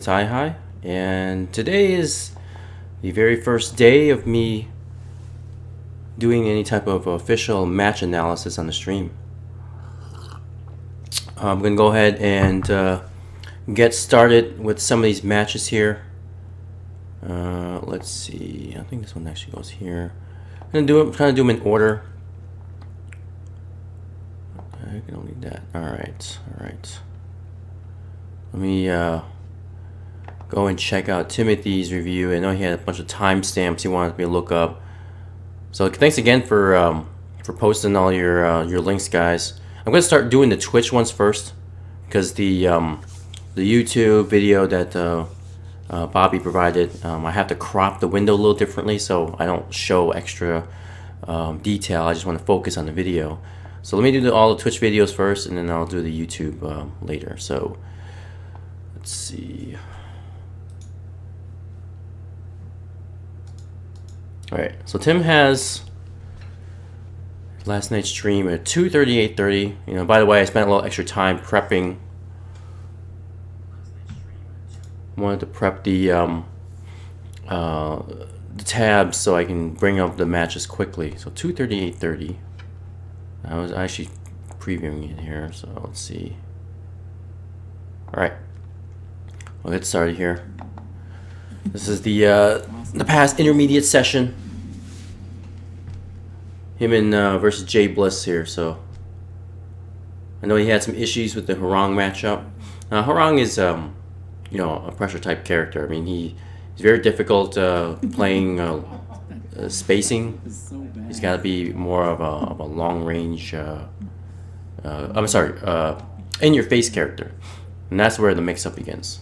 TyHi, and today is the very first day of me doing any type of official match analysis on the stream. I'm going to go ahead and get started with some of these matches here. Let's see, I think this one actually goes here. I'm going to do them in order. I don't need that. Alright. Let me go and check out Timothy's review. I know he had a bunch of timestamps he wanted me to look up. So thanks again for posting all your links, guys. I'm gonna start doing the Twitch ones first because the YouTube video that Bobby provided, I have to crop the window a little differently so I don't show extra detail. I just want to focus on the video. So let me do all the Twitch videos first, and then I'll do the YouTube later. So let's see. All right, so Tim has last night's stream at 2:38:30. You know, by the way, I spent a little extra time prepping. Wanted to prep the tabs so I can bring up the matches quickly. So 2:38:30. I was actually previewing it here, so let's see. All right, we'll get started here. This is the past intermediate session. Him and versus Jay Bliss here. So I know he had some issues with the Hwoarang matchup. Hwoarang is you know, a pressure type character. I mean, he's very difficult playing spacing. He's got to be more of a long range. I'm sorry, in your face character, and that's where the mix up begins.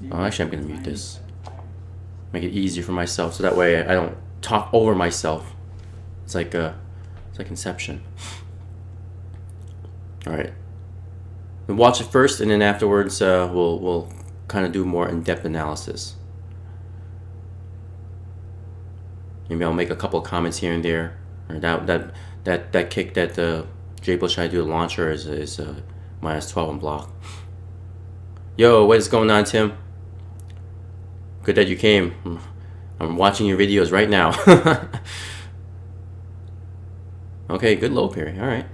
Oh, actually, I'm gonna mute this. Make it easier for myself, so that way I don't talk over myself. It's like Inception. All right. We'll watch it first, and then afterwards we'll kind of do more in-depth analysis. Maybe I'll make a couple of comments here and there. Or that kick that Jay Bliss tried to do the launcher is minus 12 on block. Yo, what is going on, Tim? Good that you came. I'm watching your videos right now. Okay, good low parry. All right.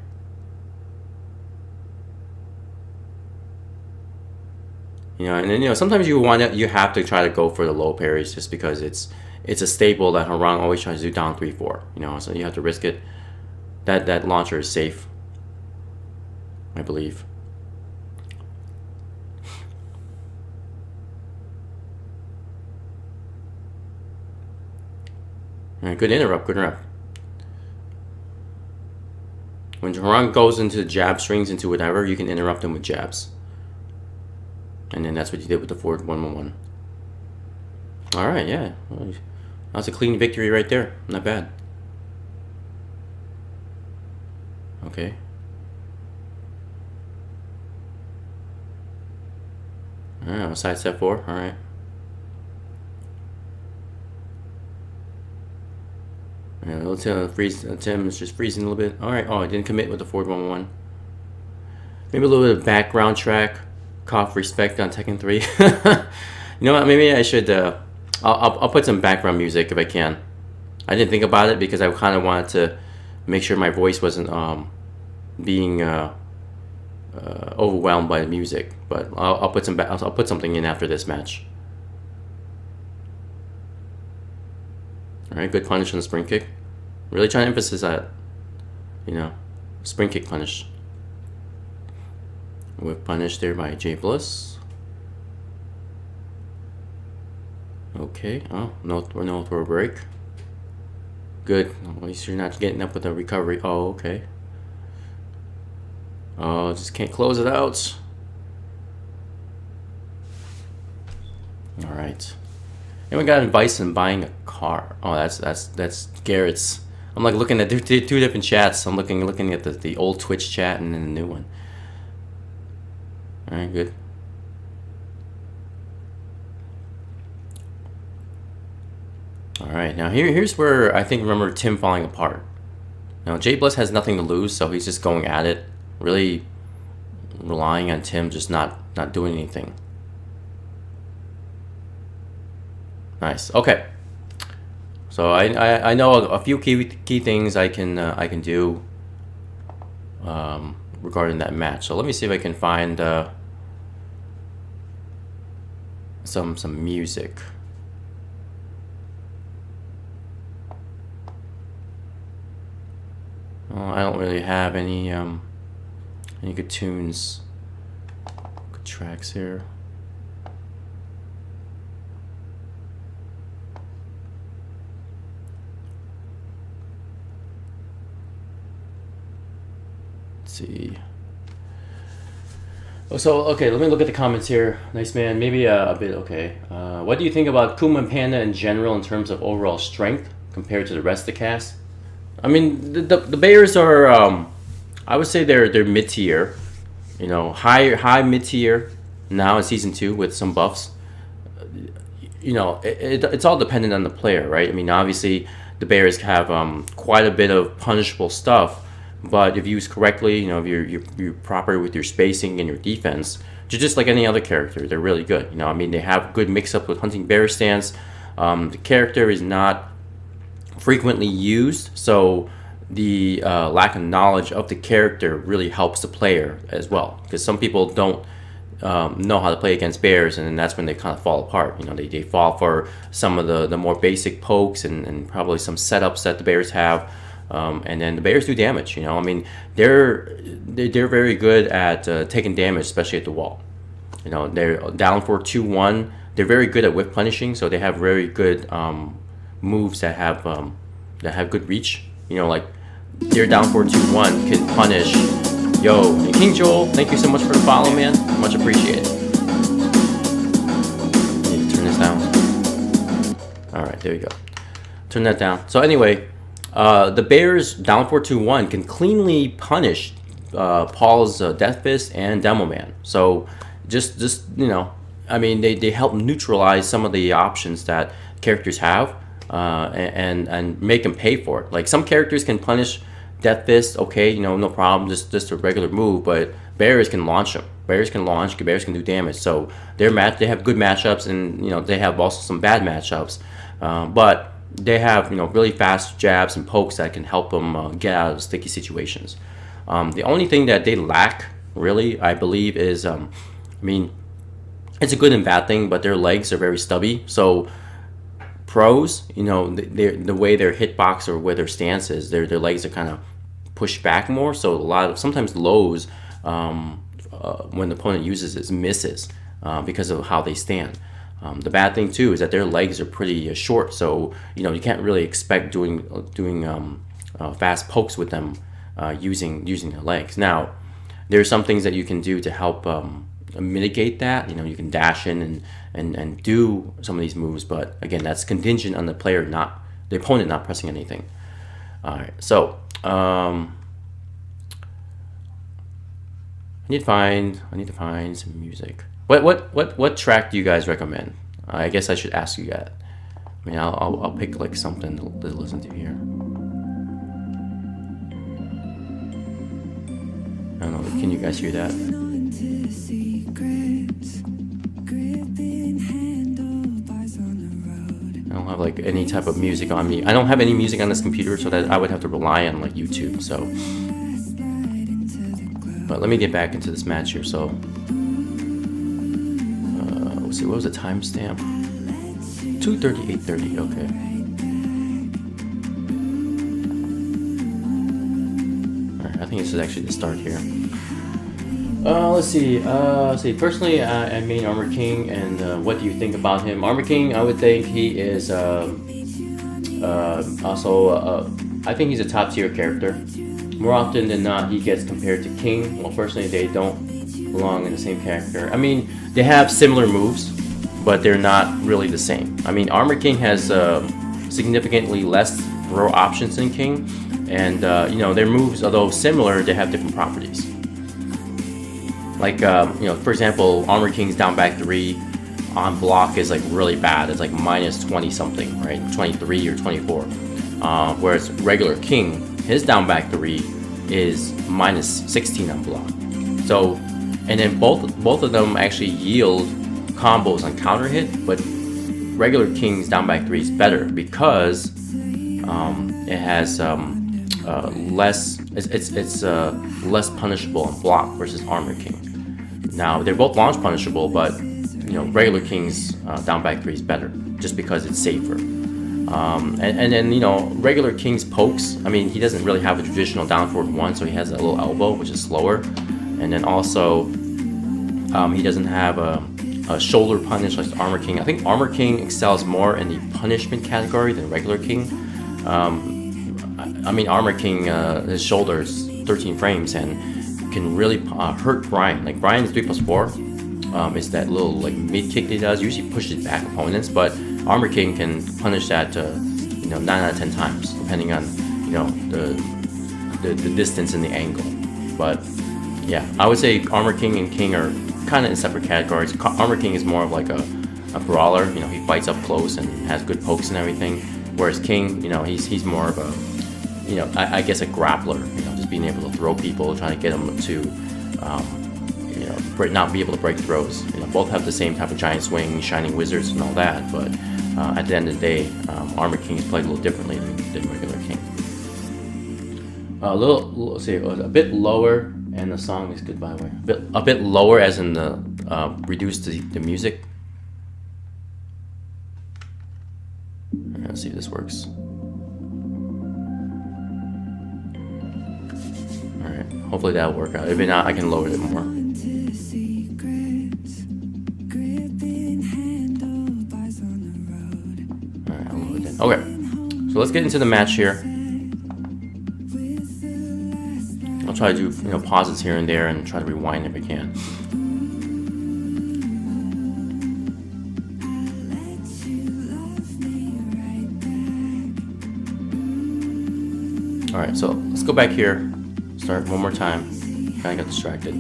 You know, and then, you know, sometimes you have to try to go for the low parries just because it's a staple that Hwoarang always tries to do down 3-4. You know, so you have to risk it. That launcher is safe, I believe. All right, good interrupt. When Hwoarang goes into jab strings, into whatever, you can interrupt him with jabs. And then that's what you did with the forward 1-1-1. All right, yeah. Well, that's a clean victory right there. Not bad. Okay. All right, side step 4. All right. Yeah, Tim is just freezing a little bit. All right. Oh, I didn't commit with the forward 1-1-1. Maybe a little bit of background track. Cough respect on Tekken 3. You know what? Maybe I should. I'll put some background music if I can. I didn't think about it because I kind of wanted to make sure my voice wasn't being overwhelmed by the music. But I'll put something in after this match. All right, good punish on the spring kick. Really trying to emphasize that. You know, spring kick punish. Whip punish there by Jay Bliss. Okay. Oh, no throw break. Good. At least you're not getting up with a recovery. Oh, okay. Oh, just can't close it out. All right. Anyone got advice on buying a car? Oh, that's Garrett's. I'm like looking at two different chats. I'm looking at the old Twitch chat and then the new one. All right, good. All right, now here's where I think remember Tim falling apart. Now Jay Bliss has nothing to lose, so he's just going at it. Really relying on Tim just not doing anything. Nice. Okay. So I know a few key things I can do regarding that match. So let me see if I can find some music. I don't really have any good tunes, good tracks here. See. Oh, so okay, let me look at the comments here. Nice man, maybe a bit okay. What do you think about Kuma and Panda in general in terms of overall strength compared to the rest of the cast? I mean, the Bears are, I would say they're mid tier, you know, high mid tier now in season 2 with some buffs. You know, it's all dependent on the player, right? I mean, obviously the Bears have quite a bit of punishable stuff. But if used correctly, you know, if you're proper with your spacing and your defense, just like any other character, they're really good. You know, I mean, they have good mix-up with Hunting Bear stance. The character is not frequently used, so the lack of knowledge of the character really helps the player as well. Because some people don't know how to play against bears, and then that's when they kind of fall apart. You know, they fall for some of the more basic pokes and probably some setups that the bears have. And then the bears do damage. You know, I mean, they're very good at taking damage, especially at the wall. You know, they're down for 2-1. They're very good at whip punishing, so they have very good moves that have good reach. You know, like they're down for 2-1 can punish. Yo, and King Joel, thank you so much for the follow, man. Much appreciated. Need to turn this down. All right, there we go. Turn that down. So anyway. The Bears down for 2-1 can cleanly punish Paul's Death Fist and Demo Man. So just you know, I mean, they help neutralize some of the options that characters have and make them pay for it. Like some characters can punish Death Fist, okay, you know, no problem, just a regular move, but Bears can launch them. Bears can launch, Bears can do damage. So they have good matchups, and you know they have also some bad matchups, but they have, you know, really fast jabs and pokes that can help them get out of sticky situations. The only thing that they lack, really, I believe, is, I mean, it's a good and bad thing, but their legs are very stubby. So pros, you know, the way their hitbox or where their stance is, their legs are kind of pushed back more. So sometimes lows, when the opponent uses it, misses because of how they stand. The bad thing too is that their legs are pretty short, so you know you can't really expect doing fast pokes with them using their legs. Now, there's some things that you can do to help mitigate that. You know, you can dash in and do some of these moves, but again, that's contingent on the opponent not pressing anything. All right, so I need to find some music. What track do you guys recommend? I guess I should ask you that. I mean, I'll pick like something to listen to here. I don't know. Can you guys hear that? I don't have like any type of music on me. I don't have any music on this computer, so that I would have to rely on like YouTube. So, but let me get back into this match here. So. Let's see, what was the timestamp? 2:38:30. Okay. All right, I think this is actually the start here. Let's see. Personally, I main Armor King, and what do you think about him? Armor King, I would think he is also. I think he's a top tier character. More often than not, he gets compared to King. Well, personally, they don't belong in the same character. I mean, they have similar moves, but they're not really the same. I mean, Armor King has significantly less throw options than King, and you know, their moves, although similar, they have different properties. Like you know, for example, Armor King's down back 3 on block is like really bad. It's like minus 20 something, right? 23 or 24. Whereas regular King, his down back 3 is minus 16 on block. So And then both of them actually yield combos on counter hit, but regular King's down back 3 is better because it has less. It's less punishable on block versus Armor King. Now they're both launch punishable, but regular King's down back 3 is better just because it's safer. And then regular King's pokes. I mean, he doesn't really have a traditional down forward 1, so he has a little elbow, which is slower. And then also he doesn't have a shoulder punish like Armor King. I think Armor King excels more in the punishment category than regular King. I mean, Armor King, his shoulder is 13 frames and can really hurt Brian. Like Brian's 3+4 is that little like mid kick that he does. Usually pushes back opponents, but Armor King can punish that 9 out of 10 times, depending on the distance and the angle. But yeah, I would say Armor King and King are kind of in separate categories. Armor King is more of like a brawler. He fights up close and has good pokes and everything. Whereas King, he's more of a, I guess a grappler. Just being able to throw people, trying to get them to, not be able to break throws. Both have the same type of giant swing, shining wizards, and all that. But at the end of the day, Armor King is played a little differently than regular King. A bit lower, and the song is good by the way. A bit lower, as in the reduce the music. Let's see if this works. All right, hopefully that'll work out. If not, I can lower it more. All right, I'll lower it in. Okay, so let's get into the match here. I'll try to do pauses here and there and try to rewind if I can. All right, so let's go back here. Start one more time. Kind of got distracted.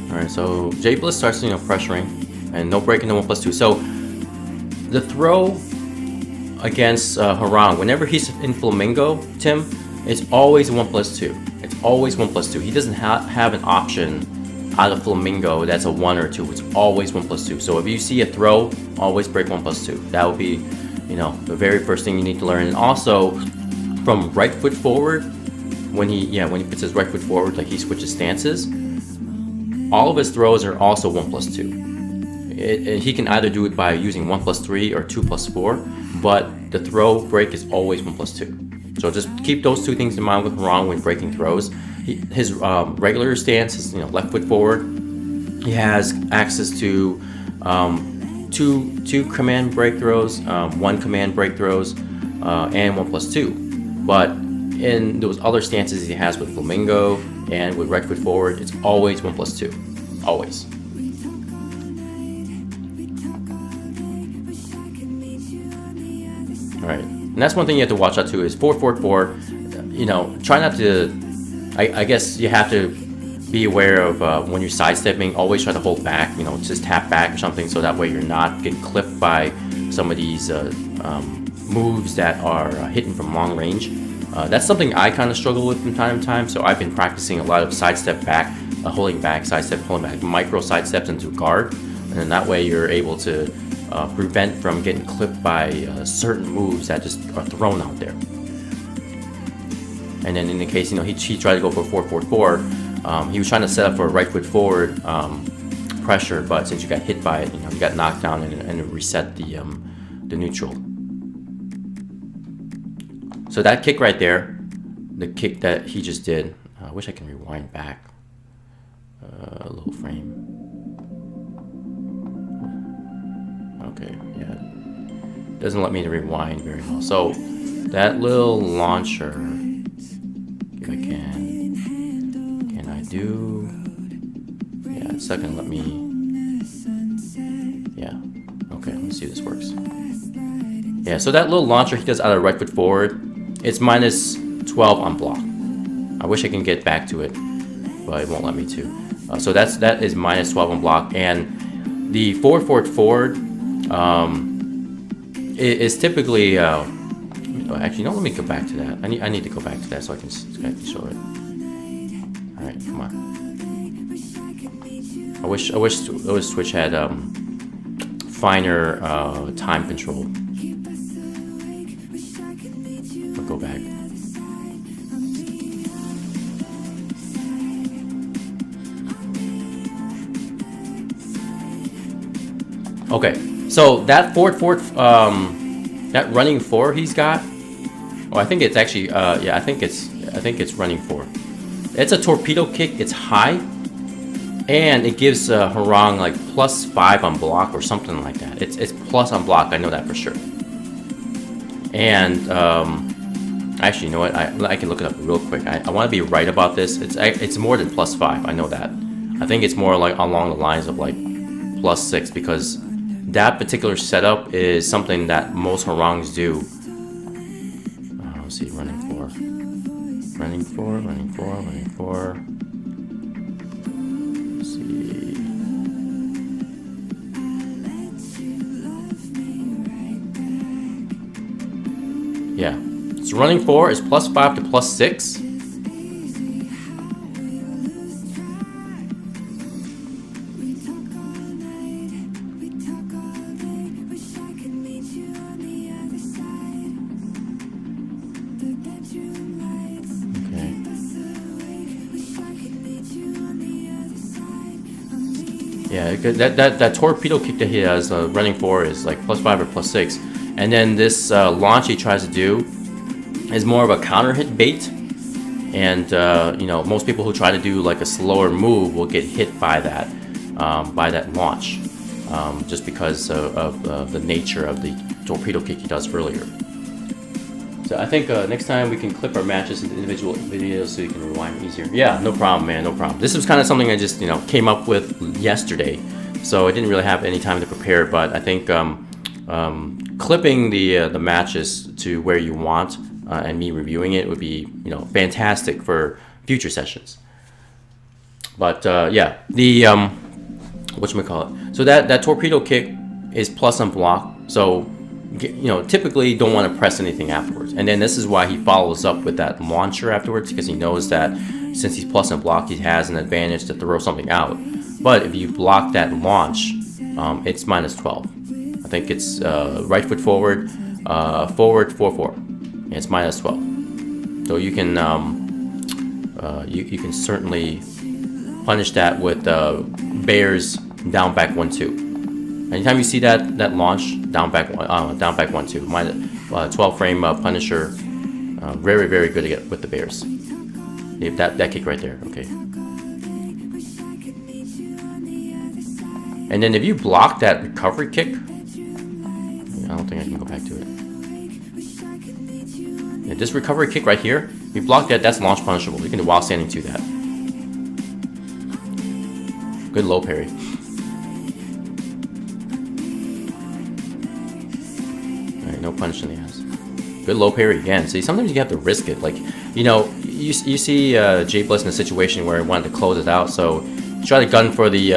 Alright, so J Bliss starts pressuring and no breaking the 1+2. So the throw against Hwoarang, whenever he's in Flamingo, Tim, it's always 1+2. It's always 1+2. He doesn't have an option out of Flamingo that's a 1 or 2. It's always 1+2. So if you see a throw, always break 1+2. That would be, the very first thing you need to learn. And also, from right foot forward, when he puts his right foot forward, like he switches stances, all of his throws are also 1+2. He can either do it by using 1+3 or 2+4, but the throw break is always 1+2. So just keep those two things in mind with Hwoarang when breaking throws. His regular stance is left foot forward. He has access to two command break throws, 1 command break throws, and 1+2. But in those other stances he has with Flamingo and with right foot forward, it's always 1+2. Always. Alright, and that's one thing you have to watch out too is 4-4-4. Try not to. I guess you have to be aware of when you're sidestepping. Always try to hold back. Just tap back or something, so that way you're not getting clipped by some of these moves that are hitting from long range. That's something I kind of struggle with from time to time. So I've been practicing a lot of sidestep back, holding back, sidestep, holding back, micro sidesteps into guard, and then that way you're able to prevent from getting clipped by certain moves that just are thrown out there. And then in the case, he tried to go for 4-4-4. He was trying to set up for a right foot forward pressure, but since you got hit by it, you got knocked down and it reset the neutral. So that kick right there, the kick that he just did, I wish I can rewind back a little frame. Okay, yeah, doesn't let me rewind very well. So that little launcher, if I can I do? Yeah, it's not gonna let me. Yeah, okay, let's see if this works. Yeah, so that little launcher he does out of right foot forward. it's minus 12 on block. I wish I can get back to it, but it won't let me to. So that is minus 12 on block, and the forward is typically. Actually, no. Let me go back to that. I need to go back to that so I can show it. All right, come on. I wish Switch had finer time control. I'll go back. Okay, so that that running 4 he's got. Oh, I think it's actually yeah, I think it's running 4. It's a torpedo kick. It's high, and it gives Hwoarang like plus 5 on block or something like that. It's plus on block. I know that for sure. And actually, you know what? I can look it up real quick. I want to be right about this. It's more than plus 5. I know that. I think it's more like along the lines of like plus 6, because that particular setup is something that most Hwoarangs do. Let's see, running 4. Running 4. Let's see. Yeah. So running 4 is plus 5 to plus 6. Yeah, that torpedo kick that he has running 4 is like plus 5 or plus 6, and then this launch he tries to do is more of a counter hit bait, and you know, most people who try to do like a slower move will get hit by that launch, just because of the nature of the torpedo kick he does earlier. So I think next time we can clip our matches into individual videos so you can rewind easier. Yeah, no problem, man, no problem. This was kind of something I just, you know, came up with yesterday, so I didn't really have any time to prepare. But I think clipping the matches to where you want and me reviewing it would be, you know, fantastic for future sessions. But yeah, the whatchamacallit. So that torpedo kick is plus on block. So, you know, typically don't want to press anything afterwards. And then this is why he follows up with that launcher afterwards, because he knows that since he's plus on block, he has an advantage to throw something out. But if you block that launch, it's minus 12. I think it's right foot forward, forward 4-4. And it's minus 12. So you can you can certainly punish that with Bears down back 1-2. Anytime you see that launch down back 1-2, minus 12 frame Punisher, very, very good to get with the Bears. That kick right there, okay. And then if you block that recovery kick, I don't think I can go back to it. Yeah, this recovery kick right here, if you block that, that's launch punishable. You can do while standing to that. Good low parry. No punch in the ass. Good low parry again. See, sometimes you have to risk it. Like, you know, you see Jay Bliss in a situation where he wanted to close it out, so try to gun for the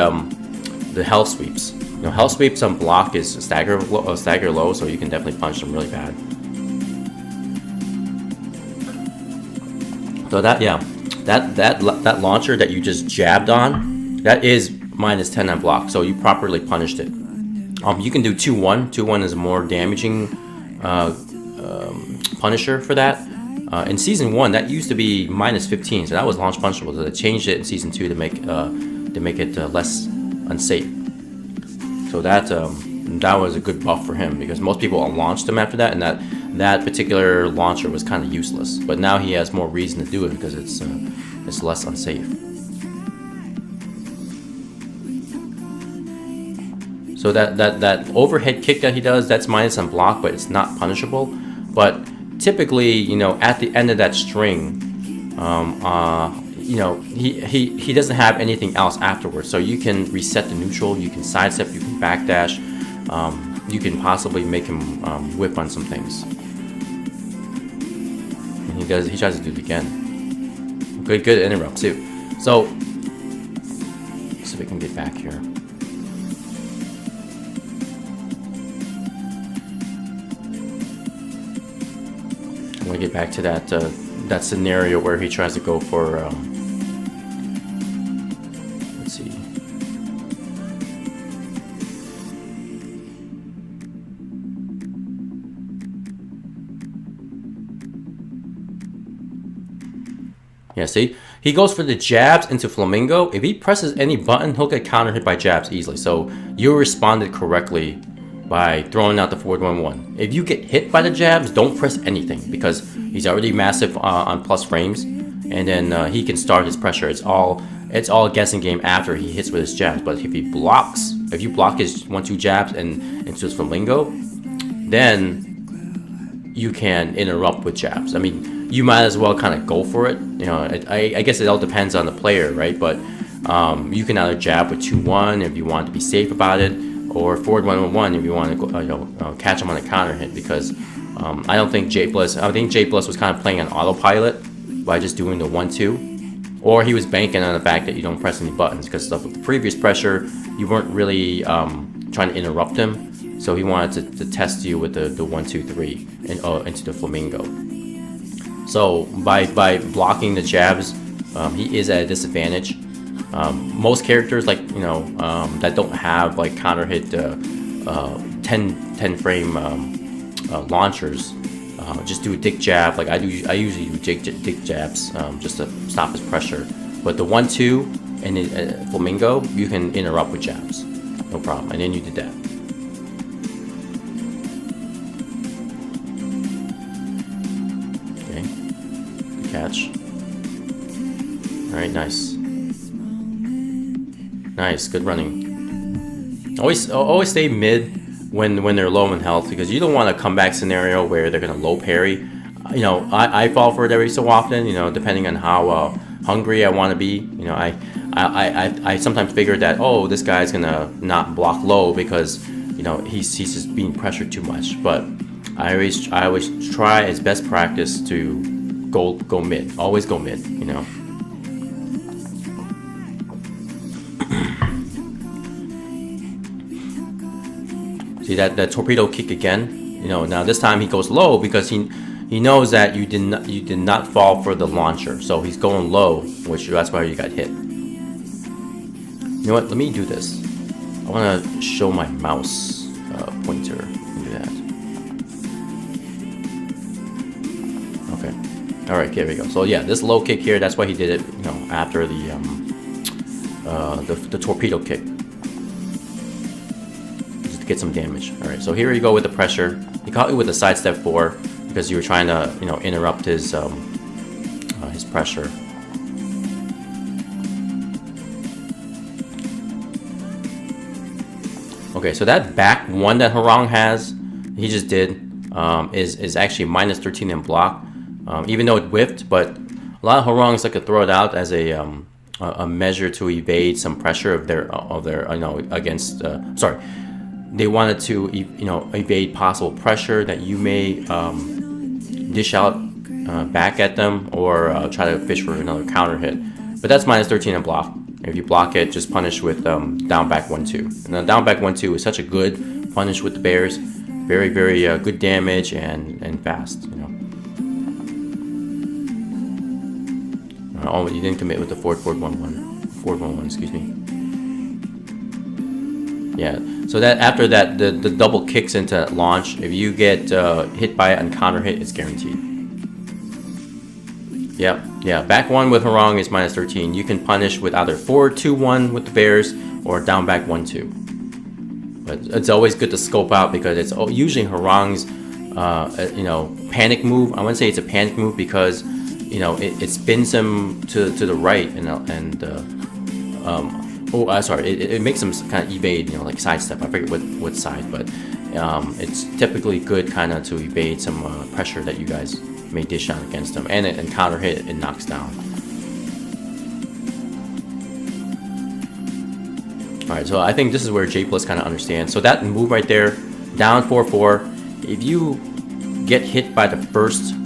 hell sweeps. You know, hell sweeps on block is stagger low, so you can definitely punch them really bad. So that launcher that you just jabbed on, that is minus 10 on block, so you properly punished it. You can do 2-1. 2-1 is a more damaging Punisher for that. In season 1, that used to be minus 15, so that was launch punishable. So they changed it in season 2 to make it less unsafe. So that was a good buff for him, because most people launched him after that, and that particular launcher was kind of useless. But now he has more reason to do it because it's less unsafe. So that overhead kick that he does, that's minus on block, but it's not punishable. But typically, you know, at the end of that string, you know, he doesn't have anything else afterwards. So you can reset the neutral, you can sidestep, you can backdash, you can possibly make him whip on some things. he tries to do it again. Good interrupt too. So let's see if we can get back here. I want to get back to that that scenario where he tries to go for let's see. Yeah, see? He goes for the jabs into Flamingo. If he presses any button, he'll get counter hit by jabs easily. So you responded correctly by throwing out the forward 1-1. If you get hit by the jabs, don't press anything because he's already massive on plus frames. And then he can start his pressure. It's all a guessing game after he hits with his jabs. But if you block his 1-2 jabs and into his Flamingo, then you can interrupt with jabs. I mean, you might as well kind of go for it. You know, I guess it all depends on the player, right? But you can either jab with 2-1 if you want to be safe about it, or forward 1-1 if you want to go, catch him on a counter hit. Because I don't think Jay Bliss. I think Jay Bliss was kind of playing on autopilot by just doing the 1-2, or he was banking on the fact that you don't press any buttons because with the previous pressure you weren't really trying to interrupt him. So he wanted to test you with the 1-2-3 and into the Flamingo. So by blocking the jabs, he is at a disadvantage. Most characters that don't have like counter hit 10 frame launchers just do a dick jab. Like I usually do dick jabs just to stop his pressure. But the 1-2 and the Flamingo, you can interrupt with jabs, no problem. And then you did that. Catch. All right, nice, good running. Always stay mid when they're low in health because you don't want a comeback scenario where they're gonna low parry. You know, I fall for it every so often. You know, depending on how hungry I want to be. You know, I sometimes figure that this guy's gonna not block low because you know he's just being pressured too much. But I always try as best practice to go mid. Always go mid, you know. See that torpedo kick again? You know, now this time he goes low because he knows that you did not fall for the launcher. So he's going low, which that's why you got hit. You know what? Let me do this. I want to show my mouse pointer. Do that. Okay. All right. Here we go. So yeah, this low kick here. That's why he did it. You know, after the torpedo kick, just to get some damage. All right. So here we go with the pressure. He caught you with a sidestep 4 because you were trying to interrupt his pressure. Okay, so that back 1 that Hwoarang has, he just did, is actually minus 13 in block, even though it whiffed. But a lot of Hwoarangs like to throw it out as a measure to evade some pressure of their against. Sorry, they wanted to evade possible pressure that you may dish out back at them, or try to fish for another counter hit. But that's minus 13 in block. If you block it, just punish with down back 1-2. And the down back 1-2 is such a good punish with the bears. Very, very good damage and fast. Oh, you didn't commit with the forward 1-1. Excuse me. Yeah. So that after that, the double kicks into launch. If you get hit by it and counter hit, it's guaranteed. Yep, yeah. Back 1 with Hwoarang is minus 13. You can punish with either forward 2-1 with the bears or down back 1-2. But it's always good to scope out because it's usually Hwoarang's panic move. I wouldn't say it's a panic move because it spins him to the right it makes him kind of evade, like sidestep. I forget what side, but it's typically good kind of to evade some pressure that you guys may dish out against them, and counter hit, it knocks down. Alright, so I think this is where Jay Bliss kind of understands. So that move right there, down 4-4, if you get hit by the first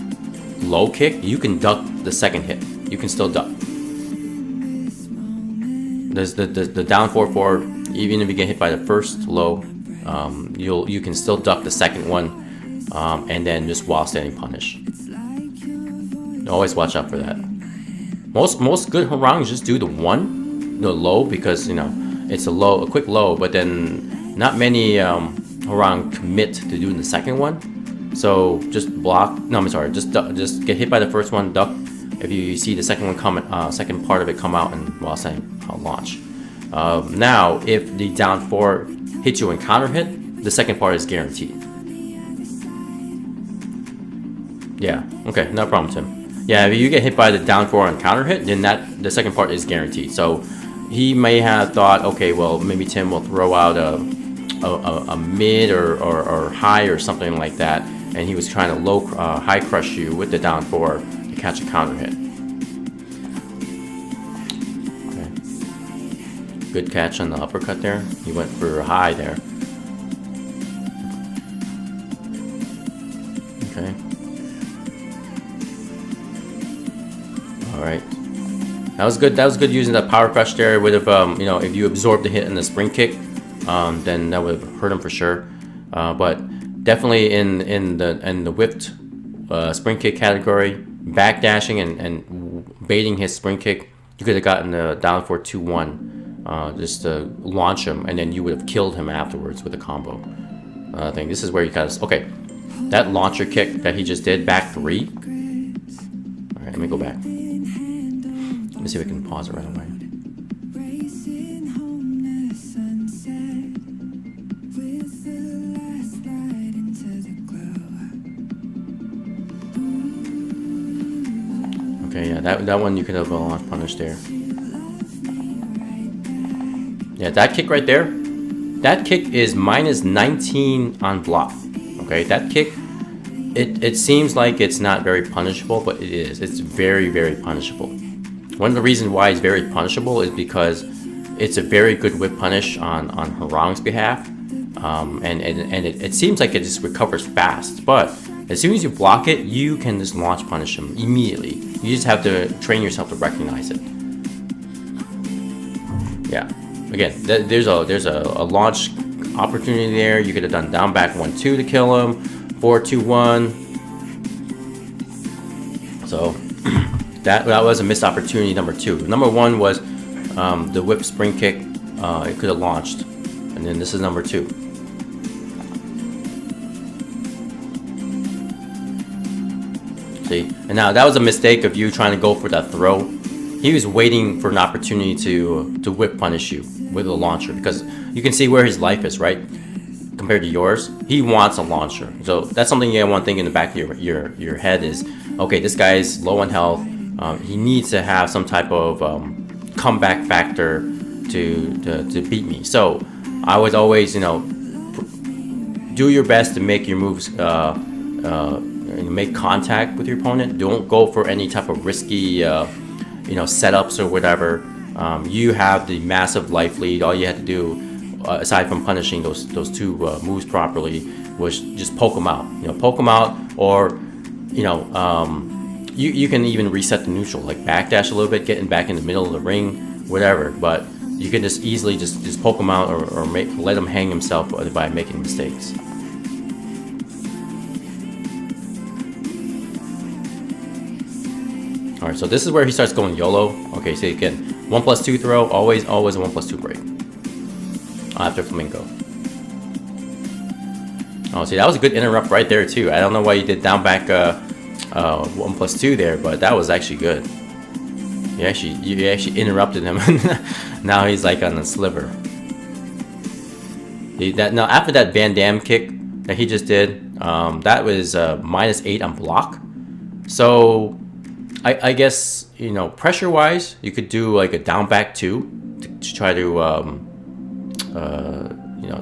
low kick, you can duck the second hit. You can still duck. There's the down 4-4. Even if you get hit by the first low, you can still duck the second one, and then just while standing punish. Always watch out for that. Most good harangs just do the low, because it's a quick low, but then not many harang commit to doing the second one. So just block. No, I'm sorry. Just get hit by the first one, duck. If you see the second one second part of it come out, and while saying launch. Now, if the down 4 hits you and counter hit, the second part is guaranteed. Yeah. Okay. No problem, Tim. Yeah. If you get hit by the down 4 and counter hit, then the second part is guaranteed. So he may have thought, okay, well, maybe Tim will throw out a mid or high or something like that, and he was trying to high crush you with the down 4 to catch a counter hit. Okay. Good catch on the uppercut there. He went for a high there. Okay. All right. That was good. That was good using that power crush there. It would have, if you absorbed the hit in the spring kick, then that would have hurt him for sure. But definitely in the whipped spring kick category, backdashing and baiting his spring kick, you could have gotten the down 4-2-1 just to launch him, and then you would have killed him afterwards with a combo. I think this is where you gotta. Okay, that launcher kick that he just did, back 3. All right, let me go back. Let me see if we can pause it right away. Okay, yeah, that one you could have launched punish there. Yeah, that kick right there, that kick is minus 19 on block. Okay, that kick, it seems like it's not very punishable, but it is. It's very, very punishable. One of the reasons why it's very punishable is because it's a very good whip punish on Harang's behalf, and it seems like it just recovers fast. But as soon as you block it, you can just launch punish him immediately. You just have to train yourself to recognize it. Yeah. Again, there's a launch opportunity there. You could have done down back 1-2 to kill him, 4-2-1. So that was a missed opportunity number 2. Number 1 was the whip spring kick. It could have launched, and then this is number 2. See, and now that was a mistake of you trying to go for that throw. He was waiting for an opportunity to whip punish you with a launcher, because you can see where his life is, right? Compared to yours, he wants a launcher. So that's something you want to think in the back of your head is, okay, this guy's low on health. He needs to have some type of comeback factor to beat me. So I would always, do your best to make your moves, make contact with your opponent. Don't go for any type of risky, setups or whatever. You have the massive life lead. All you had to do, aside from punishing those 2 moves properly, was just poke them out. Poke them out, or you can even reset the neutral, like backdash a little bit, getting back in the middle of the ring, whatever. But you can just easily just poke him out, or let him hang himself by making mistakes. All right, so this is where he starts going YOLO. Okay, so again, 1+2 throw, always a 1+2 break after Flamingo. Oh, see, that was a good interrupt right there too. I don't know why you did down back 1+2 there, but that was actually good. You actually interrupted him. Now he's like on a sliver. Now after that Van Damme kick that he just did, that was -8 on block. So I guess, pressure-wise, you could do like a down back 2 to try to,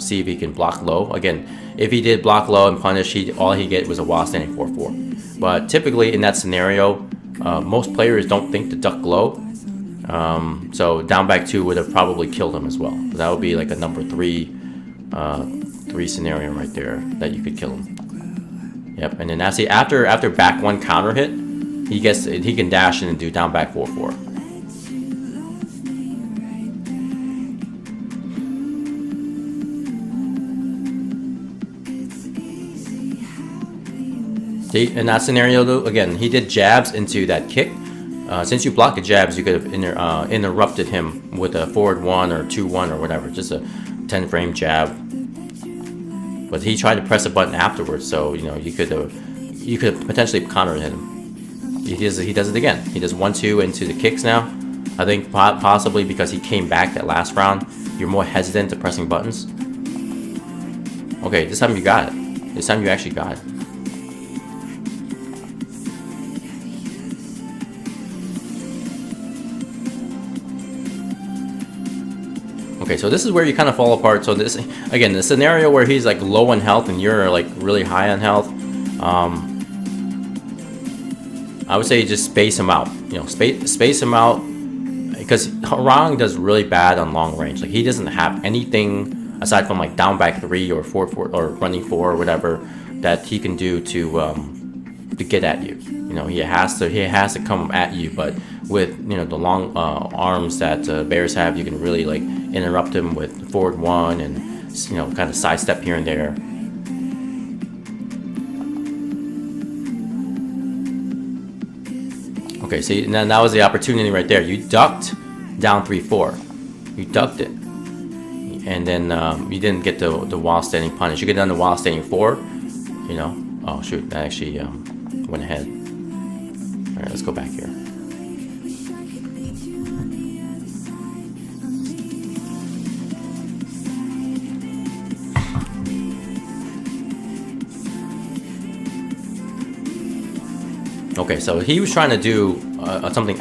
see if he can block low. Again, if he did block low and punish, all he get was a while standing 4-4. But typically in that scenario, most players don't think to duck low. So down back 2 would have probably killed him as well. That would be like a number 3 scenario right there that you could kill him. Yep, and then after back 1 counter hit, he can dash in and do down back 4-4. See, in that scenario though, again, he did jabs into that kick. Since you blocked the jabs, you could have interrupted him with a forward 1 or 2-1 or whatever, just a 10 frame jab. But he tried to press a button afterwards, so you know you could potentially counter him. He does it again. He does 1-2 into the kicks now. I think possibly because he came back that last round, you're more hesitant to pressing buttons. Okay, this time you got it. This time you actually got it. Okay, so this is where you kind of fall apart. So this, again, the scenario where he's like low on health and you're like really high on health, I would say just space him out. You know, space him out, because Hwoarang does really bad on long range. Like he doesn't have anything aside from like down back 3 or 4-4 or running 4 or whatever that he can do to get at you. You know, he has to come at you, but with, you know, the long arms that bears have, you can really like interrupt him with forward 1 and, you know, kind of sidestep here and there. Okay, so then that was the opportunity right there. You ducked down 3-4. You ducked it, and then you didn't get the while standing punish. You get done the while standing 4. You know. Oh shoot! That actually went ahead. All right, let's go back here. Okay, so he was trying to do something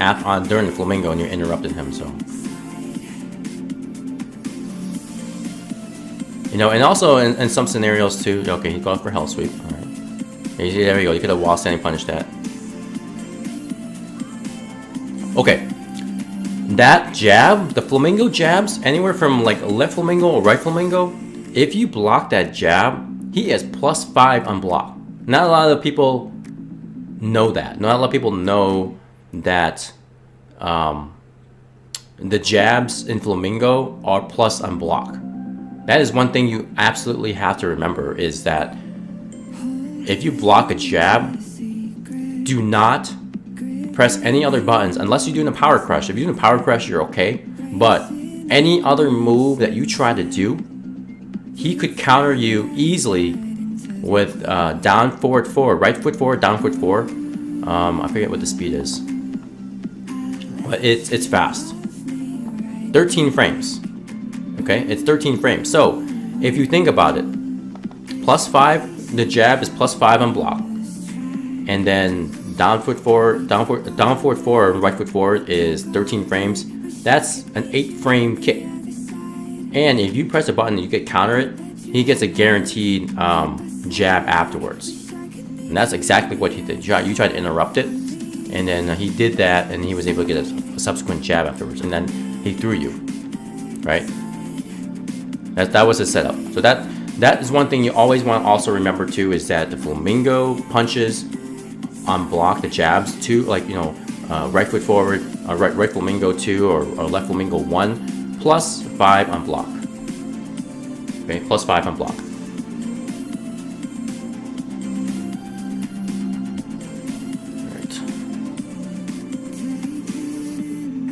during the flamingo, and you interrupted him. So, you know, and also in some scenarios too. Okay, he got for hell sweep. All right, there we go. You could have wall standing punish that. Okay, that jab, the flamingo jabs, anywhere from like left flamingo or right flamingo. If you block that jab, he is +5 on block. Not a lot of people know that. Not a lot of people know that the jabs in flamingo are plus on block. That is one thing you absolutely have to remember, is that if you block a jab, do not press any other buttons unless you're doing a power crush. If you're doing a power crush, you're okay, but any other move that you try to do, he could counter you easily with down forward 4, right foot forward, down foot 4. I forget what the speed is, but it's fast. 13 frames. Okay, it's 13 frames. So if you think about it, +5, the jab is +5 on block, and then down foot forward, down forward 4, right foot forward is 13 frames. That's an 8-frame kick. And if you press a button and you get counter it, he gets a guaranteed jab afterwards. And that's exactly what he did. You tried to interrupt it, and then he did that, and he was able to get a subsequent jab afterwards, and then he threw you, right? That was his setup. So that is one thing you always want to also remember too, is that the flamingo punches on block, the jabs too, like, you know, right foot forward, right flamingo 2 or left flamingo 1, +5 on block. Okay, +5 on block.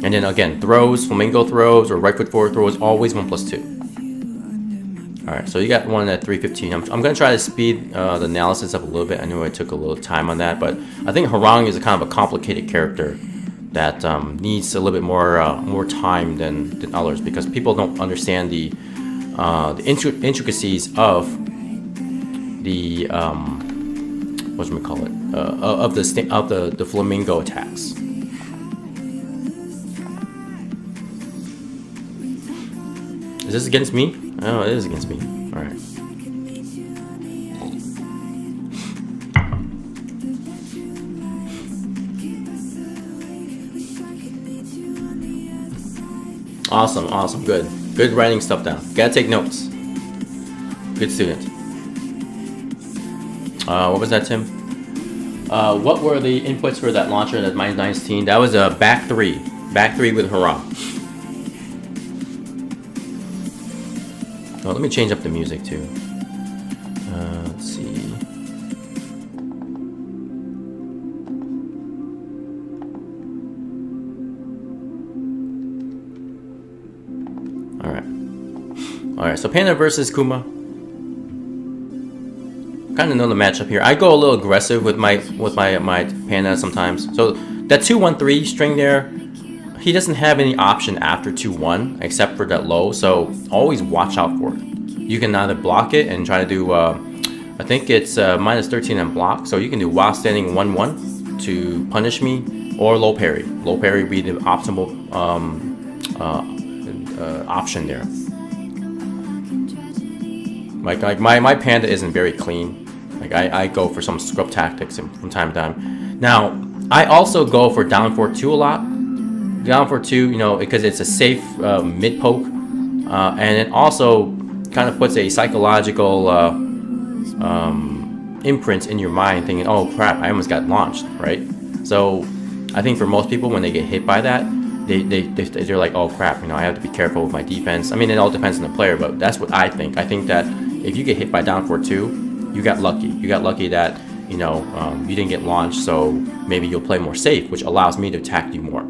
And then again, throws, flamingo throws, or right foot forward throws, always 1+2. Alright, so you got one at 315. I'm going to try to speed the analysis up a little bit. I know I took a little time on that, but I think Hwoarang is a kind of a complicated character that needs a little bit more time than others, because people don't understand the intricacies of the whatchamacallit, of the flamingo attacks. Is this against me? Oh, it is against me. Alright. Awesome, awesome, good. Good writing stuff down. Gotta take notes. Good student. What was that, Tim? What were the inputs for that launcher, that -19? That was a back three with Hurrah. Oh, let me change up the music too. Let's see. All right. So Panda versus Kuma. Kind of know the matchup here. I go a little aggressive with my Panda sometimes. So that 2-1-3 string there, he doesn't have any option after 2-1 except for that low. So always watch out for it. You can either block it and try to do. I think it's -13 on block. So you can do while standing 1-1 to punish me, or low parry. Low parry would be the optimal option there. Like my Panda isn't very clean. Like I go for some scrub tactics from time to time. Now I also go for down 4-2 a lot. Down 4-2, you know, because it's a safe mid poke, and it also kind of puts a psychological imprint in your mind, thinking, "Oh crap, I almost got launched," right? So I think for most people, when they get hit by that, they're like, "Oh crap, you know, I have to be careful with my defense." I mean, it all depends on the player, but that's what I think. I think that if you get hit by down 4-2, you got lucky. You got lucky that, you know, you didn't get launched, so maybe you'll play more safe, which allows me to attack you more.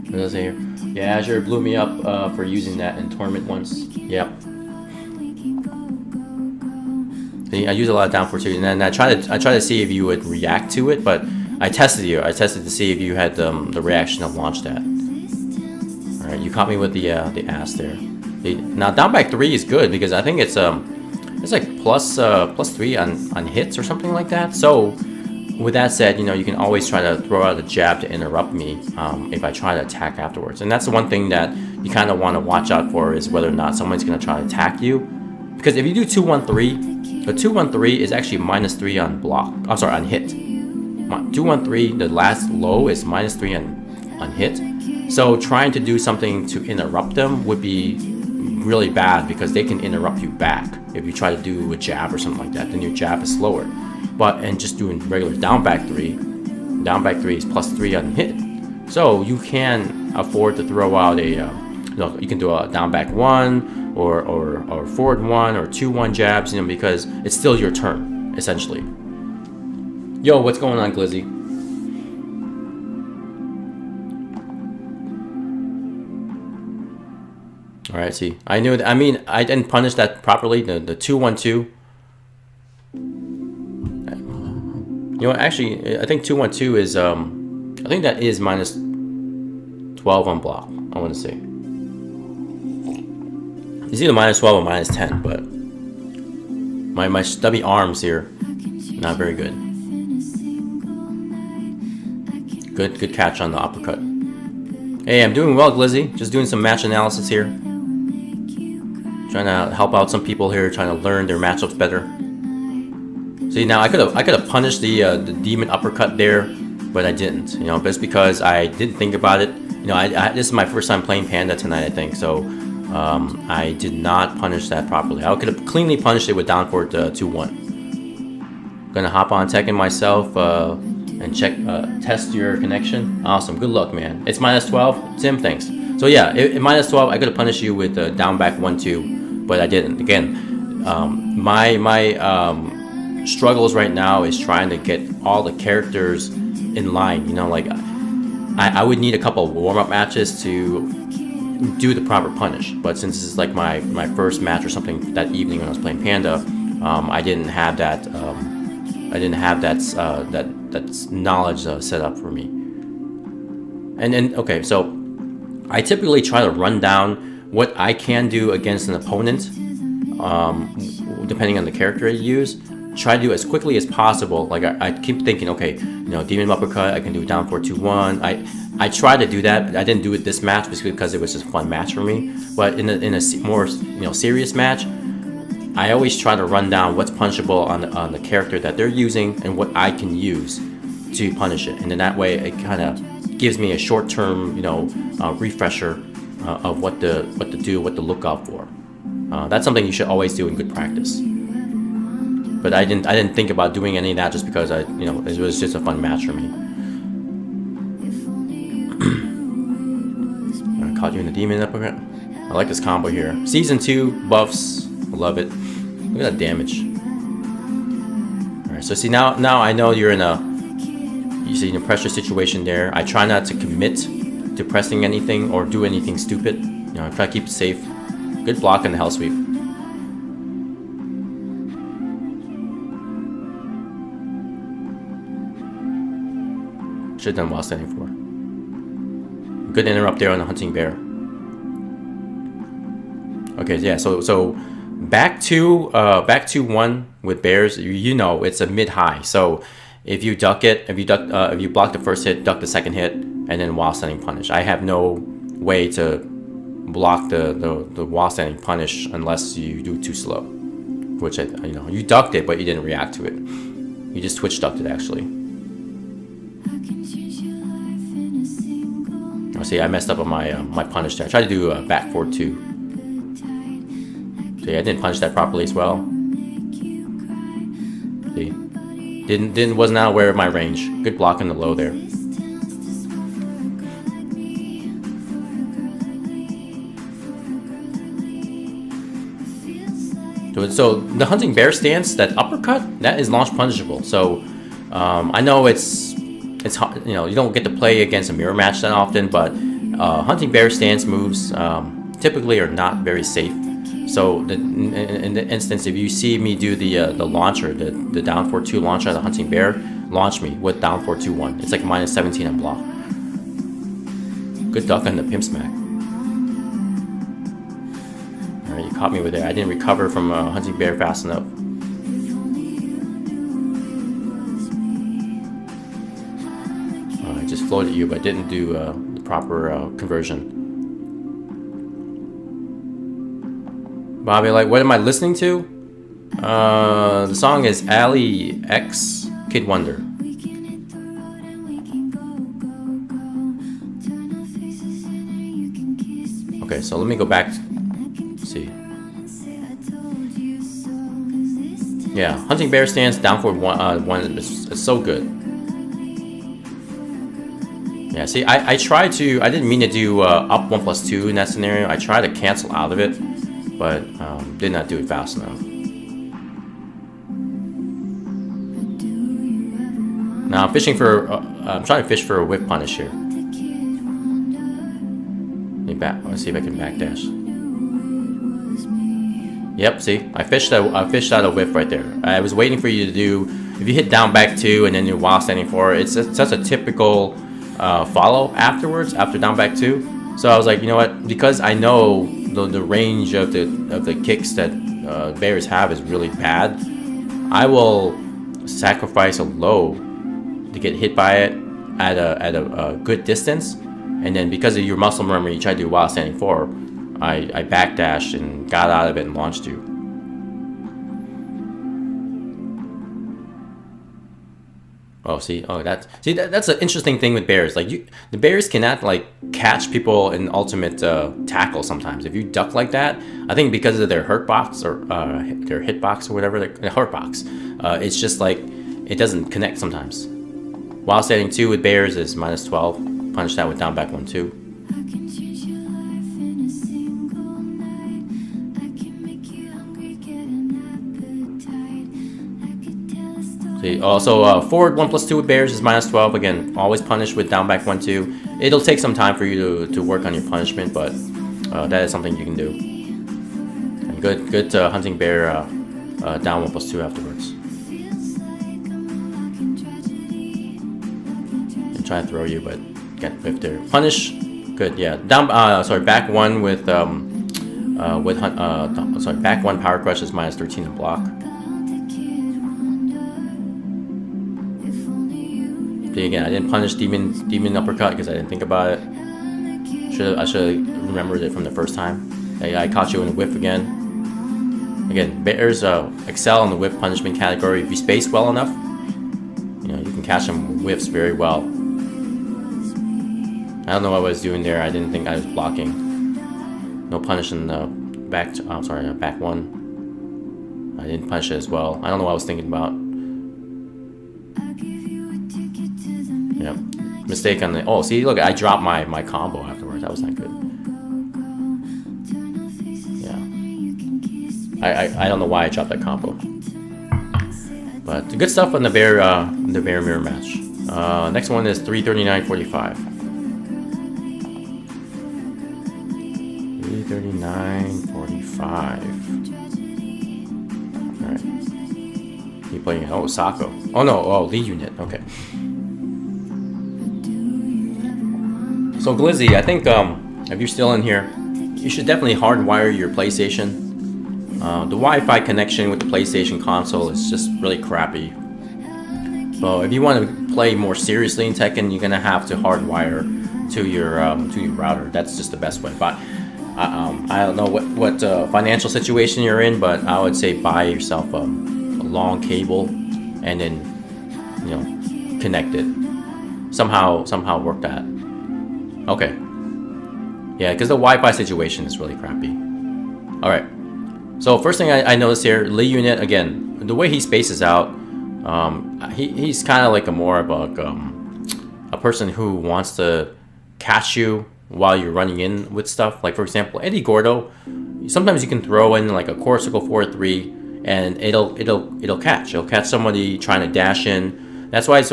What does it say here? Yeah, Azure blew me up for using that in tournament once. Yep. I use a lot of down 4-2, and then I try to see if you would react to it, but I tested you. I tested to see if you had the reaction to launch that. All right, you caught me with the ass there. Now down back 3 is good because I think it's like plus 3 on hits or something like that. So with that said, you know, you can always try to throw out a jab to interrupt me if I try to attack afterwards. And that's the one thing that you kind of want to watch out for, is whether or not someone's going to try to attack you. Because if you do 2-1-3, the 2-1-3 is actually -3 on block. I'm sorry, on hit. 2-1-3, the last low is -3 on hit. So trying to do something to interrupt them would be really bad, because they can interrupt you back if you try to do a jab or something like that. Then your jab is slower. And just doing regular down back 3 is +3 on hit. So you can afford to throw out a, you can do a down back 1 or forward 1 or 2-1 jabs, you know, because it's still your turn essentially. Yo, what's going on, Glizzy? All right, see, I knew that. I mean, I didn't punish that properly. The 2-1-2. You know, actually, I think 2-1-2 is I think that is -12 on block. I want to say it's either -12 or -10, but my stubby arms here, not very good. Good catch on the uppercut. Hey, I'm doing well, Glizzy. Just doing some match analysis here. Trying to help out some people here, trying to learn their matchups better. See, now I could have punished the demon uppercut there, but I didn't. You know, just because I didn't think about it. You know, this is my first time playing Panda tonight, I think. So I did not punish that properly. I could have cleanly punished it with down forward 2-1. Gonna hop on Tekken myself and check test your connection. Awesome, good luck, man. It's -12. Tim, thanks. So yeah, at -12, I could have punished you with down back 1-2, but I didn't. Again, my struggles right now is trying to get all the characters in line. You know, like I would need a couple of warm-up matches to do the proper punish, but since this is like my first match or something that evening when I was playing Panda, I didn't have that that knowledge set up for me. And okay, so I typically try to run down what I can do against an opponent, depending on the character I use. Try to do as quickly as possible. Like I keep thinking, okay, you know, demon uppercut, I can do down 4-2-1. I try to do that. I didn't do it this match because it was just a fun match for me. But in a more, you know, serious match, I always try to run down what's punishable on the character that they're using and what I can use to punish it. And then that way, it kind of gives me a short-term, you know, refresher of what to do, what to look out for. That's something you should always do in good practice. But I didn't think about doing any of that just because it was just a fun match for me. I caught you in the demon uppercut. I like this combo here. Season 2 buffs, I love it. Look at that damage. All right, so see now I know you're in a pressure situation there. I try not to commit to pressing anything or do anything stupid. I try to keep it safe. Good block on the hell sweep. Should have done while standing 4. Good interrupt there on the hunting bear. Okay, yeah. So back 2-1 with bears. It's a mid high. So if you duck it, if you block the first hit, duck the second hit, and then while standing punish. I have no way to block the while standing punish unless you do too slow. Which you ducked it, but you didn't react to it. You just twitch ducked it actually. See, I messed up on my my punish there. I tried to do back forward 2. See, I didn't punish that properly as well. See, was not aware of my range. Good block in the low there. So the hunting bear stance, that uppercut, that is launch punishable. So I know it's hard, you don't get to play against a mirror match that often, but hunting bear stance moves typically are not very safe. So in the instance, if you see me do the launcher, the down 4-2 launcher at the hunting bear, launch me with down 4-2-1. It's like -17 on block. Good duck on the pimp smack. All right, you caught me with it. I didn't recover from hunting bear fast enough. I just floated you, but didn't do the proper conversion. Bobby, like, what am I listening to? The song is Ali X Kid Wonder. Okay, so let me go back. See. Yeah, hunting bear stance down for one. It's so good. Yeah, see, I tried to. I didn't mean to do up 1+2 in that scenario. I tried to cancel out of it, but did not do it fast enough. Now I'm fishing for. I'm trying to fish for a whip punish here. Let's see if I can backdash. Yep, see, I fished out a whip right there. I was waiting for you to do. If you hit down back 2 and then you while standing 4, it's such a typical follow afterwards after down back 2. So I was like, you know what? Because I know the range of the kicks that bears have is really bad, I will sacrifice a low to get hit by it at a good distance, and then because of your muscle memory, you try to do while standing 4. I backdashed and got out of it and launched you. Oh, that's an interesting thing with bears. Like the bears cannot like catch people in ultimate tackle sometimes. If you duck like that, I think because of their hurt box or their hitbox or whatever, their hurt box, it's just like it doesn't connect sometimes. While standing 2 with bears is -12. Punish that with down back 1-2. See, also forward 1+2 with bears is -12. Again, always punish with down back 1-2. It'll take some time for you to work on your punishment, but that is something you can do. And good hunting bear down 1+2 afterwards. And try to throw you, but get whiffed there. Punish, good, yeah. Down, back 1 with back 1 power crush is -13 on block. Again, I didn't punish demon uppercut because I didn't think about it. I should have remembered it from the first time. I caught you in a whiff again. Again, bears excel in the whiff punishment category. If you space well enough, you can catch them whiffs very well. I don't know what I was doing there. I didn't think I was blocking. No punish in the back. I'm sorry, back one. I didn't punish it as well. I don't know what I was thinking about. Yep. Mistake on the. Oh, see, look, I dropped my combo afterwards. That was not good. Yeah. I don't know why I dropped that combo. But good stuff on the bear mirror match. Next one is 339.45. 339.45. All right. He playing. Oh, Sako. Oh no. Oh, Lee unit. Okay. So Glizzy, I think if you're still in here, you should definitely hardwire your PlayStation. The Wi-Fi connection with the PlayStation console is just really crappy. So if you want to play more seriously in Tekken, you're gonna have to hardwire to your router. That's just the best way. But I don't know what financial situation you're in, but I would say buy yourself a long cable and then connect it. Somehow work that. Okay. Yeah, because the Wi-Fi situation is really crappy. All right. So first thing I noticed here, Lee unit again. The way he spaces out, he's kind of like more of a person who wants to catch you while you're running in with stuff. Like for example, Eddie Gordo. Sometimes you can throw in like a core circle 4-3, and it'll catch. It'll catch somebody trying to dash in. That's why it's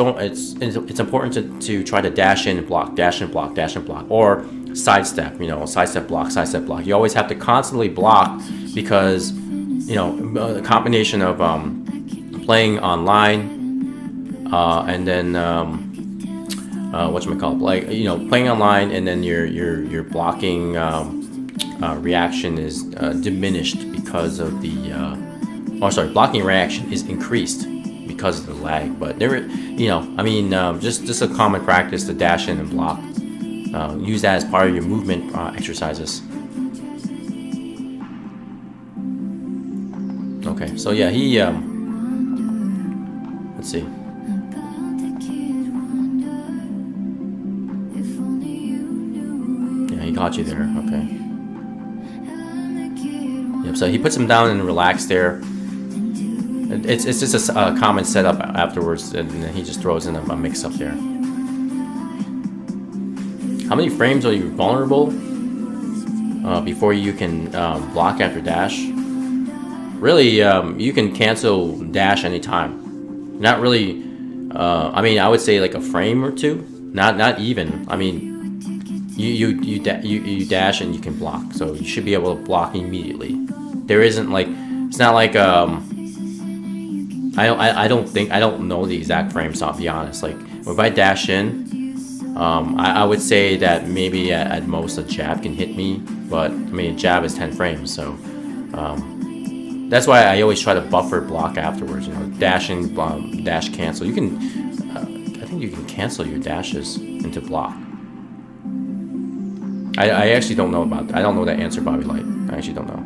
important to try to dash in and block, dash and block, dash and block, or sidestep. Sidestep block, sidestep block. You always have to constantly block because the combination of playing online and then whatchamacallit, like playing online and then your blocking reaction is diminished because of the blocking reaction is increased because of the lag. But just a common practice to dash in and block. Use that as part of your movement exercises. Okay, so yeah, he let's see. Yeah, he caught you there. Okay. Yep. So he puts him down and relaxed there. It's just a common setup afterwards, and then he just throws in a mix-up there. How many frames are you vulnerable before you can block after dash? Really, you can cancel dash anytime. Not really. I would say like a frame or two. Not even. You dash and you can block, so you should be able to block immediately. There isn't like, it's not like I don't know the exact frames, I'll be honest. Like if I dash in, I would say that maybe at most a jab can hit me, but a jab is 10 frames, so that's why I always try to buffer block afterwards. Dashing, dash cancel. You can, I think you can cancel your dashes into block. I actually don't know about that. I don't know that answer, Bobby Light. I actually don't know.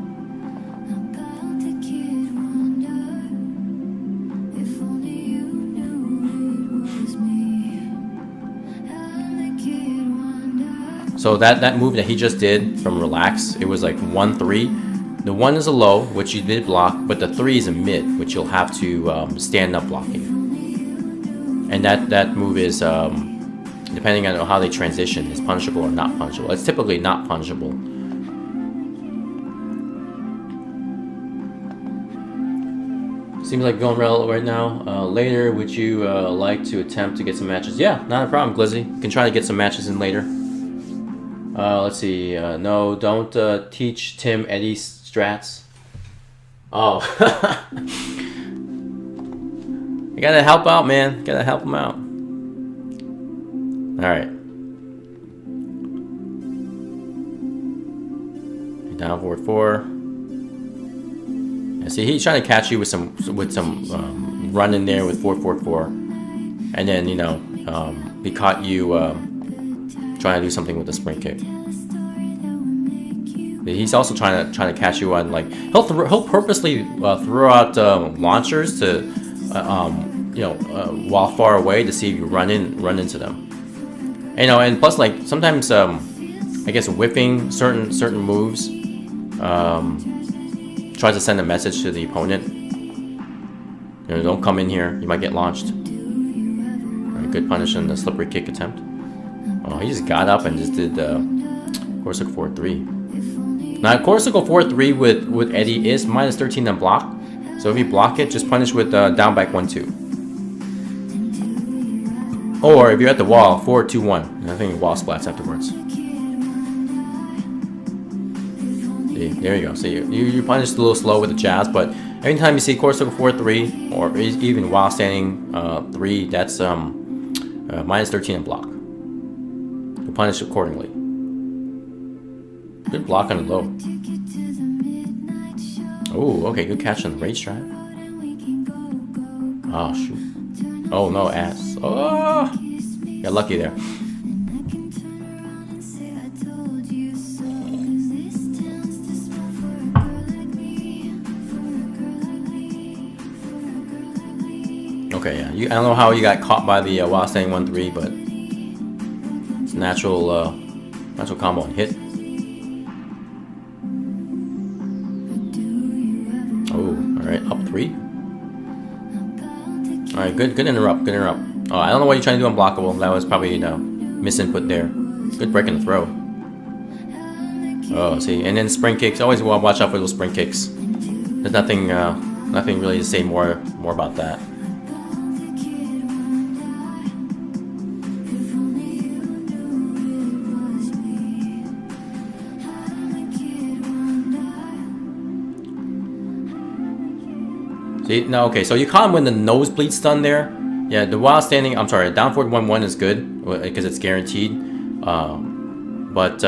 So that move that he just did from relax, it was like 1-3. The 1 is a low, which you did block, but the 3 is a mid, which you'll have to stand up blocking. And that move is, depending on how they transition, is punishable or not punishable. It's typically not punishable. Seems like going well right now. Later, would you like to attempt to get some matches? Yeah, not a problem, Glizzy. You can try to get some matches in later. Let's see. No, don't teach Tim Eddie strats. Oh. You gotta help out, man. Gotta help him out. Alright. Down forward 4. Yeah, see, he's trying to catch you with some run in there with 4-4-4. And then, he caught you trying to do something with the sprint kick. He's also trying to catch you on, like, he'll purposely throw out launchers to while far away to see if you run into them. And plus, like, sometimes I guess whipping certain moves tries to send a message to the opponent. You know, don't come in here, you might get launched. Alright, good punish on the slippery kick attempt. Oh, he just got up and just did Corsical 4-3. Now, Corsical 4-3 with Eddie is minus 13 on block. So if you block it, just punish with down back 1-2. Or if you're at the wall, 4-2-1. I think wall splats afterwards. See, there you go. So you punish a little slow with the jabs, but anytime you see Corsical 4-3 or even while standing 3, that's minus 13 on block. You punish accordingly. Good block on the low. Oh, okay, good catch on the rage strike. Oh, shoot. Oh, no, ass. Oh! Got lucky there. Okay, yeah. I don't know how you got caught by the while standing 1-3, but it's a natural combo and hit. Oh, alright, up 3. Alright, good interrupt, good interrupt. Oh, I don't know what you're trying to do unblockable. That was probably, misinput there. Good break in the throw. Oh, see, and then spring kicks. Always watch out for those spring kicks. There's nothing really to say more about that. See, no, okay, so you caught him when the nosebleed stun there. Yeah, the while standing, I'm sorry, down forward 1-1 is good because it's guaranteed. But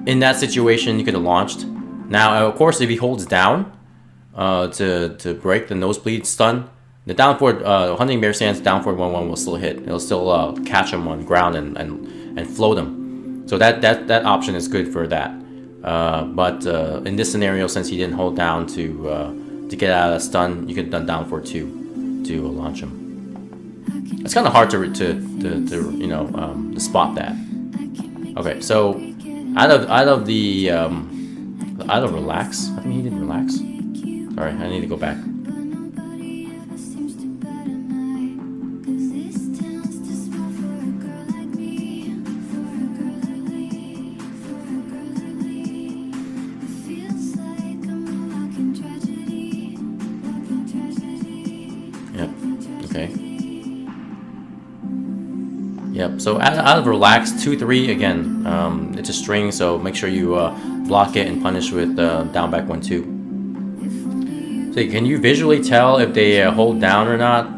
in that situation, you could have launched. Now, of course, if he holds down to break the nosebleed stun, the down forward hunting bear stance down forward 1-1 will still hit. It'll still catch him on ground and float him. So that option is good for that. But in this scenario, since he didn't hold down to get out of that stun, you could have done down forward 2 to launch him. It's kind of hard to spot that. Okay, so out of relax. I think he did relax. Sorry, I need to go back. Yep. Okay. Yep, so out of relax, 2-3 again. It's a string, so make sure you block it and punish with down back 1-2. So can you visually tell if they hold down or not?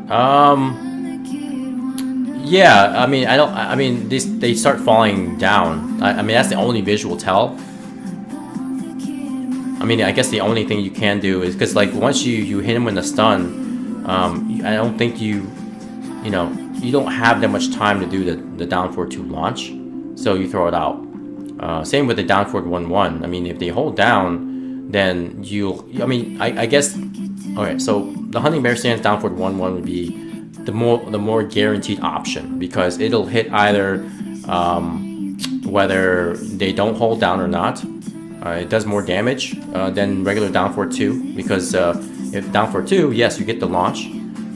Yeah, I mean they start falling down. I mean that's the only visual tell. I mean I guess the only thing you can do is because like once you hit him with a stun, I don't think you don't have that much time to do the down forward 2 launch, so you throw it out. Same with the down forward 1-1. I mean, if they hold down, then I guess. Okay, so the hunting bear stance down forward 1-1 would be the more guaranteed option because it'll hit either whether they don't hold down or not. It does more damage than regular down forward 2 because if down forward 2, yes, you get the launch.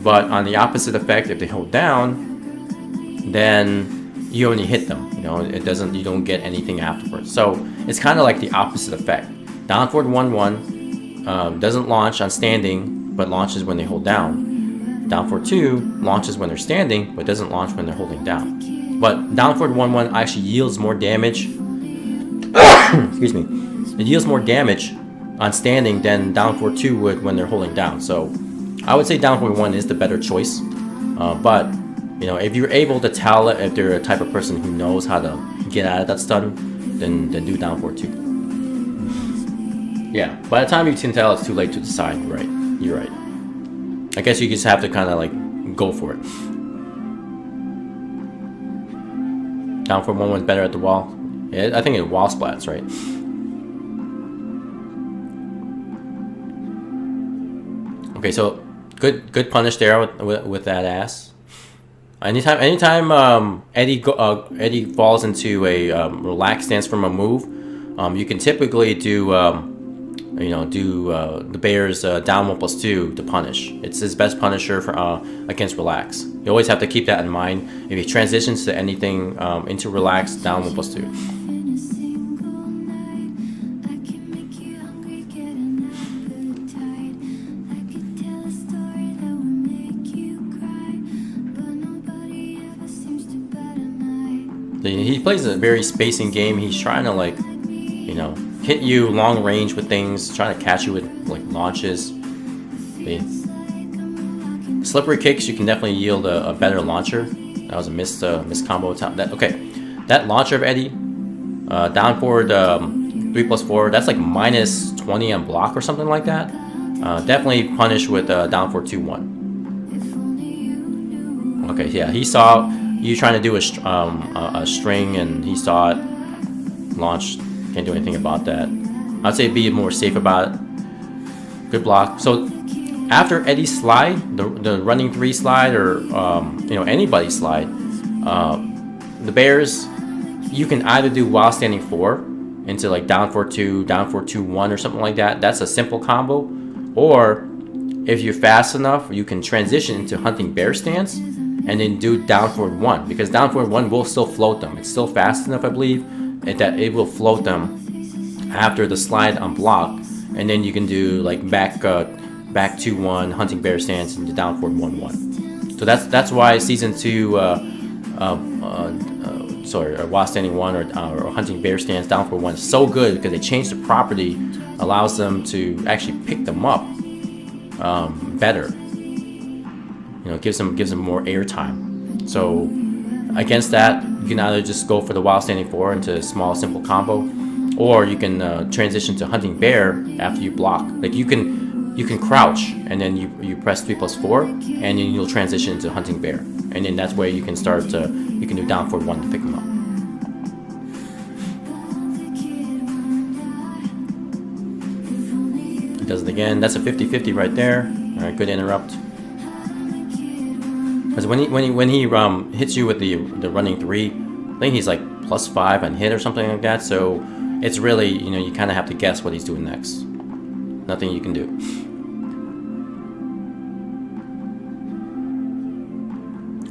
But on the opposite effect, if they hold down, then you only hit them. You don't get anything afterwards. So it's kind of like the opposite effect. Down forward 1-1 doesn't launch on standing, but launches when they hold down. Down forward 2 launches when they're standing, but doesn't launch when they're holding down. But down forward 1-1 actually yields more damage. Excuse me. It yields more damage on standing than down forward 2 would when they're holding down. So I would say down forward 1 is the better choice, but if you're able to tell if they're a type of person who knows how to get out of that stun, then do down forward 2. Yeah, by the time you can tell, it's too late to decide. Right, you're right. I guess you just have to kind of like go for it. Down forward 1-1 is better at the wall. Yeah, I think it wall splats, right? Okay, so good punish there with that ass. Anytime Eddie falls into a relaxed stance from a move, You can typically do the Bears down 1+2 to punish. It's his best punisher for, against relax. You always have to keep that in mind. If he transitions to anything into relax, down 1+2. He plays a very spacing game. He's trying to hit you long range with things, trying to catch you with launches. Slippery kicks, you can definitely yield a better launcher. That was a missed combo. That launcher of Eddie, down forward 3+4. That's like -20 on block or something like that. Definitely punish with down forward 2-1. Okay, yeah, he saw you trying to do a string, and he saw it. Launch. Can't do anything about that. I'd say be more safe about it. Good block. So after Eddie's slide, the running 3 slide, or anybody's slide, the Bears, you can either do while standing 4 into down 4-2, down 4-2-1 or something like that. That's a simple combo. Or if you're fast enough, you can transition into hunting bear stance and then do down forward 1, because down forward 1 will still float them. It's still fast enough, I believe, that it will float them after the slide on block, and then you can do back 2-1 hunting bear stance and down forward 1-1. So that's why season 2 while standing 1 or hunting bear stance down forward 1 is so good, because they changed the property, allows them to actually pick them up better. Gives them more air time. So against that, you can either just go for the while standing 4 into a small simple combo, or you can transition to hunting bear after you block. You can crouch, and then you press 3+4, and then you'll transition to hunting bear, and then that's where you can start to you can do down forward 1 to pick them up. He does it again. That's a 50-50 right there. All right, good interrupt. Because when he hits you with the running 3, I think he's +5 on hit or something like that. So it's really, you kind of have to guess what he's doing next. Nothing you can do.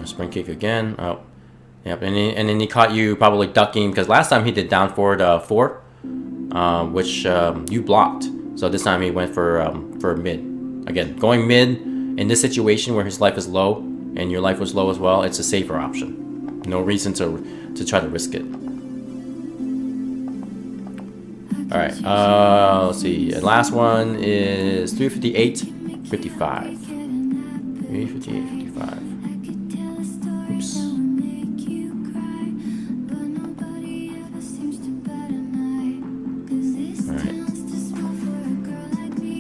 A spring kick again. Oh, yep. And then he caught you probably ducking, because last time he did down forward 4, which you blocked. So this time he went for mid. Again, going mid in this situation where his life is low and your life was low as well, it's a safer option. No reason to try to risk it. All right, let's see. The last one is 358.55. 358.55. Oops.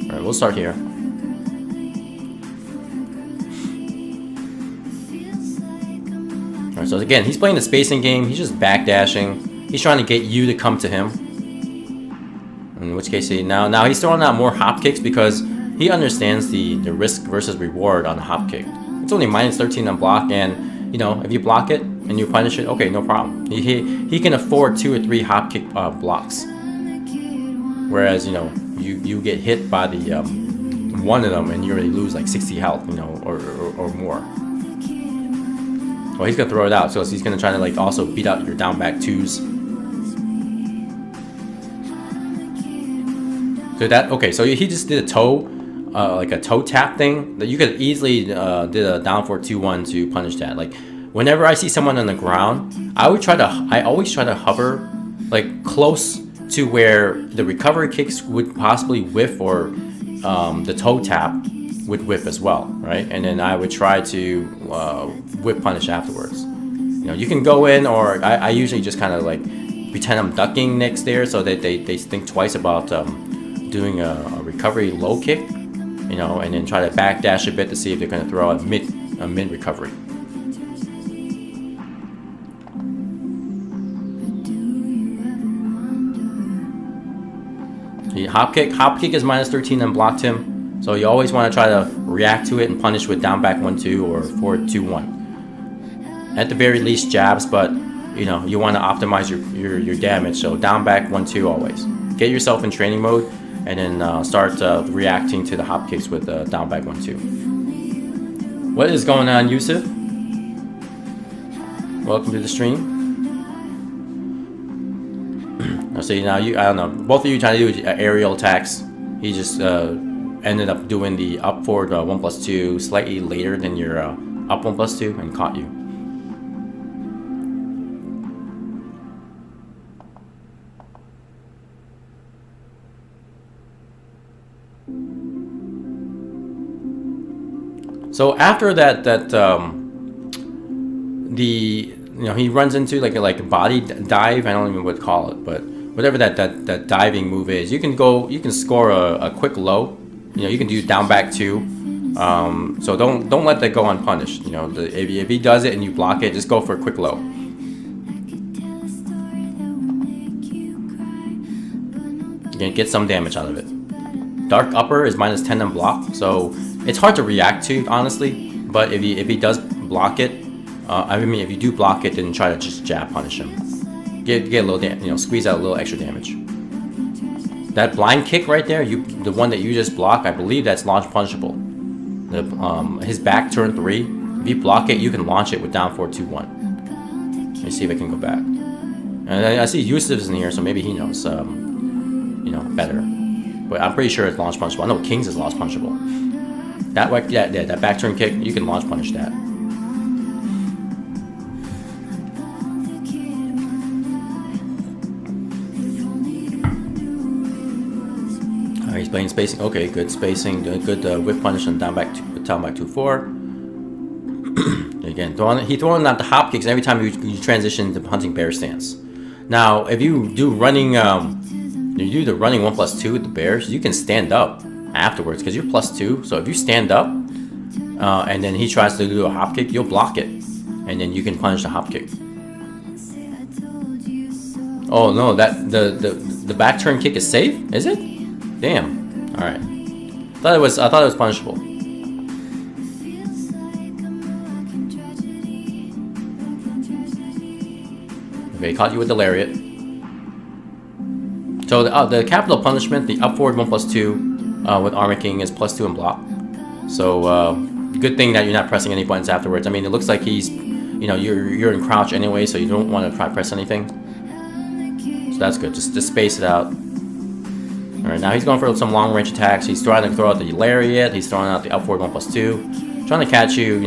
All right, we'll start here. So again, he's playing the spacing game. He's just backdashing. He's trying to get you to come to him. In which case, now he's throwing out more hop kicks, because he understands the risk versus reward on a hop kick. It's only -13 on block, and if you block it and you punish it, okay, no problem. He can afford 2 or 3 hop kick blocks. Whereas you get hit by the one of them and you already lose 60 health, or more. Well, he's gonna throw it out, so he's gonna try to also beat out your down back 2s. So he just did a toe, a toe tap thing that you could easily did a down forward 2-1 to punish that. Whenever I see someone on the ground, I always try to hover close to where the recovery kicks would possibly whiff, or the toe tap would whiff as well, right? And then I would try to whip punish afterwards. You can go in, or I usually just kind of pretend I'm ducking next there, so that they think twice about doing a recovery low kick, and then try to backdash a bit to see if they're going to throw a mid recovery. The hop kick is -13 and blocked him. So you always want to try to react to it and punish with down back 1-2 or forward 2-1. At the very least jabs, but you know, you want to optimize your damage. So down back 1-2 always. Get yourself in training mode, and then start reacting to the hop kicks with down back 1-2. What is going on, Yusuf? Welcome to the stream. So now I don't know, both of you trying to do aerial attacks. He just ended up doing the up forward 1+2 slightly later than your up 1+2 and caught you. So after that, he runs into like a body dive. I don't even know what to call it, but whatever that diving move is, you can score a quick low. You know, you can do down back 2. So don't let that go unpunished. You know, if he does it and you block it, just go for a quick low. Again, get some damage out of it. Dark upper is -10 on block, so it's hard to react to, honestly. But if he does block it, if you do block it, then try to just jab punish him. Get a little squeeze out a little extra damage. That blind kick right there, the one that you just blocked, I believe that's launch punishable. His back turn 3. If you block it, you can launch it with down 4-2-1. Let me see if I can go back. And I see Yusuf is in here, so maybe he knows, better. But I'm pretty sure it's launch punishable. I know Kings is launch punishable. That back turn kick, you can launch punish that. He's playing spacing. Okay, good spacing. Good whip punish and down back 2-4. Again, throwing out the hop kicks every time you transition to hunting bear stance. Now, if you do running, the running 1+2 with the bears, you can stand up afterwards because you're +2. So if you stand up, and then he tries to do a hop kick, you'll block it, and then you can punish the hop kick. Oh no, the back turn kick is safe? Is it? Damn. All right. I thought it was punishable. Okay, caught you with the lariat. So the capital punishment, the up forward 1+2 with Armor King is +2 in block. So good thing that you're not pressing any buttons afterwards. I mean, it looks like he's, you're in crouch anyway, so you don't want to try to press anything. So that's good. Just space it out. All right, now he's going for some long range attacks. He's trying to throw out the lariat. He's throwing out the up forward 1+2, trying to catch you.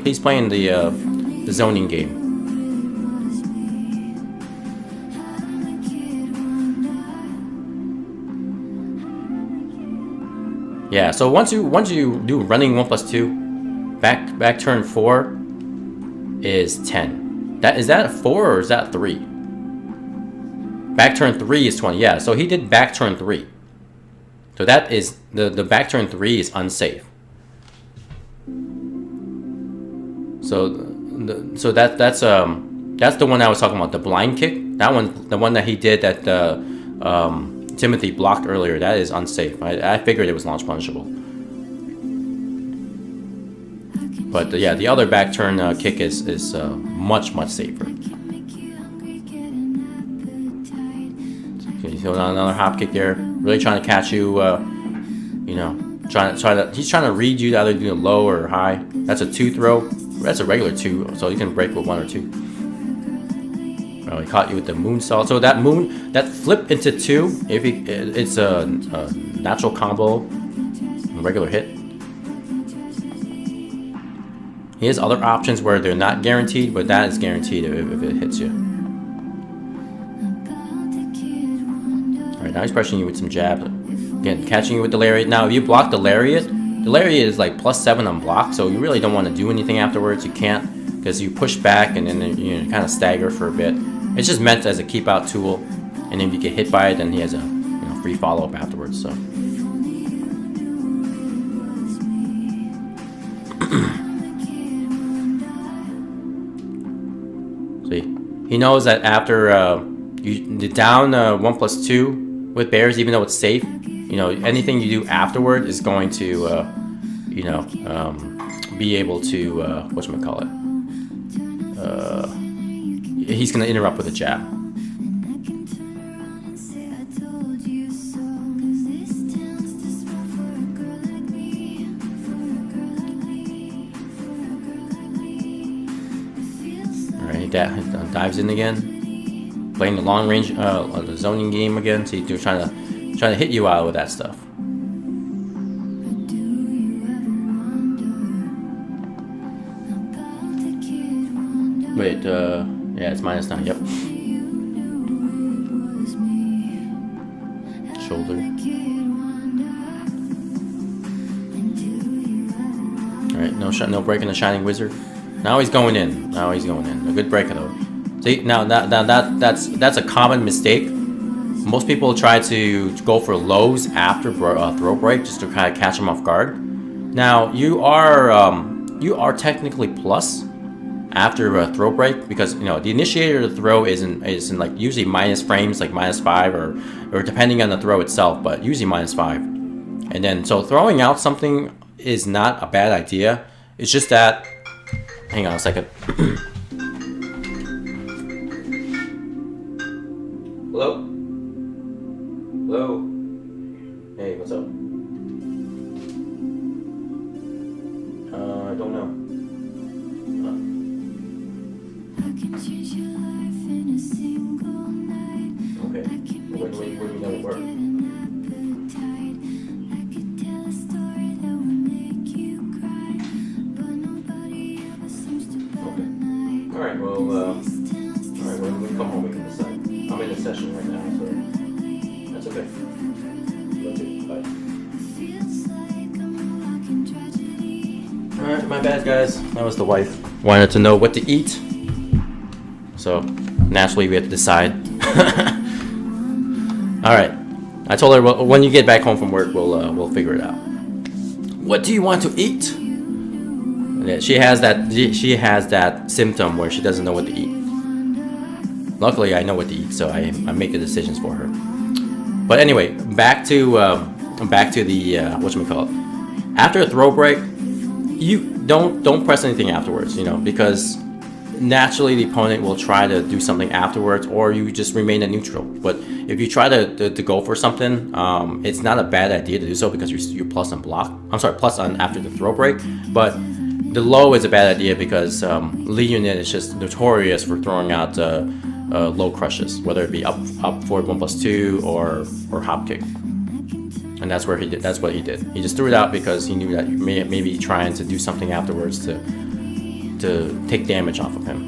He's playing the zoning game. Yeah, so once you do running 1+2, back turn 4 is 10. Is that a 4 or is that 3? Back turn 3 is 20. Yeah, so he did back turn 3. So that is the back turn 3 is unsafe. So that's the one I was talking about, the blind kick. That one, the one that he did that Timothy blocked earlier, that is unsafe. I figured it was launch punishable. But yeah, the other back turn kick is much safer. Okay, so another hop kick there, really trying to catch you. He's trying to read you to either do a low or high. That's a 2 throw. That's a regular 2, so you can break with 1 or 2. Oh, he caught you with the moonsault. So that flip into 2, it's a natural combo, regular hit. He has other options where they're not guaranteed, but that is guaranteed if it hits you. Alright, now he's pressuring you with some jabs. Again, catching you with the lariat. Now, if you block the lariat is like +7 on block, so you really don't want to do anything afterwards. You can't, because you push back and then you kind of stagger for a bit. It's just meant as a keep out tool, and if you get hit by it, then he has a free follow up afterwards. So. See, he knows that after the down 1+2 with bears, even though it's safe, anything you do afterward is going to, be able to whatchamacallit. he's gonna interrupt with a jab. Alright, that dives in again. Playing the long range the zoning game again. So he's trying to hit you out with that stuff. Wait, yeah, it's -9. Yep. Shoulder. Alright, no break in the Shining Wizard. Now he's going in. A good break though. See, now that's a common mistake. Most people try to go for lows after throw break just to kind of catch them off guard. Now you are technically plus after a throw break, because the initiator of the throw is in like usually minus frames, like -5 or depending on the throw itself, but usually -5. And then so throwing out something is not a bad idea. It's just that, hang on a second. Hello? Hello? Hey, what's up? I don't know. Okay. When do we know it work? Okay. Alright, well, when we come home we can decide. I'm in a session right now, so that's okay. Love you. Bye. Alright, my bad guys. That was the wife. Wanted to know what to eat. So naturally we have to decide. Alright. I told her, well, when you get back home from work we'll figure it out. What do you want to eat? Yeah, she has that symptom where she doesn't know what to eat. Luckily I know what to eat, so I make the decisions for her. But anyway, back to the whatchamacallit. After a throw break, you don't press anything afterwards, because naturally the opponent will try to do something afterwards, or you just remain a neutral. But if you try to go for something, it's not a bad idea to do so, because you're plus on block. I'm sorry, plus on after the throw break. But the low is a bad idea because Lee Unit is just notorious for throwing out low crushes, whether it be up forward 1+2 or hop kick. And that's what he did. He just threw it out because he knew that you may be trying to do something afterwards to take damage off of him.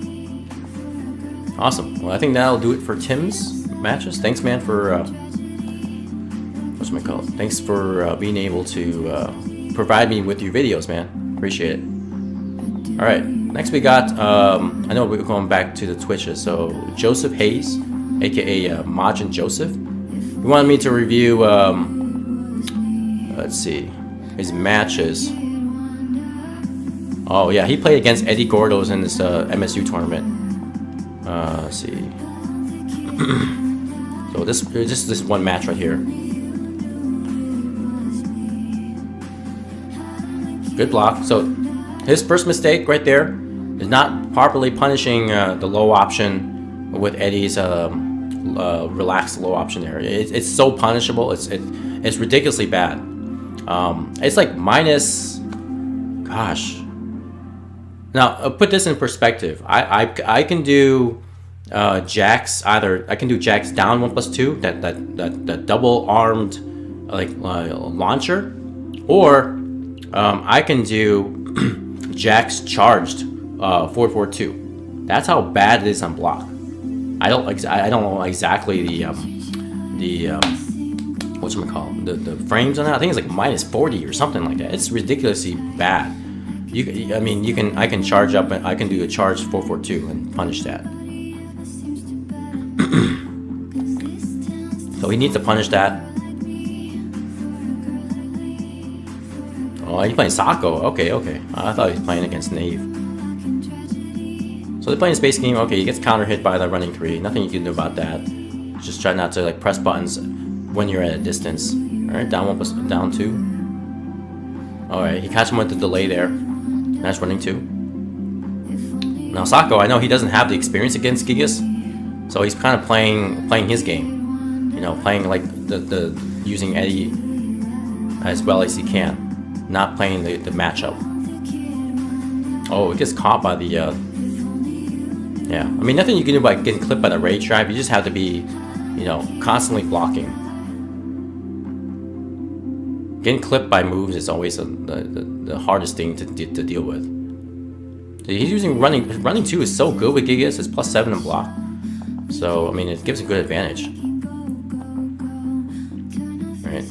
Awesome. Well, I think that'll do it for Tim's matches. Thanks, man, for whatchamacallit. Thanks for being able to provide me with your videos, man. Appreciate it. All right. Next we got I know we're going back to the Twitches. So Joseph Hayes, aka Majin Joseph. He wanted me to review. Let's see, his matches. Oh yeah, he played against Eddie Gordos in this MSU tournament. Let's see. So this one match right here. Good block. So his first mistake right there is not properly punishing the low option with Eddie's relaxed low option there. It's so punishable. It's ridiculously bad. It's like minus. Gosh. Now put this in perspective. I can do jacks either. I can do jacks down 1+2. That double armed like launcher, or I can do jacks charged 4-4-2. That's how bad it is on block. I don't know exactly the whatchamacallit, the frames on that. I think it's like -40 or something like that. It's ridiculously bad. I can charge up and I can do a charge 4-4-2 and punish that. So he needs to punish that. Oh, he's playing Sako. Okay. I thought he was playing against Nave. So they're playing Space Game. Okay, he gets counter hit by the running 3. Nothing you can do about that. Just try not to like press buttons when you're at a distance. Alright, down 1+, down 2. Alright, he catches him with the delay there. That's running 2. Now Sako, I know he doesn't have the experience against Gigas, so he's kind of playing his game. You know, playing like the using Eddie as well as he can, not playing the matchup. Oh, it gets caught by the yeah. I mean, nothing you can do by getting clipped by the rage drive. You just have to be, you know, constantly blocking. Getting clipped by moves is always the hardest thing to deal with. So he's using running. Running 2 is so good with Gigas. It's +7 in block. So I mean, it gives a good advantage. Right.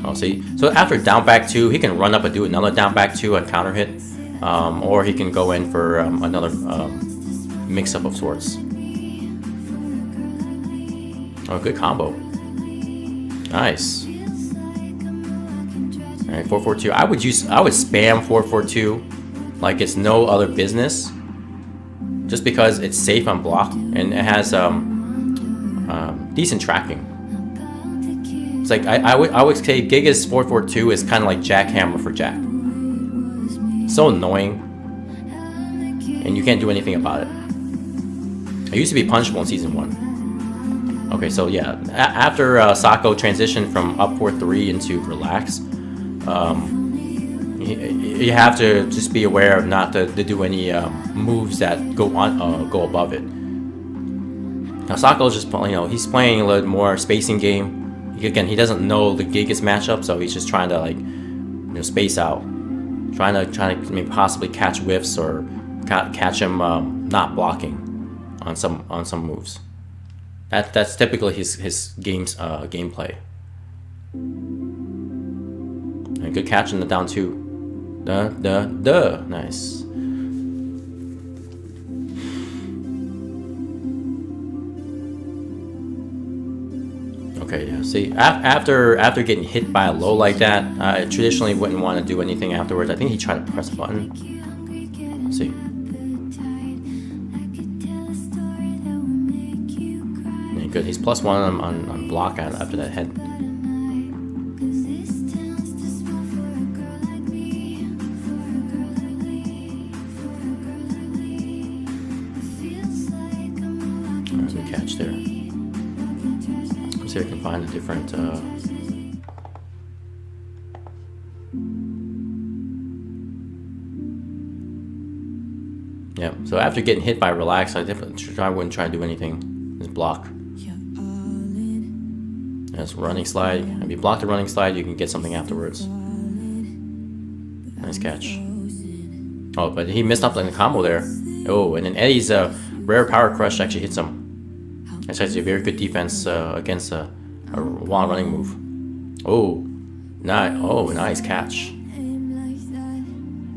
Oh, see. So after down back 2, he can run up and do another down back 2 and counter hit, or he can go in for another mix-up of sorts. Oh, good combo. Nice. All right, 442. I would spam 442 like it's no other business, just because it's safe on block and it has decent tracking. It's like I would say Gigas 442 is kind of like Jackhammer for Jack. So annoying, and you can't do anything about it. It used to be punishable in season 1. Okay, so yeah, after Sako transitioned from up 4-3 into relax, you have to just be aware of not to do any moves that go above it. Now Sako's just, you know, he's playing a little more spacing game. Again, he doesn't know the Gigas matchup, so he's just trying to, like, you know, space out, trying to maybe possibly catch whiffs or catch him not blocking on some moves. That's typically his gameplay. And good catch in the down 2. Nice. Okay, yeah. See, after getting hit by a low like that, I traditionally wouldn't want to do anything afterwards. I think he tried to press a button. Let's see. Yeah, good. He's +1 on block after that head. Good catch there. See if I can find a different yeah, so after getting hit by relax, I wouldn't try to do anything. Just block. That's running slide. If you block the running slide, you can get something afterwards. Nice catch. Oh, but he missed up on the combo there. Oh, and then Eddie's rare power crush actually hits him. That's actually a very good defense against a while running move. Oh, nice catch.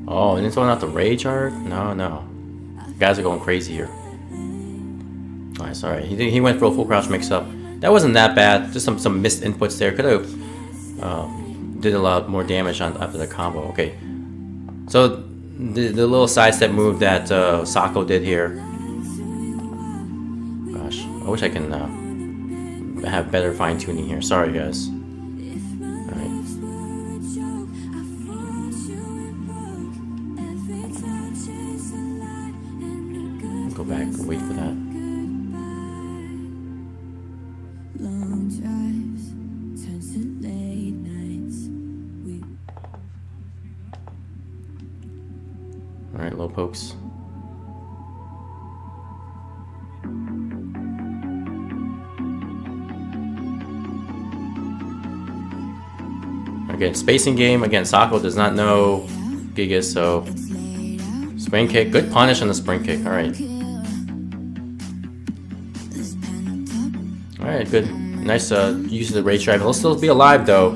Oh, and then throwing out the rage art? No. Guys are going crazy here. Alright, sorry. He went for a full crouch mix-up. That wasn't that bad. Just some missed inputs there. Could have did a lot more damage after the combo. Okay. So the little sidestep move that Sako did here. Gosh, I wish I can have better fine-tuning here. Sorry, guys. Alright. Go back and wait for that. Alright, low pokes. Again, spacing game. Again, Sako does not know Gigas, so spring kick. Good punish on the spring kick. Alright. Alright, good. Nice use of the rage drive. He'll still be alive though.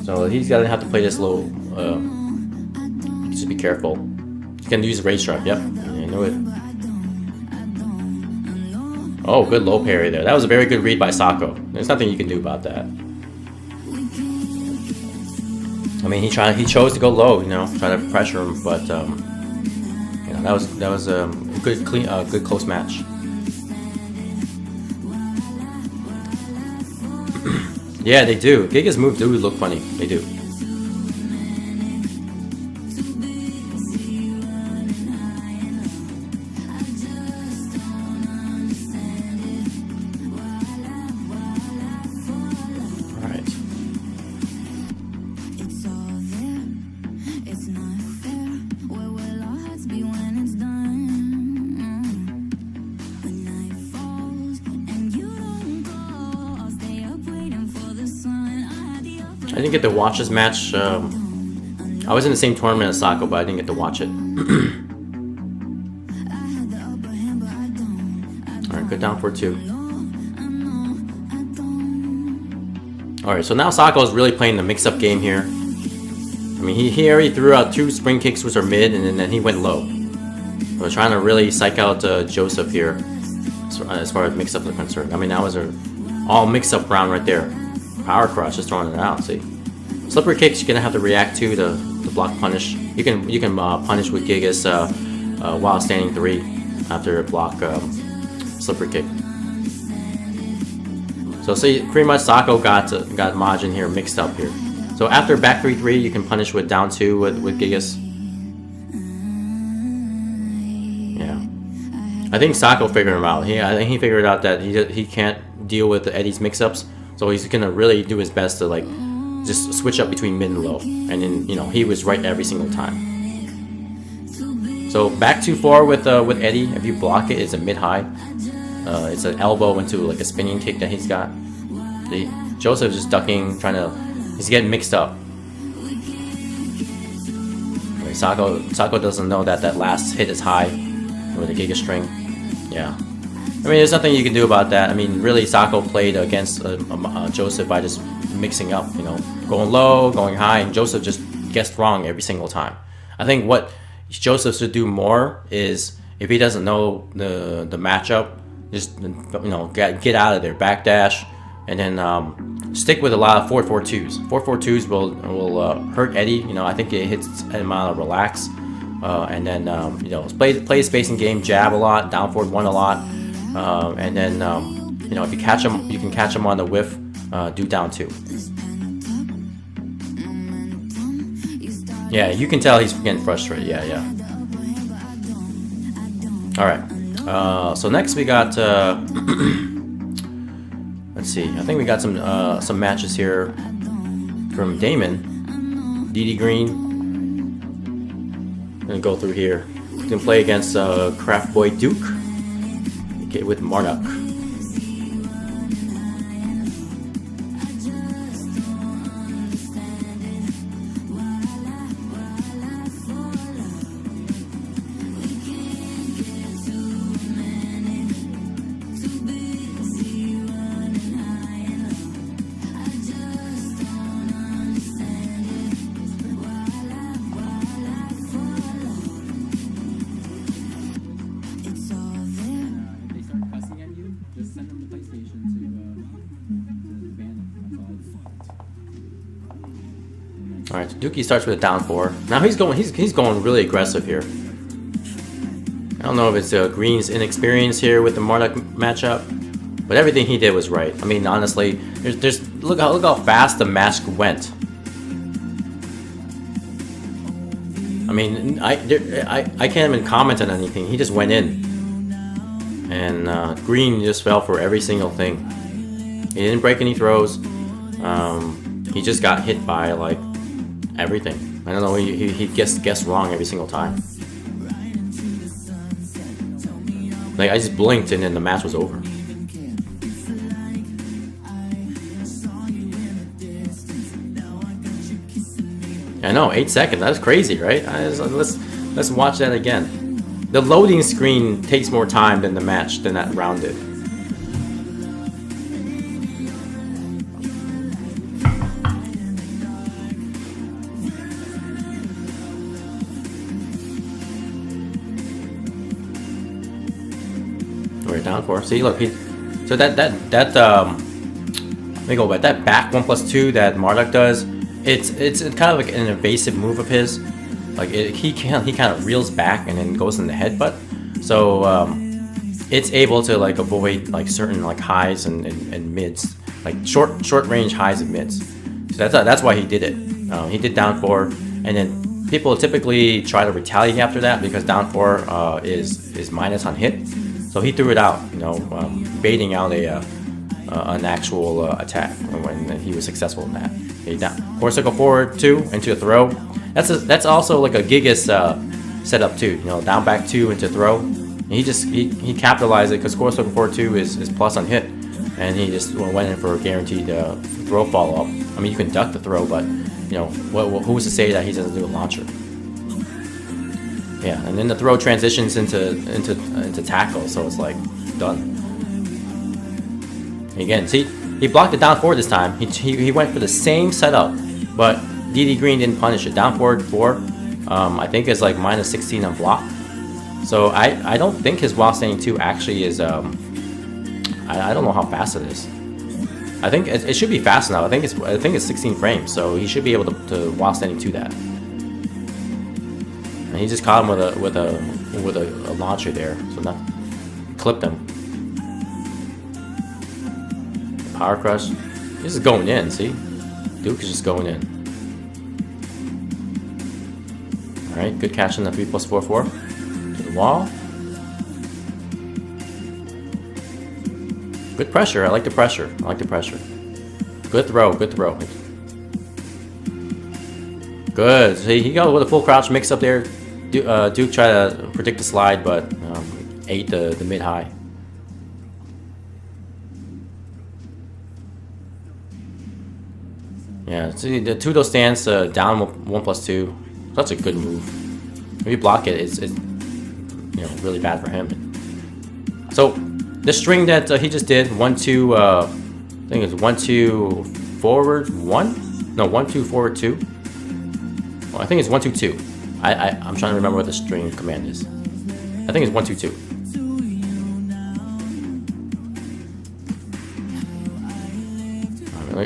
So he's gonna have to play this low. Just be careful. He's gonna use rage drive. Yep, I knew it. Oh, good low parry there. That was a very good read by Sako. There's nothing you can do about that. I mean, he chose to go low, you know, try to pressure him, but you know, that was a good good close match. Yeah, they do. Gigas moves do look funny. They do. I didn't get to watch this match. I was in the same tournament as Sako, but I didn't get to watch it. Alright, good down for 2. Alright, so now Sako is really playing the mix-up game here. I mean, he already threw out 2 spring kicks which are mid, and then he went low. So trying to really psych out Joseph here, as far as mix-ups are concerned. I mean, that was a all mix-up round right there. Power crush, just throwing it out. See, slippery kicks you're gonna have to react to block punish. You can punish with Gigas while standing 3 after a block slippery kick. So see, pretty much Sako got Majin here mixed up here. So after back 3-3, you can punish with down 2 with Gigas. Yeah, I think Sako figured him out. I think he figured out that he can't deal with Eddie's mix-ups, so he's gonna really do his best to like just switch up between mid and low, and then he was right every single time. So back 2-4 with Eddie. If you block it, it's a mid-high. It's an elbow into like a spinning kick that he's got. Joseph's just ducking, he's getting mixed up. Okay, Sako doesn't know that last hit is high with the Giga string. Yeah. I mean, there's nothing you can do about that. I mean, really, Sako played against Joseph by just mixing up, going low, going high, and Joseph just guessed wrong every single time. I think what Joseph should do more is, if he doesn't know the matchup, just get out of there, backdash, and then stick with a lot of 4-4-2s. 4-4-2s will hurt Eddie. I think it hits him out of relax, and then play the spacing game, jab a lot, down forward 1 a lot, and then if you catch him, you can catch him on the whiff. Do down 2. Yeah, you can tell he's getting frustrated. Yeah. All right. So next we got. Let's see. I think we got some matches here from Damon. DD Green. I'm gonna go through here. You can play against Craft Boy Duke. Okay, with Marduk. All right, so Dookie starts with a down 4. Now he's going really aggressive here. I don't know if it's Green's inexperience here with the Marduk matchup, but everything he did was right. I mean, honestly, look how fast the match went. I mean, I can't even comment on anything. He just went in, and Green just fell for every single thing. He didn't break any throws. He just got hit by like everything. I don't know. He guessed wrong every single time. Like, I just blinked and then the match was over. I know, 8 seconds. That's crazy, right? Let's watch that again. The loading screen takes more time than the match than that round did. We're down 4. See, look, so that let me go back. That back 1+2 that Marduk does, it's kind of like an evasive move of his. Like he kind of reels back and then goes in the headbutt. So it's able to like avoid like certain like highs and mids, like short range highs and mids. So that's why he did it. He did down 4, and then people typically try to retaliate after that because down 4 is minus on hit. So he threw it out, baiting out an actual attack when he was successful in that. Okay, down. Core circle forward 2 into a throw. That's also like a Gigas setup too. Down back 2 into throw. And he capitalized it because core circle forward 2 is plus on hit. and he just went in for a guaranteed throw follow-up. I mean, you can duck the throw, but you know, who's to say that he doesn't do a launcher? Yeah, and then the throw transitions into tackle, so it's like done. Again, see, he blocked it down forward this time. He went for the same setup, but DD Green didn't punish it. Down forward 4, I think is like minus 16 on block. So I don't think his while standing 2 actually is I don't know how fast it is. I think it should be fast now. I think it's 16 frames, so he should be able to while standing 2 that. And he just caught him with a launcher there, so not clipped him. Power crush. This is going in. See, Duke is just going in. All right, good catch on the 3+4/4 to the wall. Good pressure. I like the pressure. I like the pressure. Good throw. Good throw. Good. See, he got with a full crouch mix up there. Duke tried to predict the slide, but ate the mid-high. Yeah, see, the 2-do stance down 1+2. Such a good move. If you block it, it's you know, really bad for him. So the string that he just did, 1-2, I think it's 1-2 forward 1. No, 1-2 forward 2. Well, I think it's 1-2-2. I'm trying to remember what the string command is. I think it's 1-2-2.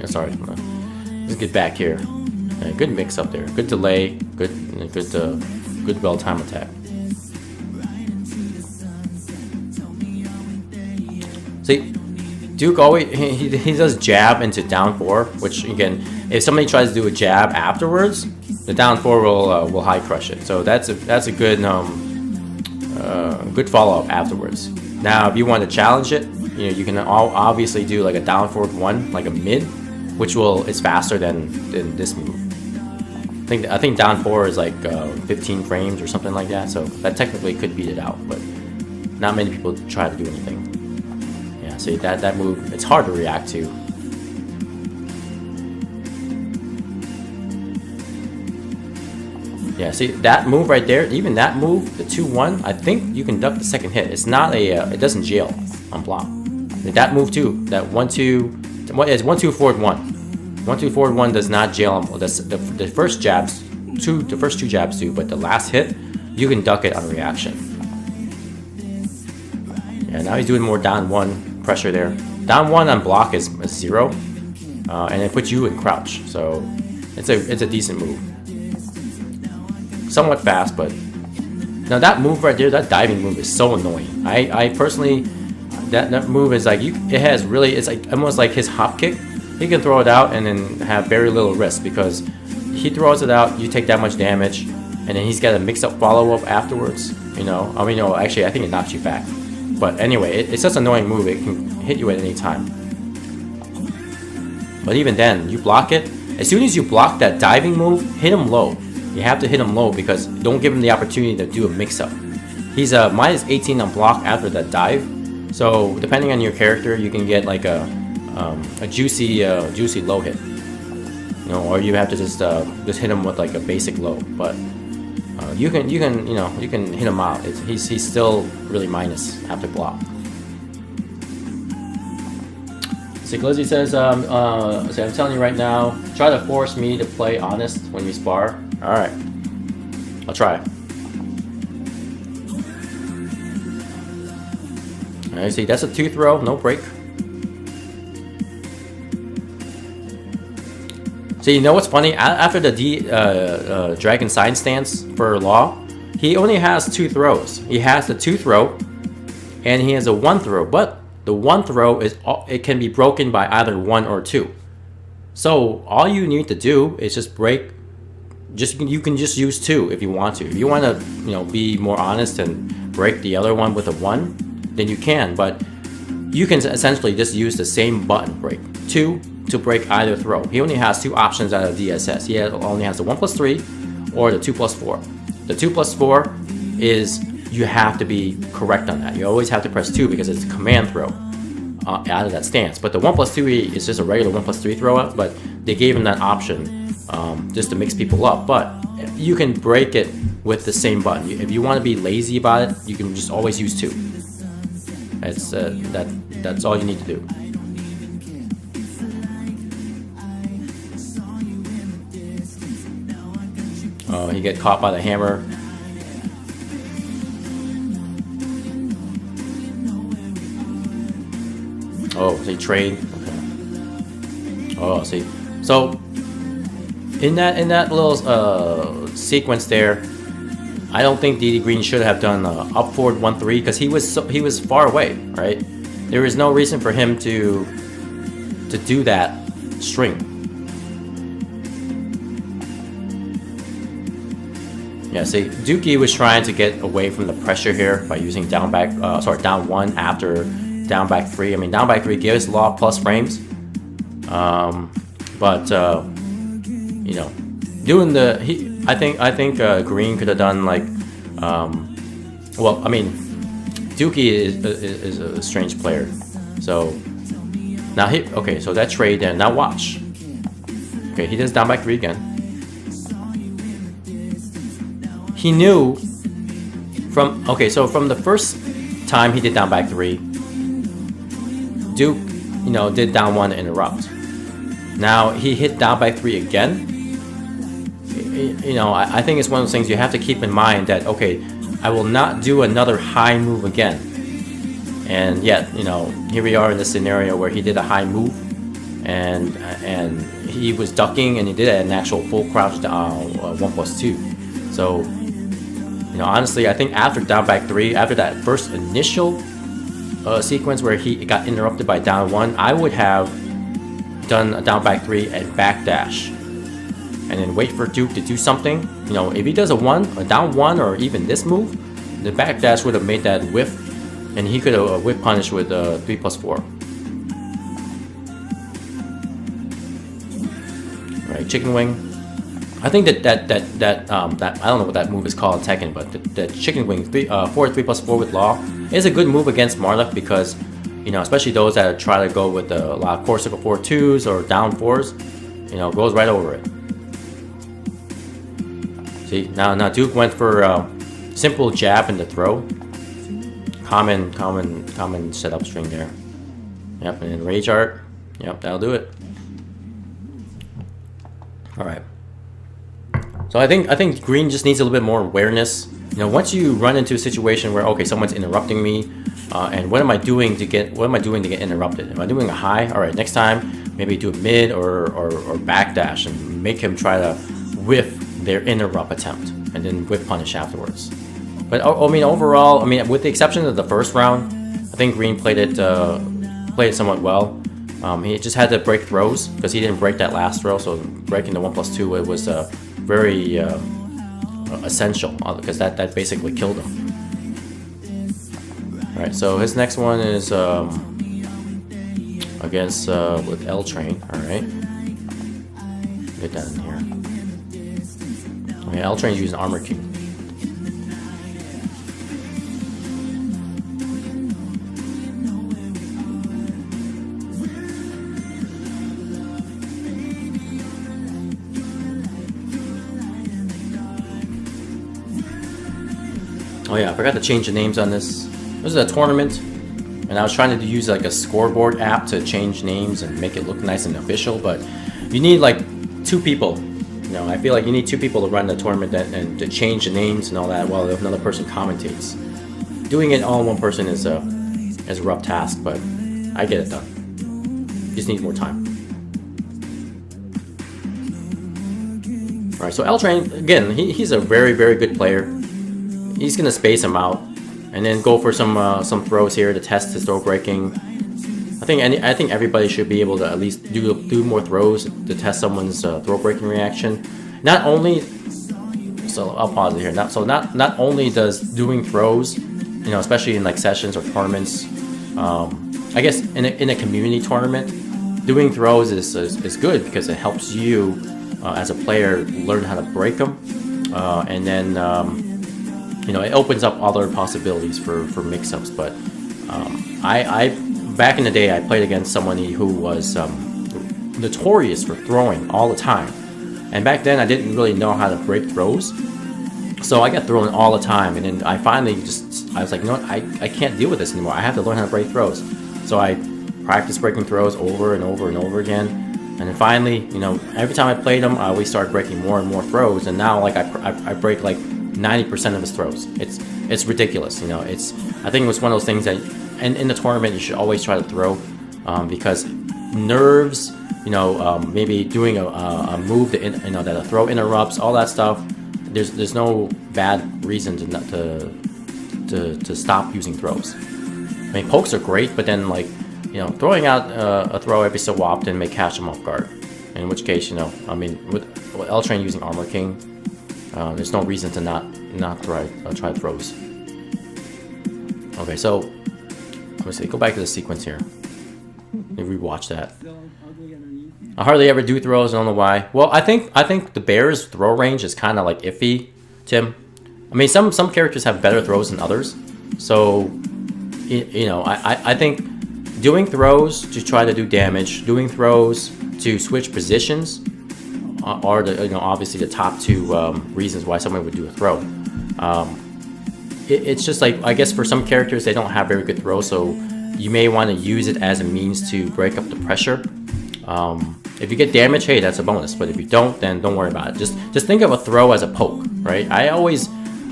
Sorry. Let's get back here. Good mix up there. Good delay. Good well time attack. See, Duke always he does jab into down 4, which again, if somebody tries to do a jab afterwards, the down 4 will high crush it. So that's a good good follow up afterwards. Now, if you want to challenge it, you know, you can obviously do like a down forward 1, like a mid, which is faster than this move. I think down 4 is like 15 frames or something like that, so that technically could beat it out, but not many people try to do anything. Yeah, see that move, it's hard to react to. Yeah, see that move right there, even that move, the 2-1, I think you can duck the second hit. It's not it doesn't jail on block. That move too, that 1-2, it's 1-2 forward 1. 1-2 forward 1 does not jail on the first jabs, the first 2 jabs do, but the last hit, you can duck it on reaction. Yeah, now he's doing more down 1 pressure there. Down 1 on block is 0, and it puts you in crouch, so it's a decent move. Somewhat fast, but now that move right there, that diving move is so annoying. I personally, that move is like it's like almost like his hop kick. He can throw it out and then have very little risk because he throws it out, you take that much damage, and then he's got a mix-up follow-up afterwards. You know, I mean, no, actually, I think it knocks you back. But anyway, it's just an annoying move. It can hit you at any time. But even then, you block it. As soon as you block that diving move, hit him low. You have to hit him low because don't give him the opportunity to do a mix-up. He's minus 18 on block after that dive. So depending on your character, you can get like a juicy low hit, you know, or you have to just hit him with like a basic low. But you can hit him out. He's still really minus after block. So Glizzy says, so I'm telling you right now, try to force me to play honest when we spar. All right, I'll try. All right, see, that's a 2 throw, no break. So you know what's funny? After the Dragon Sign stance for Law, he only has 2 throws. He has the 2 throw, and he has a 1 throw. But the 1 throw it can be broken by either 1 or 2. So all you need to do is just break. You can just use 2 if you want to. If you want to, be more honest and break the other one with a 1, then you can. But you can essentially just use the same button break 2 to break either throw. He only has 2 options out of DSS. He only has the 1+3 or the 2+4. The 2+4 is you have to be correct on that. You always have to press 2 because it's a command throw. out of that stance. But the 1+2 is just a regular 1+3 throw up, but they gave him that option just to mix people up. But you can break it with the same button. If you want to be lazy about it, you can just always use 2. That's all you need to do. Oh, he get caught by the hammer. Oh, so he trade. Okay. Oh, see. So in that little sequence there, I don't think DD Green should have done up forward 1-3 because he was far away, right? There is no reason for him to do that string. Yeah, see, Dookie was trying to get away from the pressure here by using down 1 after down back 3. I mean, down back 3 gives Law plus frames, but you know, doing the I think Green could have done like, well, I mean, Dookie is a strange player, so now okay, so that trade then. Now watch. Okay, he does down back 3 again. He knew from the first time he did down back 3, Duke, you know, did down 1 to interrupt. Now he hit down back 3 again. You know, I think it's one of those things you have to keep in mind that, okay, I will not do another high move again. And yet, you know, here we are in this scenario where he did a high move, and he was ducking, and he did an actual full crouch down 1+2. So, you know, honestly, I think after down back 3, after that first initial sequence where he got interrupted by down 1, I would have done a down back 3 and backdash, and then wait for Duke to do something. You know, if he does a down 1, or even this move, the backdash would have made that whiff, and he could have whiff punished with 3+4. Right, chicken wing. I think that I don't know what that move is called in Tekken, but the chicken wing 3+4 with Law is a good move against Marlick because, you know, especially those that try to go with a lot of core circle 4-2s or down 4s, you know, goes right over it. See, now Duke went for simple jab and the throw. Common setup string there. Yep, and then Rage Art. Yep, that'll do it. All right. So I think Green just needs a little bit more awareness. You know, once you run into a situation where, okay, someone's interrupting me, and what am I doing to get interrupted? Am I doing a high? All right, next time maybe do a mid or backdash and make him try to whiff their interrupt attempt and then whiff punish afterwards. But I mean, overall, I mean, with the exception of the first round, I think Green played it somewhat well. He just had to break throws because he didn't break that last throw, so breaking the 1+2 it was very essential because that basically killed him. All right, so his next one is against with L Train. All right, get that in here. Okay, L Train's using Armor King. Oh yeah, I forgot to change the names on this. This is a tournament, and I was trying to use like a scoreboard app to change names and make it look nice and official, but you need like 2 people. You know, I feel like you need 2 people to run the tournament and to change the names and all that while another person commentates. Doing it all in one person is a rough task, but I get it done. Just need more time. Alright, so L Train, again, he's a very, very good player. He's gonna space him out, and then go for some throws here to test his throw breaking. I think everybody should be able to at least do more throws to test someone's throw breaking reaction. Not only, so I'll pause it here. Not only does doing throws, you know, especially in like sessions or tournaments, I guess in a community tournament, doing throws is good because it helps you as a player learn how to break them, and then. You know, it opens up other possibilities for mix-ups, but I back in the day, I played against somebody who was notorious for throwing all the time. And back then, I didn't really know how to break throws. So I got thrown all the time. And then I finally I was like, no, I can't deal with this anymore. I have to learn how to break throws. So I practiced breaking throws over and over and over again. And then finally, you know, every time I played him, I always started breaking more and more throws. And now, like, I break like 90% of his throws. It's ridiculous, you know. I think it was one of those things that, and in the tournament, you should always try to throw, because nerves, you know, maybe doing a move that, you know, that a throw interrupts, all that stuff. There's no bad reason to stop using throws. I mean, pokes are great, but then, like, you know, throwing out a throw every so often may catch them off guard. In which case, you know, I mean, with L-Train using Armor King, there's no reason to not try throws. Okay, so let me see. Go back to the sequence here. Let me rewatch that. I hardly ever do throws. I don't know why. Well, I think the Bears' throw range is kind of like iffy, Tim. I mean, some characters have better throws than others. So, you know, I think doing throws to try to do damage, doing throws to switch positions, are the, you know, obviously the top two reasons why someone would do a throw. It's just like, I guess for some characters they don't have very good throws, so you may want to use it as a means to break up the pressure. If you get damage, hey, that's a bonus. But if you don't, then don't worry about it. Just think of a throw as a poke, right? I always,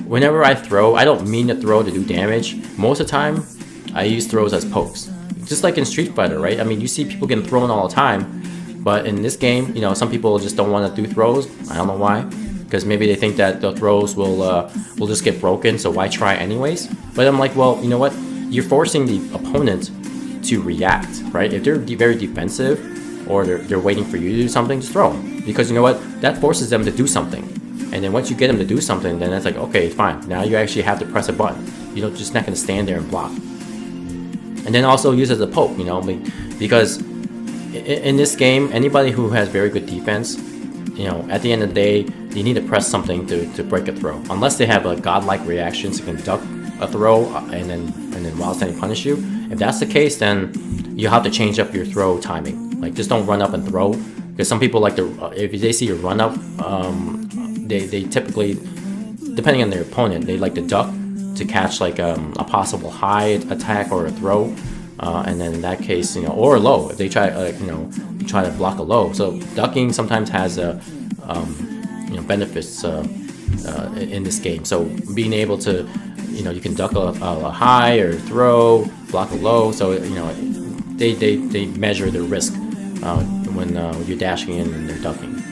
whenever I throw, I don't mean to throw to do damage. Most of the time, I use throws as pokes. Just like in Street Fighter, right? I mean, you see people getting thrown all the time. But in this game, you know, some people just don't want to do throws. I don't know why. Because maybe they think that the throws will just get broken, so why try anyways? But I'm like, well, you know what? You're forcing the opponent to react, right? If they're very defensive, or they're waiting for you to do something, just throw them. Because you know what? That forces them to do something. And then once you get them to do something, then it's like, okay, fine. Now you actually have to press a button. You're just not going to stand there and block. And then also use it as a poke, you know? Because in this game, anybody who has very good defense, you know, at the end of the day, you need to press something to break a throw. Unless they have a godlike reaction to conduct a throw and then while standing punish you. If that's the case, then you have to change up your throw timing. Like, just don't run up and throw, because some people like to, if they see you run up, they typically, depending on their opponent, they like to duck to catch like a possible high attack or a throw, and then in that case, you know, or a low if they try, you know, try to block a low. So ducking sometimes has you know, benefits in this game. So being able to, you know, you can duck a high or throw, block a low. So, you know, they measure their risk when you're dashing in and they're ducking.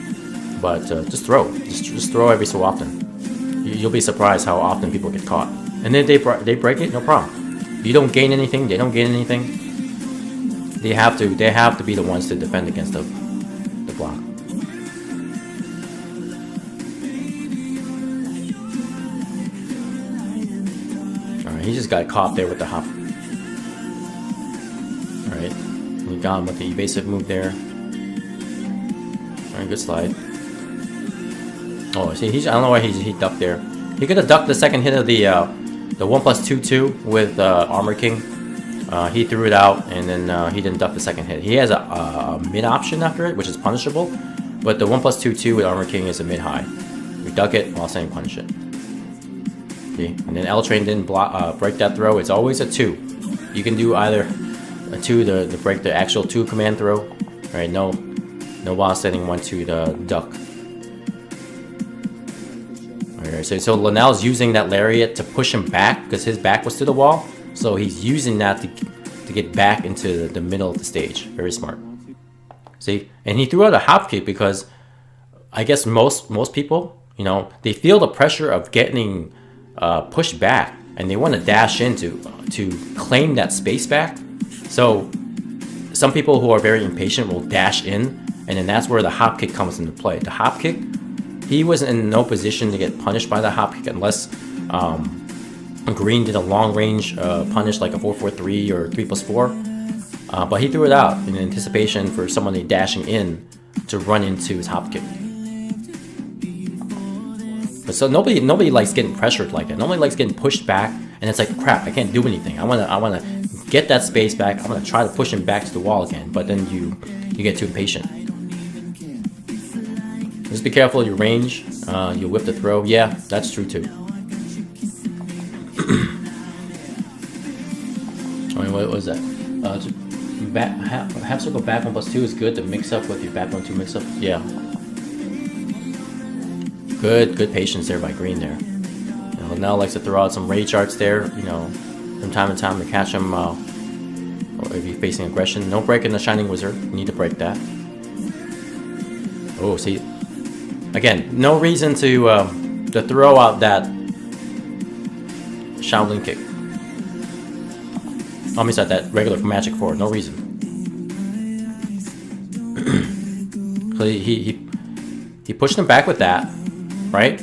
But just throw. Just throw every so often. You'll be surprised how often people get caught. And then they break it, no problem. You don't gain anything, they don't gain anything. They have to be the ones to defend against the block. Alright, he just got caught there with the hop. Alright. You got him with the evasive move there. Alright, good slide. Oh, see, I don't know why he ducked there. He could have ducked the second hit of the 1+2/2 with Armor King. He threw it out, and then he didn't duck the second hit. He has a mid option after it, which is punishable, but the 1+2/2 with Armor King is a mid-high. We duck it while saying punish it. See? And then L-Train didn't break that throw. It's always a 2. You can do either a 2 to break the actual 2 command throw, right? No while setting 1-2 to duck. Alright, so Linnell's using that lariat to push him back because his back was to the wall. So he's using that to get back into the middle of the stage. Very smart. See? And he threw out a hop kick because I guess most people, you know, they feel the pressure of getting pushed back and they want to dash in to claim that space back. So some people who are very impatient will dash in, and then that's where the hop kick comes into play. The hop kick, he was in no position to get punished by the hop kick unless Green did a long range punish like a 4-4-3 or 3+4. But he threw it out in anticipation for somebody dashing in to run into his hop kick. But so nobody likes getting pressured like that. Nobody likes getting pushed back and it's like, crap, I can't do anything. I wanna get that space back, I'm gonna try to push him back to the wall again, but then you get too impatient. Just be careful of your range. You'll whip the throw. Yeah, that's true too. I mean, what was that? Half circle back 1+2 is good to mix up with your back 1-2 mix up. Yeah. Good patience there by Green there. Now likes to throw out some rage arts there, from time to time to catch him if he's facing aggression. No break in the Shining Wizard. You need to break that. Oh, see, again, no reason to throw out that Shaolin kick. I mean, that regular magic forward. No reason. So he pushed him back with that, right?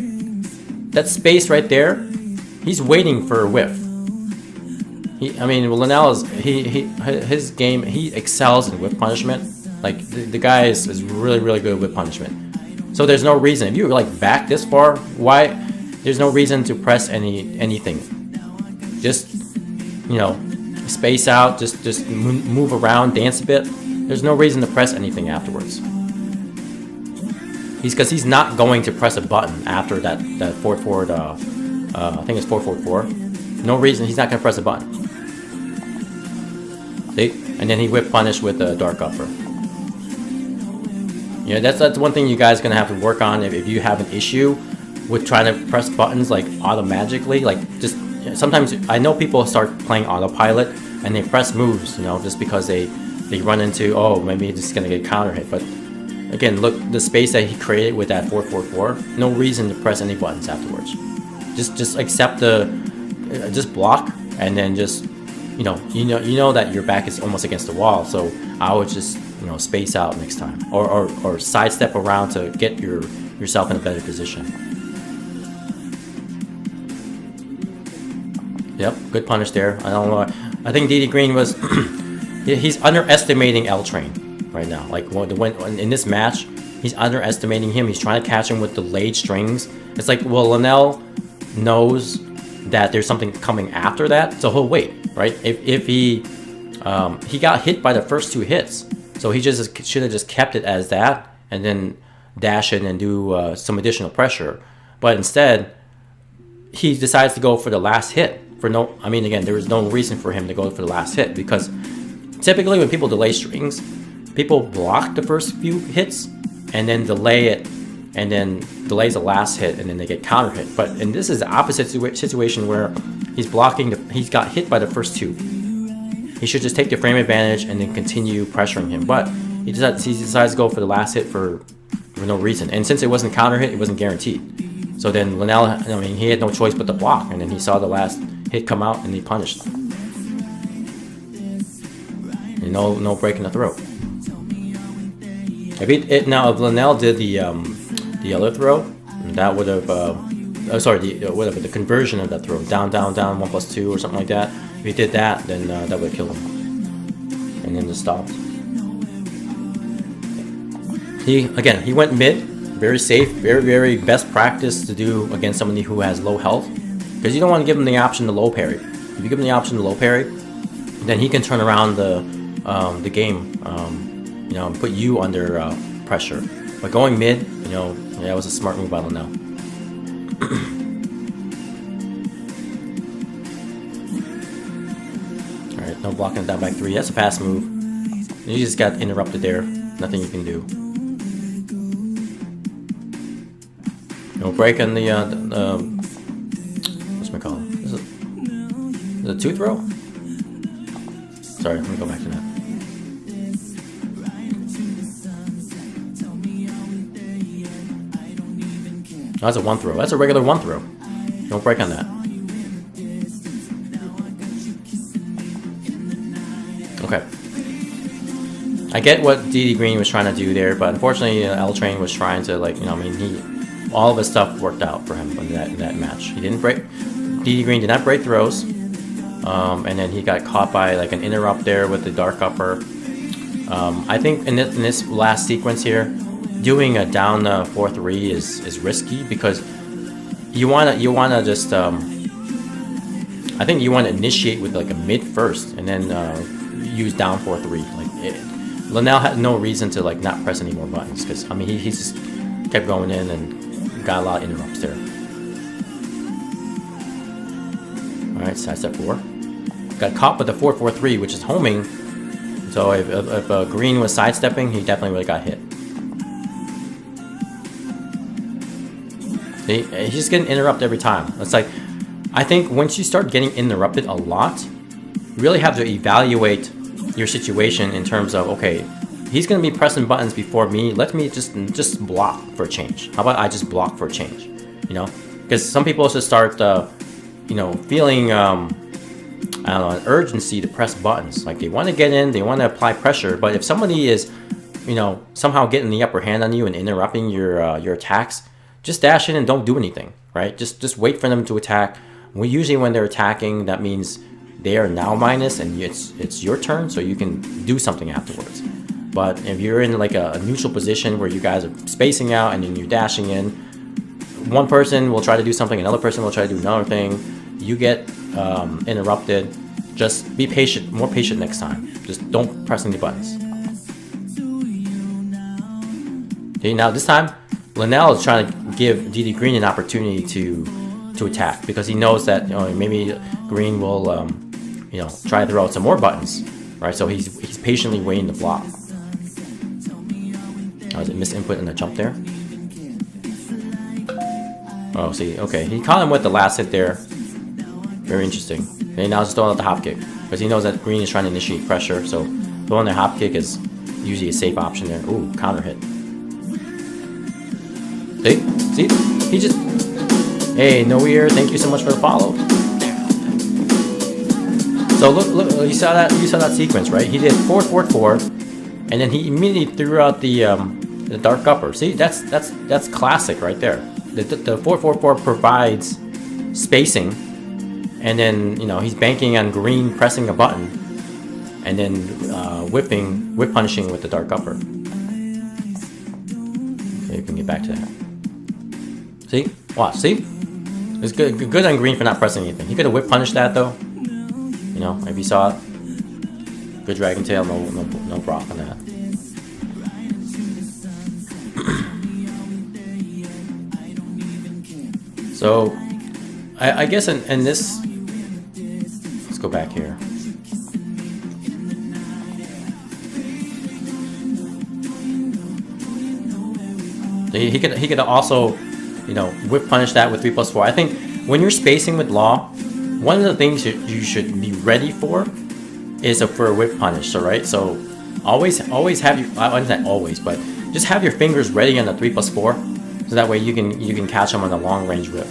That space right there, he's waiting for a whiff. Linnell is his game. He excels in whiff punishment. Like the guy is really good at whiff punishment. So there's no reason if you're like back this far. Why? There's no reason to press anything. Just space out. Just move around, dance a bit. There's no reason to press anything afterwards. Because he's not going to press a button after that forward. I think it's 4-4-4. No reason he's not going to press a button. See? And then he whip punish with a dark upper. That's one thing you guys are going to have to work on if you have an issue with trying to press buttons like automagically. Like just sometimes I know people start playing autopilot and they press moves, just because they run into, oh, maybe it's just going to get counter hit. But again, look, the space that he created with that 4-4-4, no reason to press any buttons afterwards. Just accept just block, and then just, you know that your back is almost against the wall, so I would just, space out next time, or sidestep around to get yourself in a better position. Yep, good punish there. I don't know. I think DD Green was he's underestimating L Train right now. Like when in this match, he's underestimating him. He's trying to catch him with delayed strings. It's like, well, Linnell knows that there's something coming after that, so he'll wait, right? If he got hit by the first 2 hits, so he just should have just kept it as that and then dash in and do some additional pressure. But instead, he decides to go for the last hit. Again, there was no reason for him to go for the last hit, because typically when people delay strings, people block the first few hits and then delay it, and then delays the last hit, and then they get counter hit. And this is the opposite situation where he's he's got hit by the first 2. He should just take the frame advantage and then continue pressuring him. But he decides to go for the last hit for no reason. And since it wasn't counter hit, it wasn't guaranteed. So then Linnell, he had no choice but to block, and then he saw the last hit come out and he punished. And no break in the throat. If Linnell did the other throw, that would have the conversion of that throw, down 1+2 or something like that. If he did that, then that would have killed him. And then just stopped. He went mid, very safe, very best practice to do against somebody who has low health, because you don't want to give him the option to low parry. If you give him the option to low parry, then he can turn around the game, and put you under pressure. But going mid, that was a smart move by Linnell. Alright, no blocking down back 3. That's a pass move. You just got interrupted there. Nothing you can do. No break on the what's my call? Is it a 2 throw? Sorry, let me go back to that. That's a 1 throw. That's a regular 1 throw. Don't break on that. Okay. I get what DD Green was trying to do there, but unfortunately, L Train was trying to, all of his stuff worked out for him in that match. He didn't break. DD Green did not break throws, and then he got caught by an interrupt there with the dark upper. I think in this last sequence here, doing a down 4-3 is risky, because you wanna just I think you want to initiate with like a mid first, and then use down 4-3. Linnell had no reason to like not press any more buttons, because I mean he just kept going in and got a lot of interrupts there. All right, side step 4. Got caught with the 4-4-3, which is homing. So if green was sidestepping, he definitely would have got hit. See, he's just getting interrupted every time. It's like, I think once you start getting interrupted a lot, you really have to evaluate your situation in terms of, okay, he's going to be pressing buttons before me. Let me just block for a change. How about I just block for a change? You know, because some people just start, you know, feeling, I don't know, an urgency to press buttons. Like they want to get in, they want to apply pressure. But if somebody is, you know, somehow getting the upper hand on you and interrupting your attacks, just dash in and don't do anything, right? Just wait for them to attack. Usually when they're attacking, that means they are now minus and it's your turn, so you can do something afterwards. But if you're in like a neutral position where you guys are spacing out and then you're dashing in, one person will try to do something, another person will try to do another thing. You get interrupted. Just be patient, more patient next time. Just don't press any buttons. Okay, now this time, Linnell is trying to give DD Green an opportunity to attack, because he knows that, you know, maybe Green will you know, try to throw out some more buttons, right? So he's patiently waiting to block. Oh, is it misinput in the jump there? Oh, see, okay, he caught him with the last hit there. Very interesting. Okay, now just throwing out the hop kick, because he knows that Green is trying to initiate pressure, so throwing their hop kick is usually a safe option there. Ooh, counter hit. See, he just. Hey, No Ear, thank you so much for the follow. So look, you saw that sequence, right? He did 4-4-4, and then he immediately threw out the dark upper. See, that's classic right there. The 4-4-4 provides spacing, and then, you know, he's banking on Green pressing a button, and then whip punishing with the dark upper. So you can get back to that. See, watch, see. It's good on Green for not pressing anything. He could have whip punished that though. You know, if you saw it. Good Dragon Tail, no proc on that. So, I guess in this, let's go back here. He could also, you know, whip punish that with 3+4. I think when you're spacing with Law, one of the things you should be ready for is for a whip punish. So right, so always have your, not always, but just have your fingers ready on the 3+4, so that way you can catch them on a long range whip.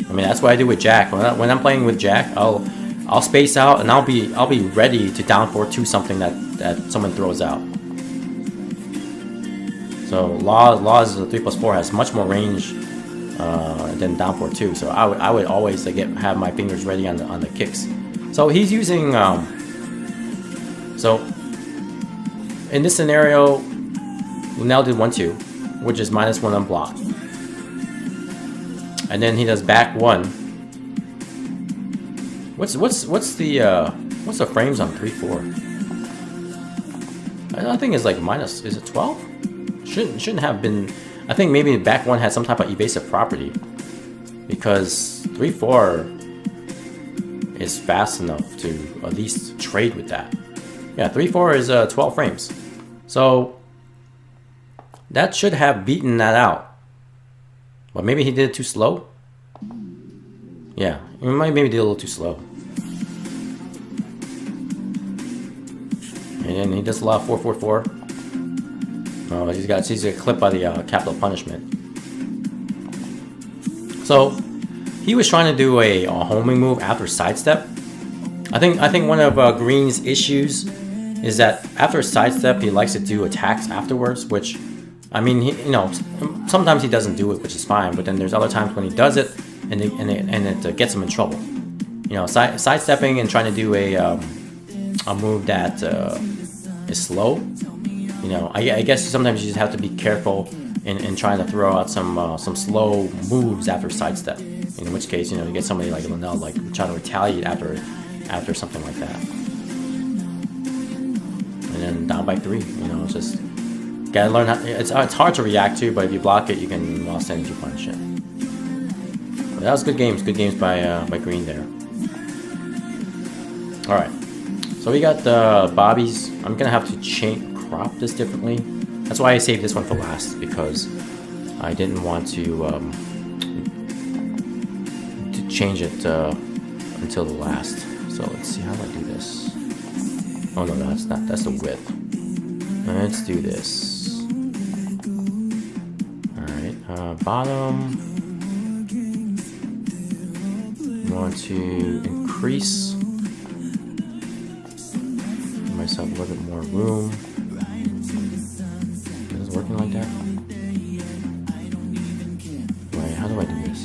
I mean, that's what I do with Jack. When I'm playing with Jack, I'll space out and I'll be ready to down 4-2 something that someone throws out. So Law's 3+4 has much more range than down 4-2. So I would always have my fingers ready on the kicks. So he's using so in this scenario, Linnell did 1-2, which is -1 on block, and then he does back 1. What's the frames on 3-4? I think it's like minus. Is it 12? Shouldn't have been. I think maybe back 1 had some type of evasive property, because 3-4 is fast enough to at least trade with that. Yeah, 3-4 is 12 frames, so that should have beaten that out. But maybe he did it too slow. Yeah, he maybe did a little too slow. And then he does a lot of 4-4-4. Oh, he's got a clip by the capital punishment. So he was trying to do a homing move after sidestep. I think one of Green's issues is that after a sidestep, he likes to do attacks afterwards. Which, I mean, you know, sometimes he doesn't do it, which is fine. But then there's other times when he does it, and it gets him in trouble. You know, sidestepping and trying to do a move that is slow. You know, I guess sometimes you just have to be careful in trying to throw out some slow moves after sidestep. In which case, you know, you get somebody like Linnell like trying to retaliate after something like that. And then down by 3, you know, it's just gotta learn how. It's hard to react to, but if you block it, you can while standing to punish it. But that was good games by Green there. All right, so we got the Bobbies. I'm gonna have to crop this differently. That's why I saved this one for last, because I didn't want to change it until the last. So let's see, how do I do this? Oh no, that's not. That's the width. Let's do this. All right, bottom. I want to increase. Give myself a little bit more room. Is it working like that? Wait, how do I do this?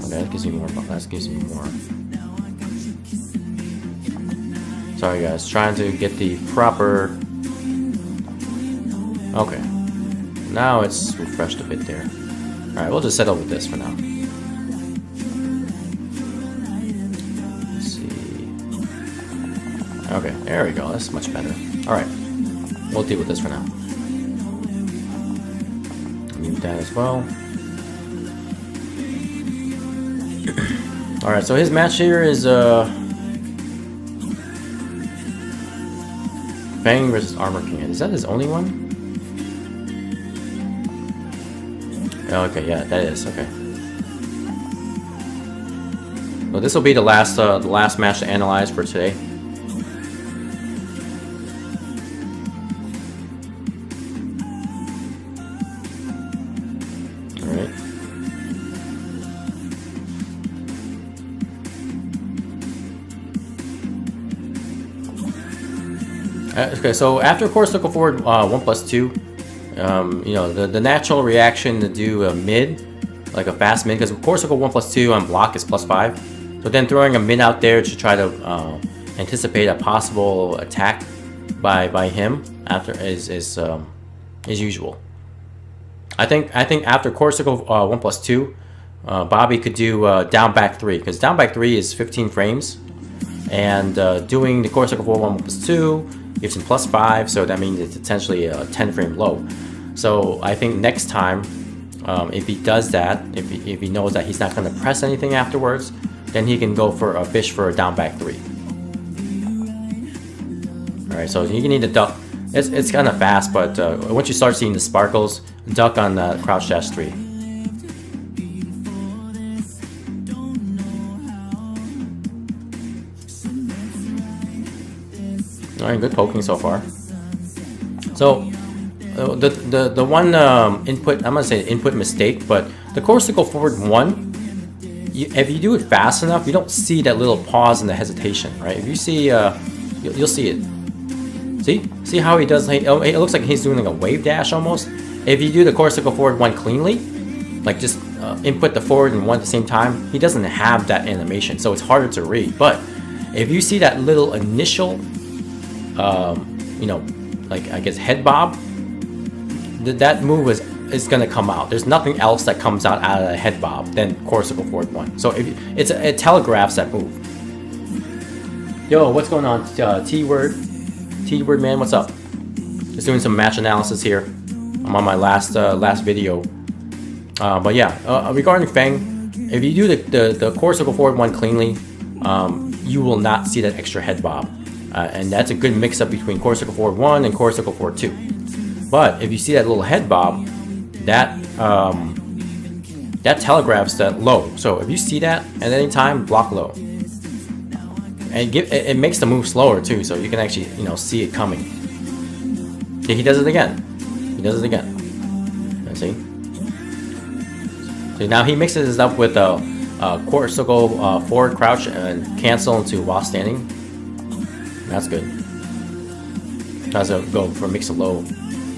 Okay, that gives me more. That gives me more. Sorry guys, trying to get the proper. Okay, now it's refreshed a bit there. All right, we'll just settle with this for now. Let's see. Okay, there we go. That's much better. All right, we'll deal with this for now. Mute that as well. All right, so his match here is Fang versus Armor King. Is that his only one? Oh, okay, yeah, that is okay. Well, this will be the last match to analyze for today. All right. Okay, so after Core Circle Forward 1+2, you know, the natural reaction to do a mid, like a fast mid, because Core Circle 1+2 on block is +5. So then throwing a mid out there to try to anticipate a possible attack by him after is usual. I think after Core Circle 1+2, Bobby could do down back 3, because down back 3 is 15 frames, and doing the Core Circle Forward 1+2 gives him +5, so that means it's essentially a 10 frame low. So I think next time, if he does that, if he knows that he's not going to press anything afterwards, then he can go for a fish for a down back 3. All right, so you need to duck. It's kind of fast, but once you start seeing the sparkles, duck on crouch dash 3. All right, good poking so far. So the one input, I'm gonna say input mistake, but the Core Circle Forward 1, if you do it fast enough, you don't see that little pause and the hesitation, right? If you see, you'll see it. See how he does? It looks like he's doing like a wave dash almost. If you do the Core Circle Forward 1 cleanly, like just input the forward and 1 at the same time, he doesn't have that animation, so it's harder to read. But if you see that little initial you know, like I guess head bob, that move is gonna come out. There's nothing else that comes out of the head bob than Core Circle Forward 1. So if it telegraphs that move. Yo, what's going on? T-word man, what's up? Just doing some match analysis here. I'm on my last video. But yeah, regarding Fang, if you do the Core Circle Forward 1 cleanly, you will not see that extra head bob. And that's a good mix-up between Core Circle Forward 1 and Core Circle Forward 2. But if you see that little head bob, that telegraphs that low. So if you see that at any time, block low. And it makes the move slower too, so you can actually, you know, see it coming. See, he does it again. See? So now he mixes it up with a Core Circle forward crouch and cancel into while standing. That's good. Tries to go for mix of low.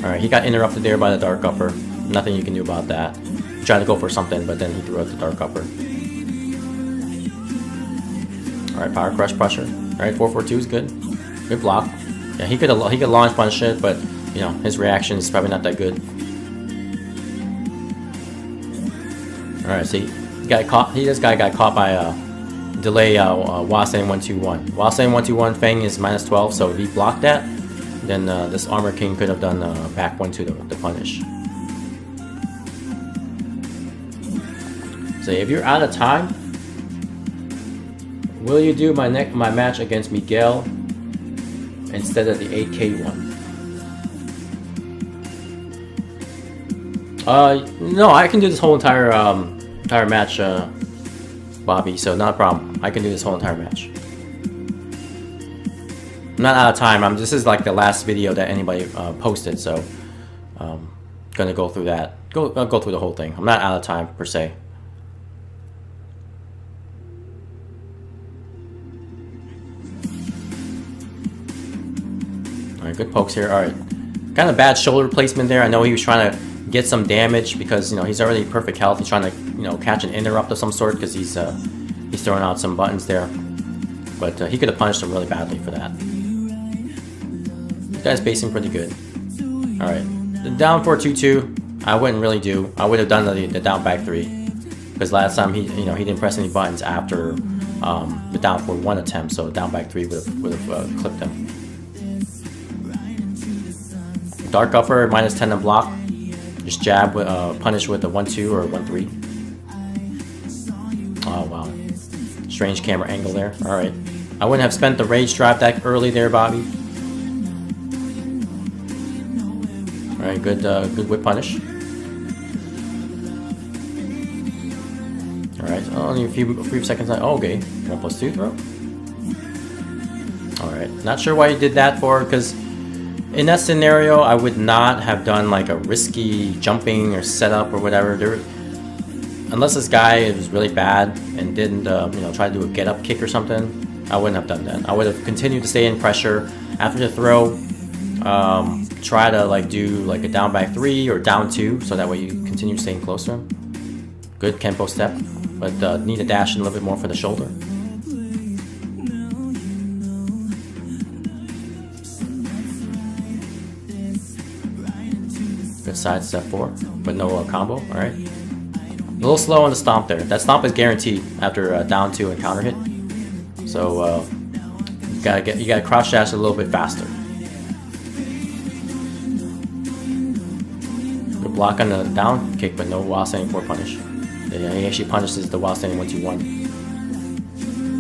Alright, he got interrupted there by the dark upper. Nothing you can do about that. He tried to go for something, but then he threw out the dark upper. Alright, power crush pressure. Alright, 442 is good. Good block. Yeah, he could launch punch it, but you know, his reaction is probably not that good. Alright, see. got caught. This guy got caught by delay Wasen 121. Wasen 121 Feng is -12, so if he blocked that, then this Armor King could have done back 1-2 to punish. So if you're out of time, will you do my match against Miguel instead of the 8K one? No, I can do this whole entire match, Bobby. So not a problem. I can do this whole entire match. I'm not out of time. This is like the last video that anybody posted, so gonna go through that. I'll go through the whole thing. I'm not out of time per se. Alright, good pokes here. Alright. Kind of bad shoulder placement there. I know he was trying to get some damage because, you know, he's already perfect health. He's trying to, you know, catch an interrupt of some sort because he's throwing out some buttons there. But he could have punished him really badly for that. This guy's pacing pretty good. Alright. The down 4-2-2, I wouldn't really do. I would have done the down back 3. Because last time he didn't press any buttons after the down 4-1 attempt, so down back 3 would have clipped him. Dark upper, -10 to block. Just jab, punish with a 1-2 or 1-3. Oh wow. Strange camera angle there. Alright. I wouldn't have spent the rage drive that early there, Bobby. Alright, good whip punish. Alright, only a few seconds left. Oh, okay. 1+2 throw. Alright. Not sure why you did that for, because in that scenario, I would not have done like a risky jumping or setup or whatever. Unless this guy was really bad and didn't, try to do a get-up kick or something, I wouldn't have done that. I would have continued to stay in pressure after the throw. Try to like do like a down back 3 or down 2, so that way you continue staying close to him. Good Kenpo step, but need to dash in a little bit more for the shoulder. Good side step 4, but no combo. All right, a little slow on the stomp there. That stomp is guaranteed after down 2 and counter hit. So you gotta crouch dash a little bit faster. Good block on the down kick, but no Wasen 4 punish. Yeah, he actually punishes the Wasen 1-2-1.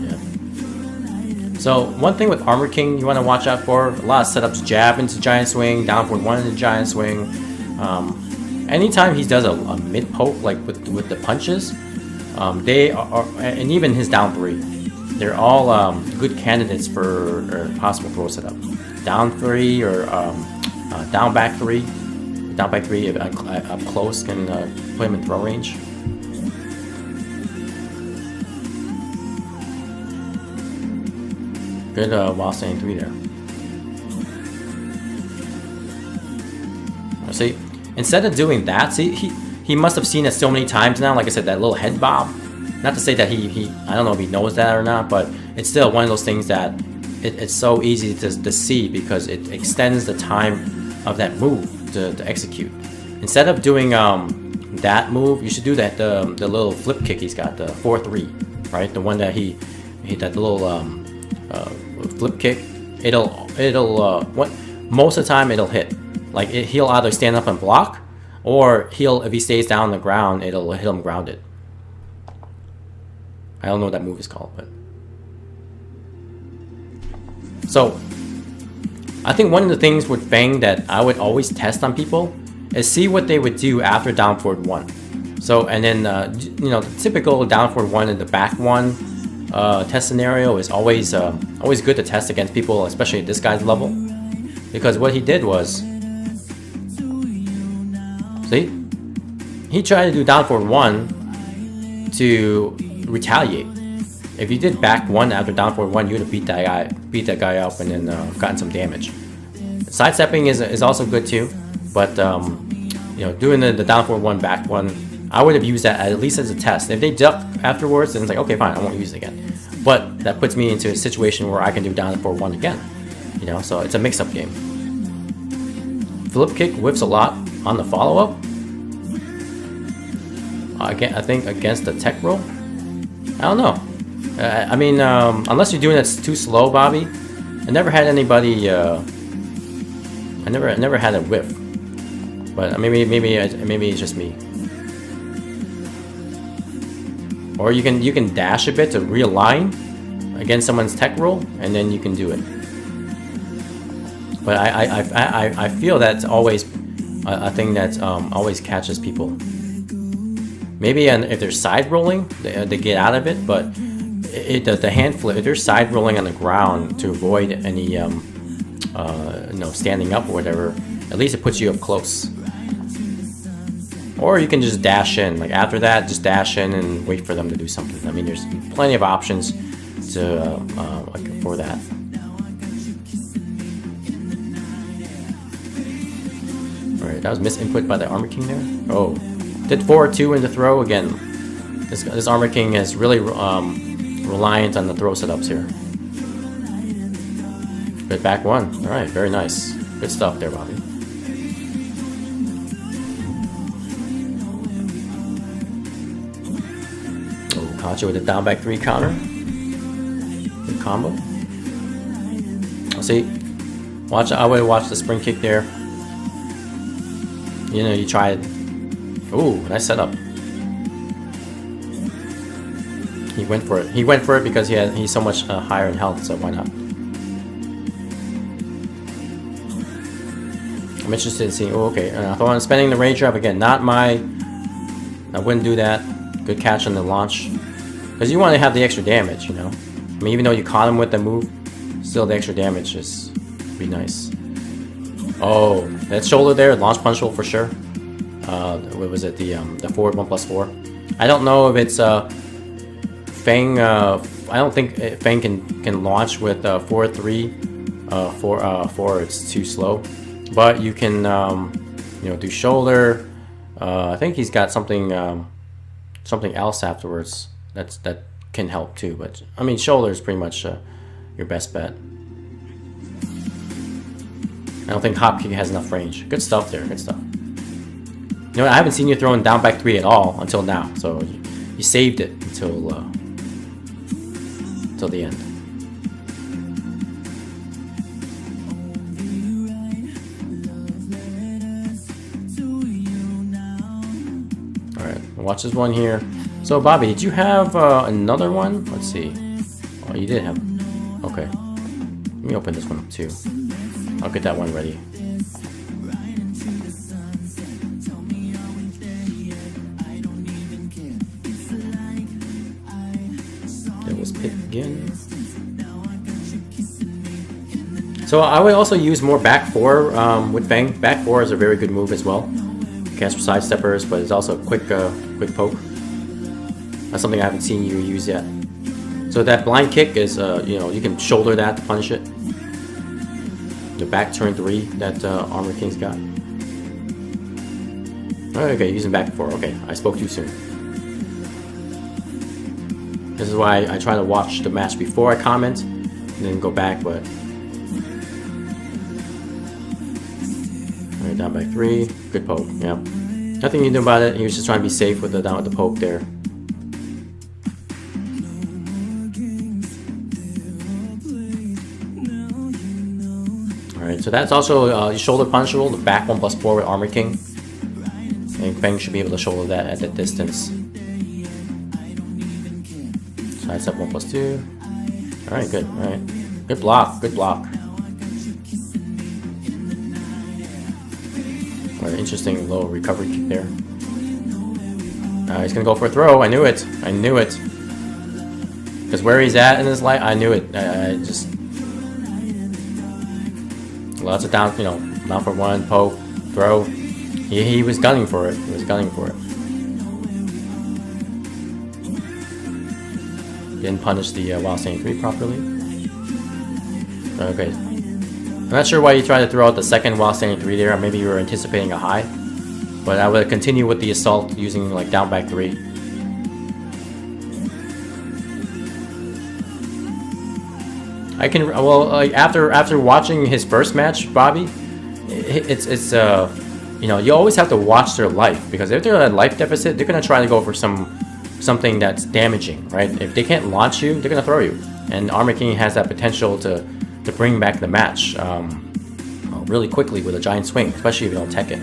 Yeah. So one thing with Armor King you want to watch out for: a lot of setups, jab into giant swing, down forward 1 into giant swing. Anytime he does a mid poke, like with the punches, they are, and even his down 3, they're all good candidates for possible throw setup. Down 3 or down back 3. Down back 3 up close can put him in throw range. Good Wasen 3 there. See, instead of doing that, see, he must have seen it so many times now. Like I said, that little head bob. Not to say that he I don't know if he knows that or not, but it's still one of those things that it's so easy to see because it extends the time of that move to execute. Instead of doing that move, you should do that the little flip kick he's got, the 4-3, right? The one that he that little flip kick. Most of the time it'll hit. Like he'll either stand up and block, or if he stays down on the ground, it'll hit him grounded. I don't know what that move is called, but so I think one of the things with Feng that I would always test on people is see what they would do after down forward 1. So and then the typical down forward 1 and the back 1 test scenario is always good to test against people, especially at this guy's level, because what he did was, see, he tried to do down forward 1 to retaliate. If you did back 1 after down forward 1, you would have beat that guy up and then gotten some damage. Sidestepping is also good too, but doing the down forward 1 back 1, I would have used that at least as a test. If they duck afterwards, then it's like, okay, fine, I won't use it again. But that puts me into a situation where I can do down forward 1 again. So it's a mix-up game. Flip kick whiffs a lot on the follow-up. Again, I think against the tech roll. I don't know. I mean, unless you're doing it too slow, Bobby. I never had anybody. I never had a whiff. But maybe it's just me. Or you can dash a bit to realign against someone's tech roll, and then you can do it. But I feel that's always a thing that always catches people. Maybe if they're side rolling, they get out of it. But the hand flip, if they're side rolling on the ground to avoid any standing up or whatever, at least it puts you up close. Or you can just dash in. Like after that, just dash in and wait for them to do something. I mean, there's plenty of options to for that. All right, that was misinput by the Armor King there. Oh, did 4-2 in the throw again. This Armor King is really reliant on the throw setups here. Good back one. All right, very nice. Good stuff there, Bobby. Caught you with a down back 3 counter. Good combo. See, I would watch the spring kick there. You know, you try it. Ooh, nice setup. He went for it. He went for it because he's so much higher in health, so why not? I'm interested in seeing. Oh, okay. If I'm spending the rage trap again, not my. I wouldn't do that. Good catch on the launch. Because you want to have the extra damage, you know. I mean, even though you caught him with the move, still the extra damage is be nice. Oh, that shoulder there, launch punch roll for sure. What was it? The forward 1+4. I don't know if it's Feng. I don't think Feng can launch with 4-3. 4. It's too slow. But you can do shoulder. I think he's got something else afterwards. That can help too, but I mean shoulder is pretty much your best bet. I don't think hop kick has enough range. Good stuff there, good stuff. You know, I haven't seen you throwing down back 3 at all until now, so you saved it until the end. All right, watch this one here. So, Bobby, did you have another one? Let's see. Oh, you did have. Okay. Let me open this one up too. I'll get that one ready. There was Pit again. So, I would also use more back 4 with Feng. Back 4 is a very good move as well. Cast for side steppers, but it's also a quick poke. That's something I haven't seen you use yet. So that blind kick is, you can shoulder that to punish it. The back turn 3 that Armor King's got. Okay, using back 4. Okay, I spoke too soon. This is why I try to watch the match before I comment, and then go back, but... Alright, down by 3. Good poke, yeah. Nothing you can do about it. He was just trying to be safe with the poke there. So that's also shoulder punch roll, the back 1+4 with Armor King. And Feng should be able to shoulder that at that distance. Side step 1+2. Alright, good. Alright. Good block, good block. Alright, interesting low recovery kick there. He's gonna go for a throw. I knew it. I knew it. Because where he's at in his life, I knew it. I just... Lots of down, down for 1, poke, throw. He was gunning for it. He was gunning for it. Didn't punish the Wild Saiyan 3 properly. Okay. I'm not sure why you tried to throw out the second Wild Saiyan 3 there. Maybe you were anticipating a high. But I would continue with the assault using like down back 3. I can after watching his first match, Bobby, it's you know, you always have to watch their life, because if they're at a life deficit, they're gonna try to go for something that's damaging, right? If they can't launch you, they're gonna throw you. And Armor King has that potential to bring back the match really quickly with a giant swing, especially if you don't tech it.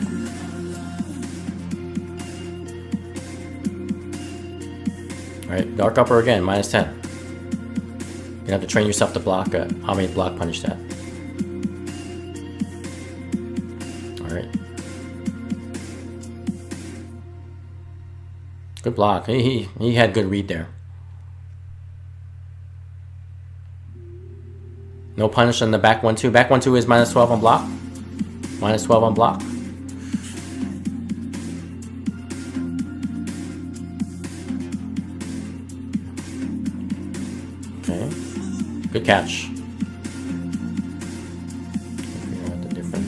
Alright, Dark Upper again, -10. You have to train yourself to block how many block punish that. Alright. Good block. He had good read there. No punish on the back 1-2. Back 1-2 is -12 on block. -12 on block. Okay. Good catch. Figure out the different.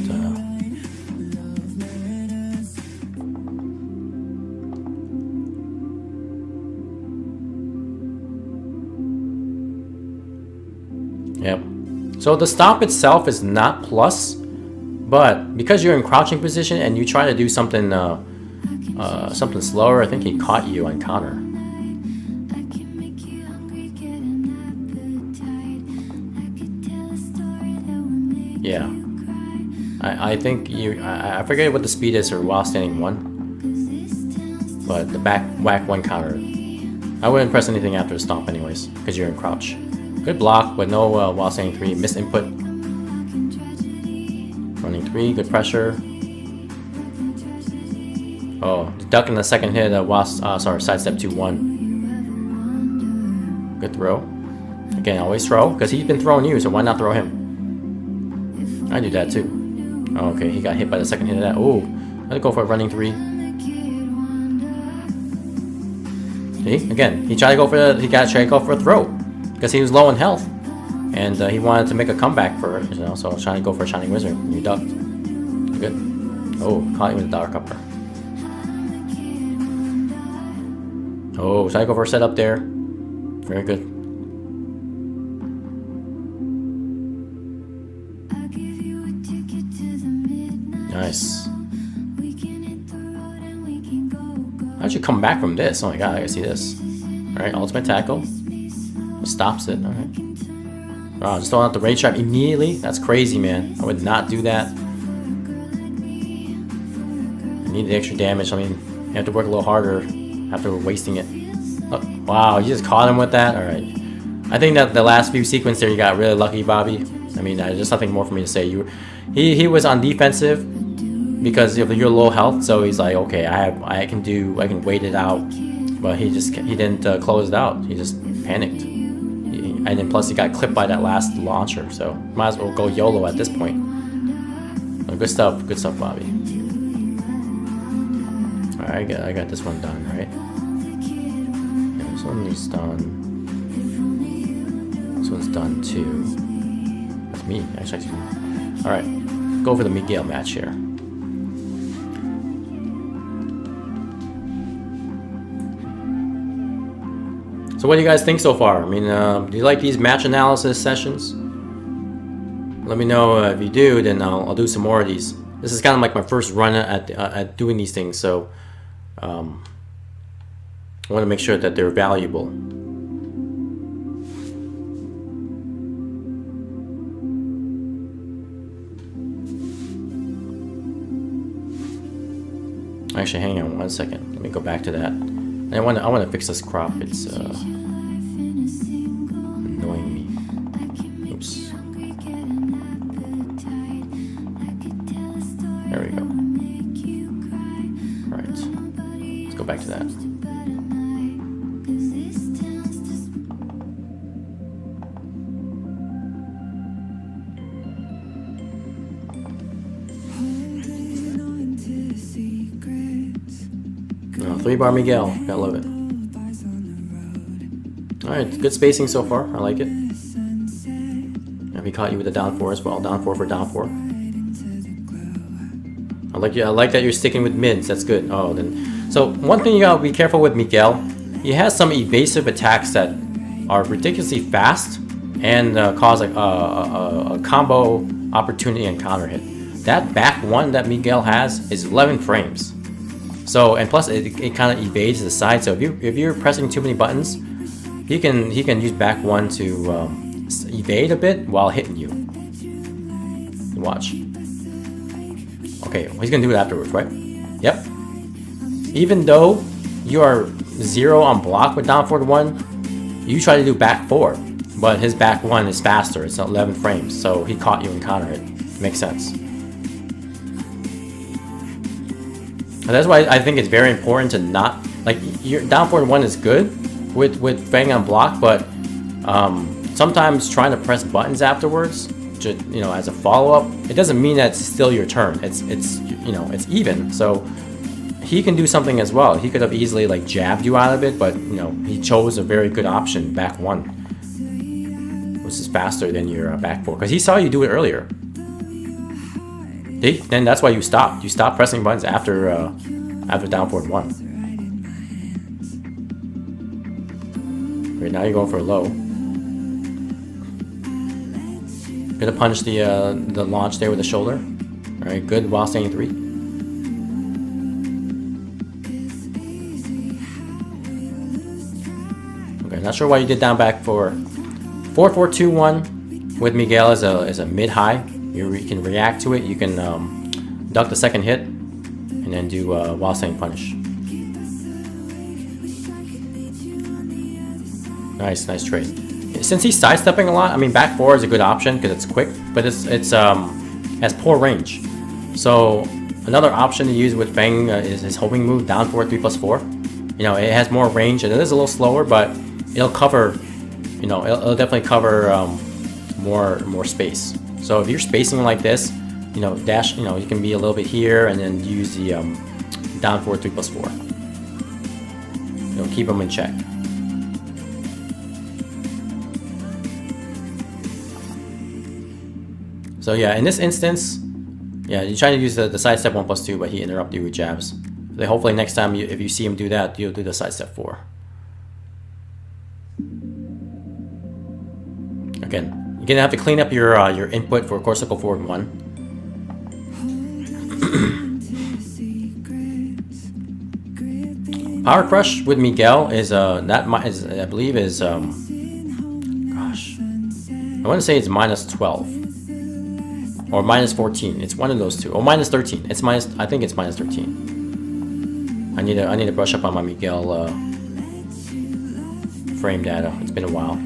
Yep. So the stop itself is not plus, but because you're in crouching position and you try to do something something slower, I think he caught you on counter. Yeah. I think I forget what the speed is or while standing 1, but the back whack 1 counter. I wouldn't press anything after the stomp anyways, because you're in crouch. Good block, but no while standing 3. Missed input. Running 3, good pressure. Oh, duck in the second hit while, sorry, sidestep 2-1. Good throw. Again, always throw, because he's been throwing you, so why not throw him? I do that too. Oh, okay, he got hit by the second hit of that. Oh, let's go for a running 3. See, again, he tried to go for a throw. Because he was low in health, and he wanted to make a comeback for it, you know, so trying to go for a Shining Wizard, and you ducked. Good. Oh, caught you with a Dark Upper. Oh, trying to go for a setup there. Very good. Nice. How'd you come back from this? Oh my god, I gotta see this. Alright, ultimate tackle. Stops it. Alright. Wow, just throwing out the rage trap immediately? That's crazy, man. I would not do that. I need the extra damage. I mean, you have to work a little harder after wasting it. Oh, wow, you just caught him with that? Alright. I think that the last few sequences there, you got really lucky, Bobby. I mean, there's nothing more for me to say. He was on defensive because of your low health, so he's like, okay, I can wait it out. But he didn't close it out. He just panicked. And then plus he got clipped by that last launcher, so might as well go YOLO at this point. Oh, good stuff, Bobby. Alright, I got this one done, right? Yeah, this one is done. This one's done too. That's me, actually. Alright, go for the Miguel match here. So what do you guys think so far? I mean, do you like these match analysis sessions? Let me know if you do, then I'll do some more of these. This is kind of like my first run at doing these things, so I want to make sure that they're valuable. Actually, hang on one second. Let me go back to that. I want to fix this crop. It's annoying me. Oops. There we go. All right. Let's go back to that. Oh, 3-bar Miguel. Gotta love it. Alright, good spacing so far. I like it. And he caught you with a down 4 as well. Down 4 for down 4. I like that you're sticking with mids. That's good. Oh, then. So one thing you gotta be careful with Miguel. He has some evasive attacks that are ridiculously fast and cause like a combo opportunity and counter hit. that back one that Miguel has is 11 frames. So, and plus it kind of evades the side. So if you're pressing too many buttons, he can use back one to evade a bit while hitting you. Watch. Okay, he's gonna do it afterwards, right? Yep. Even though you are 0 on block with down forward 1, you try to do back 4, but his back 1 is faster. It's 11 frames, so he caught you and counter it. Makes sense. And that's why I think it's very important to not, like, your down forward 1 is good with Fang on block, but sometimes trying to press buttons afterwards, just, you know, as a follow-up, it doesn't mean that it's still your turn. It's you know, it's even. So he can do something as well. He could have easily like jabbed you out of it, but you know, he chose a very good option, back 1, which is faster than your back 4, because he saw you do it earlier. Then that's why you stopped. You stopped pressing buttons after down forward 1. Right now you're going for a low. Gonna punch the launch there with the shoulder. All right, good while staying 3. Okay, not sure why you did down back 4. 4-4-2-1 with Miguel is a mid high. You can react to it. You can duck the second hit and then do while staying punish. Nice trade. Since he's sidestepping a lot, I mean, back 4 is a good option because it's quick, but it's has poor range. So another option to use with Fang is his homing move, down forward 3+4. You know, it has more range and it is a little slower, but it'll cover, you know, it'll definitely cover more space. So if you're spacing like this, you know, dash, you know, you can be a little bit here and then use the down forward 3+4. You know, keep them in check. So yeah, in this instance, yeah, you're trying to use the sidestep 1+2, but he interrupted you with jabs. So hopefully next time, if you see him do that, you'll do the sidestep 4. Again, you're gonna have to clean up your input for corsical forward 1. Power crush with Miguel is I believe is gosh, I want to say it's -12. Or -14. It's one of those two. Or -13. It's minus. I think it's -13. I need to brush up on my Miguel frame data. It's been a while.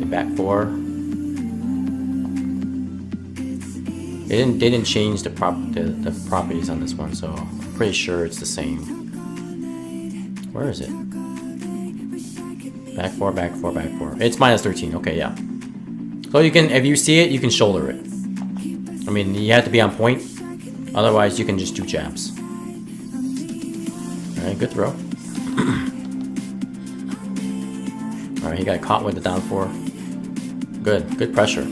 Back 4. They didn't change the properties on this one, so I'm pretty sure it's the same. Where is it? Back 4, back 4, back 4. It's -13. Okay, yeah. So you can, if you see it, you can shoulder it. I mean, you have to be on point. Otherwise, you can just do jabs. All right, good throw. All right, he got caught with the down 4. Good pressure.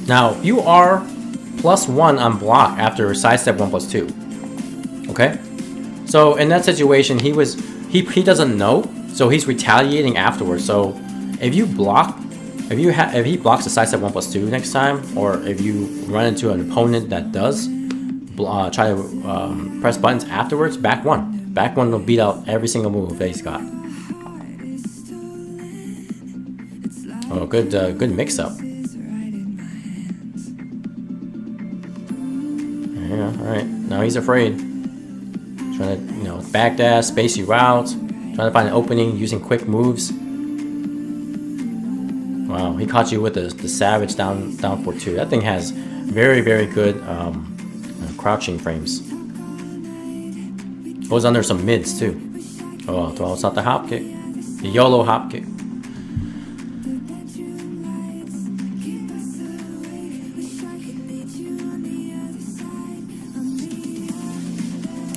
Now, you are +1 on block after sidestep 1+2. Okay? So in that situation, he doesn't know, so he's retaliating afterwards. So if you block, if he blocks the sidestep 1+2 next time, or if you run into an opponent that does try to press buttons afterwards, back 1. Back 1 will beat out every single move that he's got. Oh, good mix-up. Yeah, all right. Now he's afraid. Trying to, you know, backdash, space you out, trying to find an opening using quick moves. Wow, he caught you with the savage down 4-2. That thing has very good crouching frames. Goes under some mids too. Oh, throws out the hop kick, the YOLO hop kick.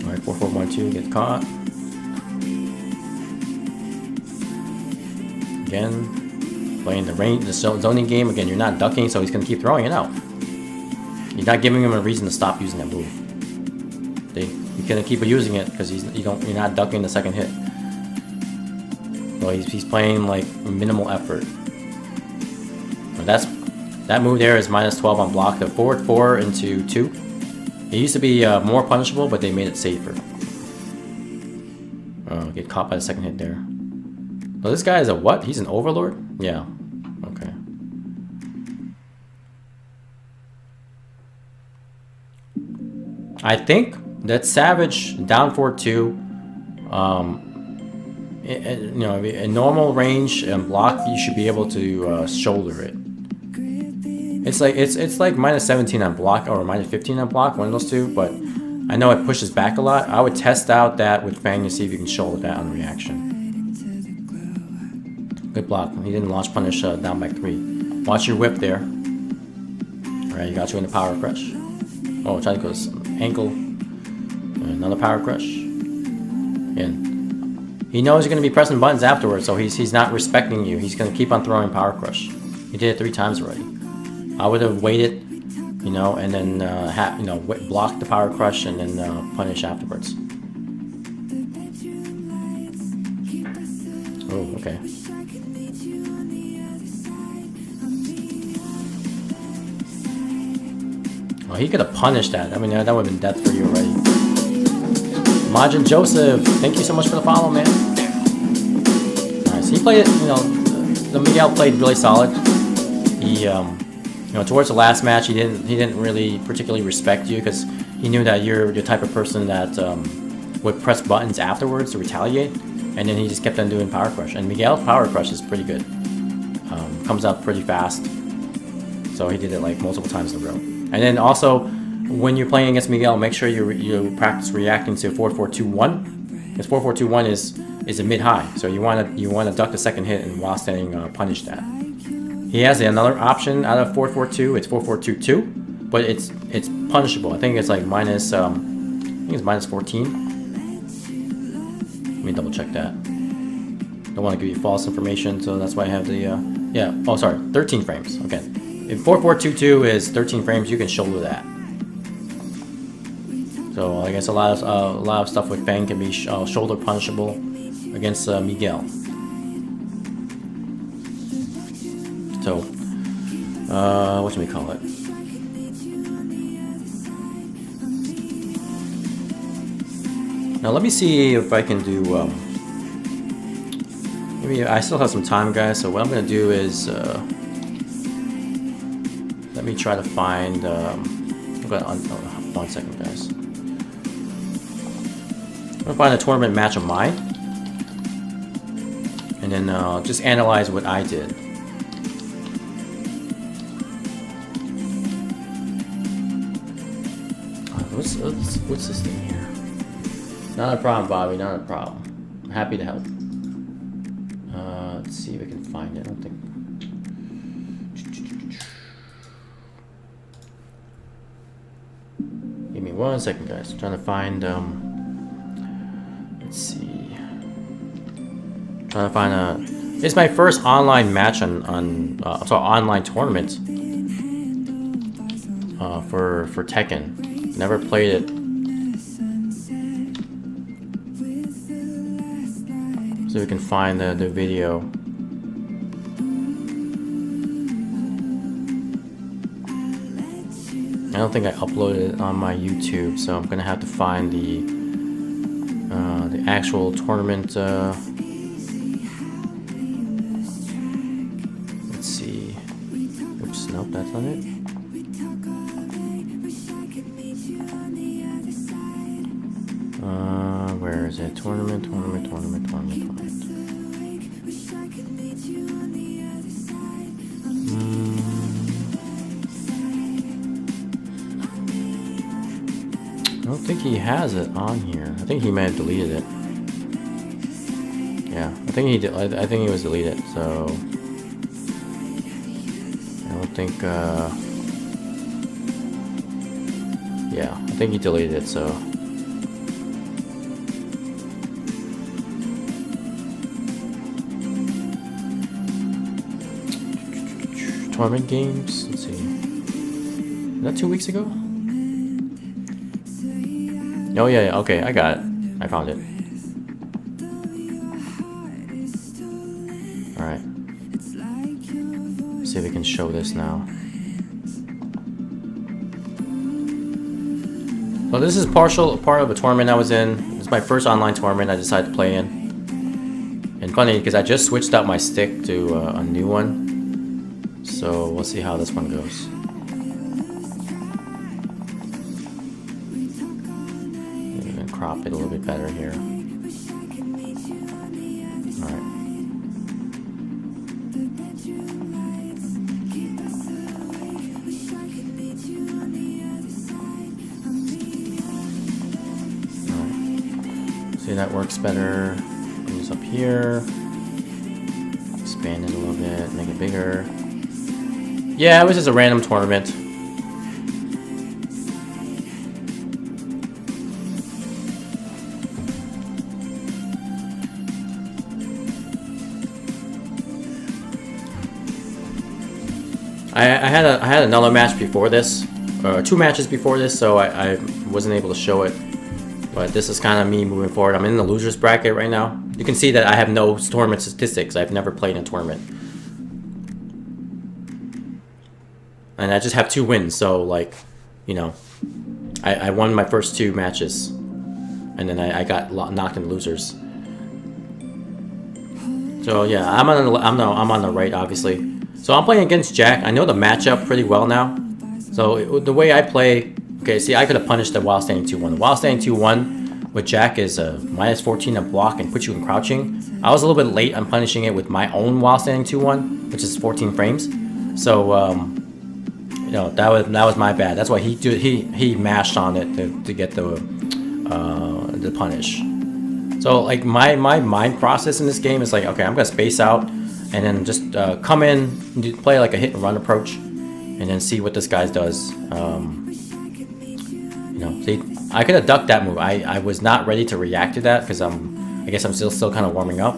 All right, 4-4-1-2 gets caught. Again, playing the zoning game. Again, you're not ducking, so he's gonna keep throwing it out. You're not giving him a reason to stop using that move. You're gonna keep using it because you're not ducking the second hit. So he's playing like minimal effort. That move there is -12 on block. The forward 4 into 2. It used to be more punishable, but they made it safer. Oh, get caught by the second hit there. Oh, this guy is a what? He's an overlord? Yeah. Okay. I think that Savage down 4-2. You know, in normal range and block, you should be able to shoulder it. It's like -17 on block or -15 on block, one of those two. But I know it pushes back a lot. I would test out that with Fang to see if you can shoulder that on reaction. Good block. He didn't launch punish down back 3. Watch your whip there. All right, you got you in the power crush. Oh, try to go ankle. Another power crush. And he knows you're going to be pressing buttons afterwards, so he's not respecting you. He's going to keep on throwing power crush. He did it 3 times already. I would have waited, you know, and then block the power crush and then punish afterwards. Oh, okay. Oh, he could have punished that. I mean, that would have been death for you already. Majin Joseph, thank you so much for the follow, man. Nice. He played it, you know, the Miguel played really solid. He, you know, towards the last match, he didn't really particularly respect you because he knew that you're the type of person that would press buttons afterwards to retaliate, and then he just kept on doing power crush. And Miguel's power crush is pretty good. Comes out pretty fast, so he did it like multiple times in a row. And then also, when you're playing against Miguel, make sure you practice reacting to 4-4-2-1, because 4-4-2-1 is a mid high, so you want to duck the second hit and while standing punish that. He has another option out of 4-4-2. It's 4-4-2-2, but it's punishable. I think it's like -14. Let me double check that. Don't want to give you false information, so that's why I have the yeah. Oh, sorry, 13 frames. Okay, if 4-4-2-2 is 13 frames, you can shoulder that. So I guess a lot of stuff with Fang can be shoulder punishable against Miguel. So, what should we call it? Now let me see if I can do, maybe I still have some time, guys, so what I'm going to do is, let me try to find, one second, guys. I'm going to find a tournament match of mine, and then just analyze what I did. What's this thing here? Not a problem, Bobby. Not a problem. I'm happy to help. Let's see if I can find it. I don't think. Give me 1 second, guys. I'm trying to find. Let's see. Trying to find a. It's my first online match online tournament. For Tekken. Never played it. So we can find the video. I don't think I uploaded it on my YouTube, so I'm gonna have to find the actual tournament. Let's see. Oops, nope, that's not it. Where is it? Tournament. I don't think he has it on here. I think he may have deleted it. Yeah, I think he did. I think he was deleted. So I don't think. Yeah, I think he deleted it. So. Tournament games. Let's see. Is that 2 weeks ago? Oh yeah. Okay, I got it. I found it. see if we can show this now. So this is part of a tournament I was in. It's my first online tournament I decided to play in. And funny, because I just switched out my stick to a new one. So we'll see how this one goes. Maybe we can crop it a little bit better here. Alright. See, that works better. Bring this up here. Expand it a little bit, make it bigger. Yeah, it was just a random tournament. I had another match before this, 2 matches before this, so I wasn't able to show it. But this is kind of me moving forward. I'm in the losers bracket right now. You can see that I have no tournament statistics. I've never played in a tournament. And I just have 2 wins, so like, you know, I won my first 2 matches. And then I got knocked in losers. So yeah, I'm on the right, obviously. So I'm playing against Jack. I know the matchup pretty well now. So the way I play... Okay, see, I could have punished the while standing 2-1. The while standing 2-1 with Jack is minus 14 to block and put you in crouching. I was a little bit late on punishing it with my own while standing 2-1, which is 14 frames. So, you know, that was my bad. That's why he mashed on it to get the punish. So, like, my mind process in this game is like, okay, I'm gonna space out and then just come in, play like a hit and run approach, and then see what this guy does. You know, see, I could have ducked that move. I was not ready to react to that because I guess I'm still kind of warming up.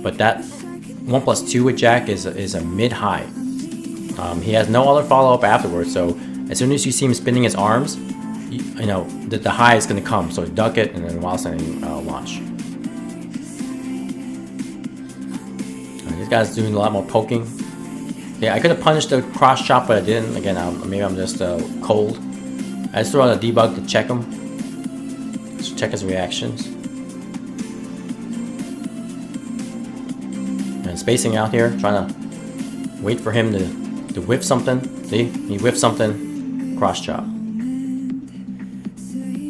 But that 1+2 with Jack is a mid-high. He has no other follow-up afterwards, so as soon as you see him spinning his arms, you know, the high is going to come. So duck it and then while standing launch. This guy's doing a lot more poking. Yeah, I could have punished the cross chop, but I didn't. Again, maybe I'm just cold. I just throw out a debug to check him. Just check his reactions. And spacing out here, trying to wait for him to whiff something. See? He whiffed something. Cross chop.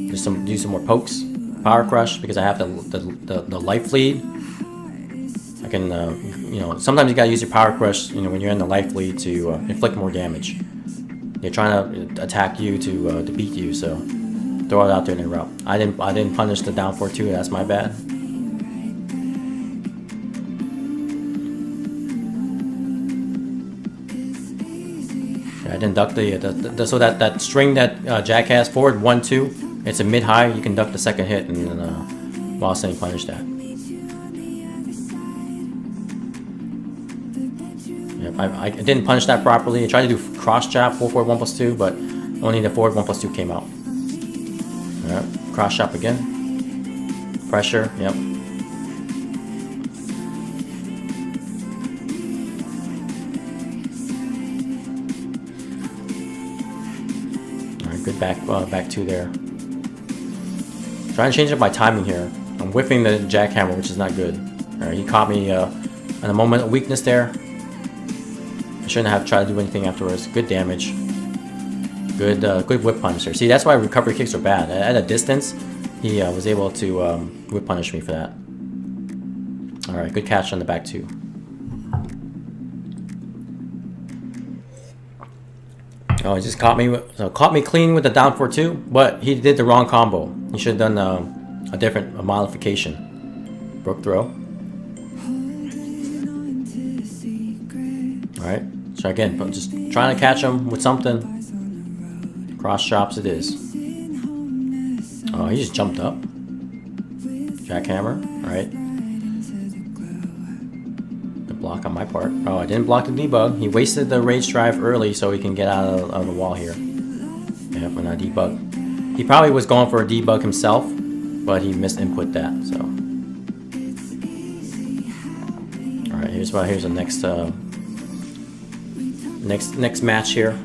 Do some more pokes. Power crush because I have the life lead. I can you know, sometimes you gotta use your power crush, you know, when you're in the life lead to inflict more damage. They're trying to attack you to beat you, so throw it out there and interrupt. I didn't punish the down 4-2. That's my bad. Yeah, I didn't duck the so that string that Jack has forward 1-2. It's a mid high. You can duck the second hit and then while saying punish that. I didn't punish that properly. I tried to do cross chop 4-4 1+2, but only the forward 1+2 came out. Alright, cross chop again. Pressure, yep. Alright, good back 2 there. Trying to change up my timing here. I'm whiffing the jackhammer, which is not good. Alright, he caught me in a moment of weakness there. I shouldn't have tried to do anything afterwards. Good damage. Good whip punish there. See, that's why recovery kicks are bad. At a distance, he was able to whip punish me for that. Alright, good catch on the back 2. Oh, he just caught me clean with the down 4-2, but he did the wrong combo. He should have done a different modification. Broke throw. Alright, so again, just trying to catch him with something. Cross chops it is. Oh, he just jumped up. Jackhammer, alright. Good block on my part. Oh, I didn't block the debug. He wasted the rage drive early so he can get out of the wall here. Yep, and I debug. He probably was going for a debug himself, but he missed input that, so. Alright, here's the next Next match here.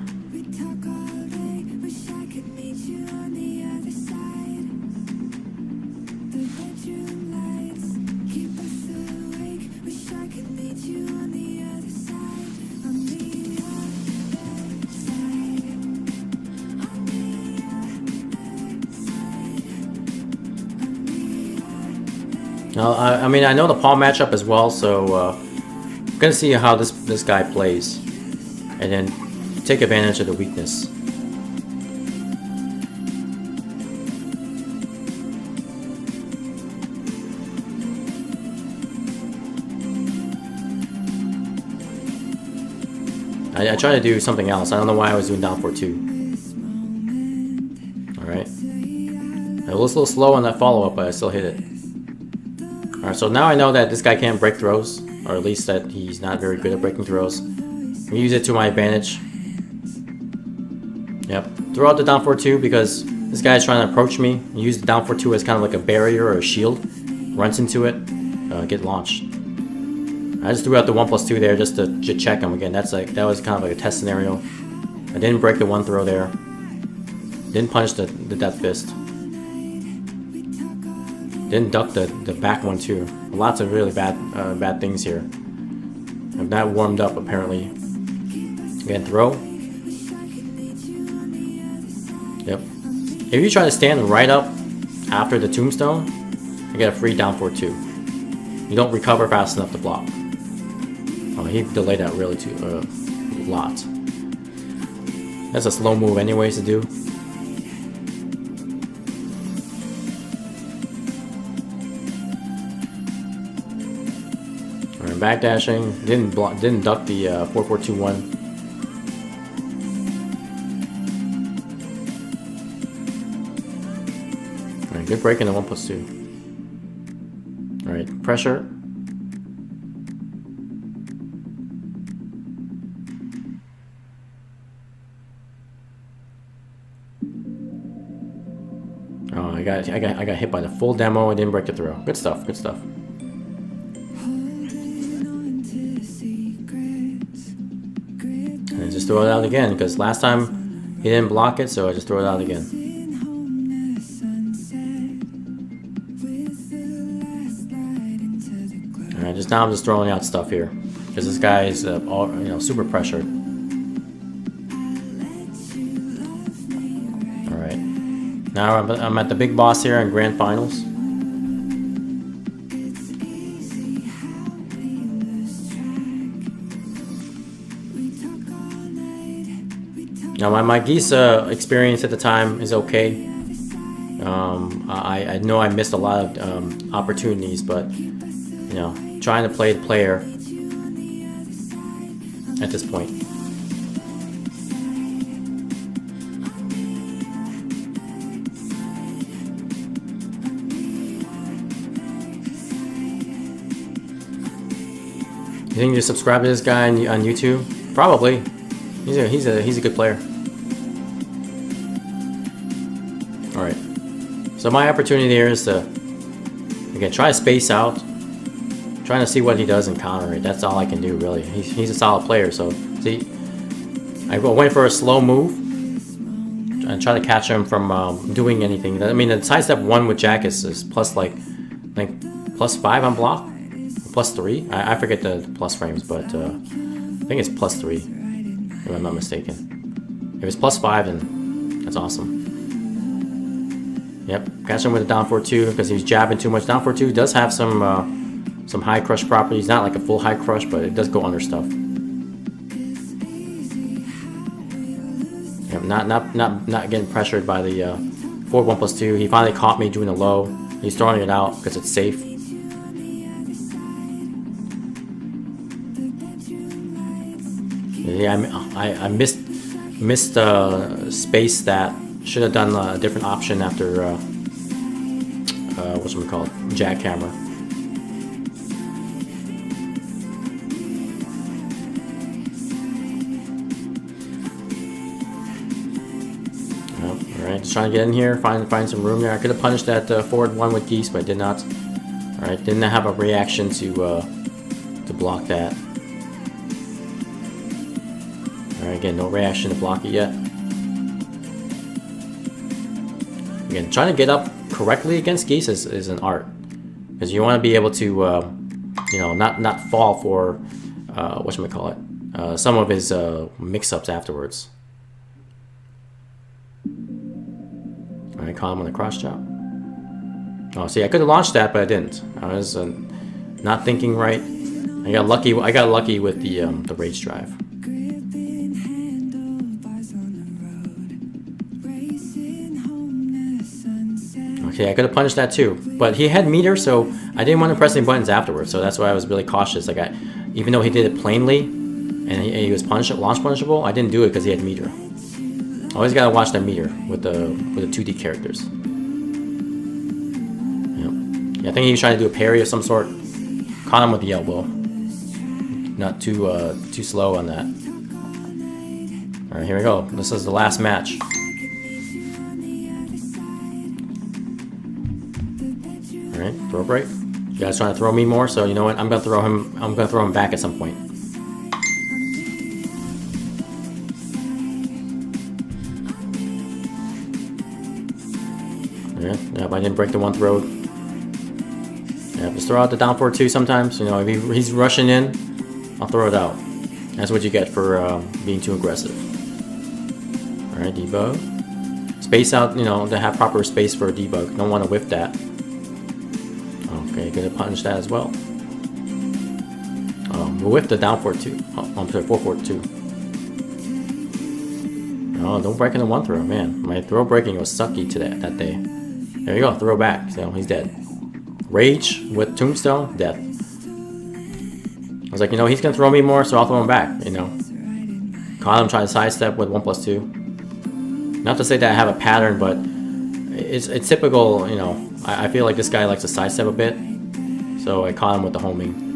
Now, I mean, I know the pawn matchup as well, so I'm gonna see how this guy plays, and then take advantage of the weakness. I tried to do something else. I don't know why I was doing down 4-2. Alright. I was a little slow on that follow-up, but I still hit it. Alright, so now I know that this guy can't break throws, or at least that he's not very good at breaking throws. I'm use it to my advantage. Yep. Throw out the down 4-2 because this guy's trying to approach me. Use the down 4-2 as kind of like a barrier or a shield. Runs into it, get launched. I just threw out the 1+2 there just to check him again. That was kind of like a test scenario. I didn't break the one throw there. Didn't punch the death fist. Didn't duck the back one too. Lots of really bad things here. I'm not warmed up apparently. Again, throw. Yep. If you try to stand right up after the tombstone, you get a free down 4-2. You don't recover fast enough to block. Oh, he delayed that really too a lot. That's a slow move anyways to do. Alright, backdashing. Didn't duck the 4-4-2-1. Alright, good break in the 1+2. Alright, pressure. Oh, I got hit by the full demo. I didn't break the throw. Good stuff. Good stuff. And I just throw it out again because last time he didn't block it, so I just throw it out again. Alright, just now I'm just throwing out stuff here because this guy is super pressured. Alright, now I'm at the big boss here in Grand Finals. Now my geese experience at the time is okay. I know I missed a lot of opportunities, but you know, trying to play the player at this point. You think you subscribe to this guy on YouTube? Probably. He's a good player. All right. So my opportunity here is to again try to space out, trying to see what he does and counter it. That's all I can do really. He's a solid player. So see, I went for a slow move and try to catch him from doing anything. I mean, the sidestep 1 with Jack is plus like +5 on block, +3. I forget the plus frames, but I think it's +3 if I'm not mistaken. If it's +5, then that's awesome. Yep, catch him with a down 4-2 because he's jabbing too much. Down 4-2 does have some high crush properties. Not like a full high crush, but it does go under stuff. Yep, not getting pressured by the 4-1+2. He finally caught me doing a low. He's throwing it out because it's safe. Yeah, I missed space that should have done a different option after whatchamacallit, jackhammer. Alright, just trying to get in here, find some room there. I could have punished that forward 1 with geese, but I did not. Alright, didn't have a reaction to block that. Alright, again, no reaction to block it yet. Again, trying to get up correctly against Geese is an art. Because you want to be able to, you know, not fall for, whatchamacallit, some of his mix-ups afterwards. Alright, caught him on the cross chop. Oh, see, I could have launched that, but I didn't. I was not thinking right. I got lucky with the rage drive. Okay, I could have punished that too, but he had meter, so I didn't want to press any buttons afterwards. So that's why I was really cautious. Like, even though he did it plainly, and he was launch punishable, I didn't do it because he had meter. Always gotta watch that meter with the 2D characters. Yep. Yeah, I think he was trying to do a parry of some sort. Caught him with the elbow. Not too slow on that. All right, here we go. This is the last match. All right, throw break. You guys trying to throw me more, so you know what? I'm gonna throw him back at some point. Yep, I didn't break the one throw. Yeah, just throw out the down forward 2 sometimes. You know, if he's rushing in, I'll throw it out. That's what you get for being too aggressive. All right, debug. Space out, you know, to have proper space for a debug. Don't want to whiff that. Okay, gonna punish that as well. We'll whiff the down forward 2. Oh, I'm sorry, 4-4-2. Oh, don't break in the one throw, man. My throw breaking was sucky to that day. There you go, throw back. So he's dead. Rage with Tombstone, death. I was like, you know, he's gonna throw me more, so I'll throw him back, you know. Caught him trying to sidestep with 1+2. Not to say that I have a pattern, but it's typical, you know. I feel like this guy likes to sidestep a bit, so I caught him with the homing.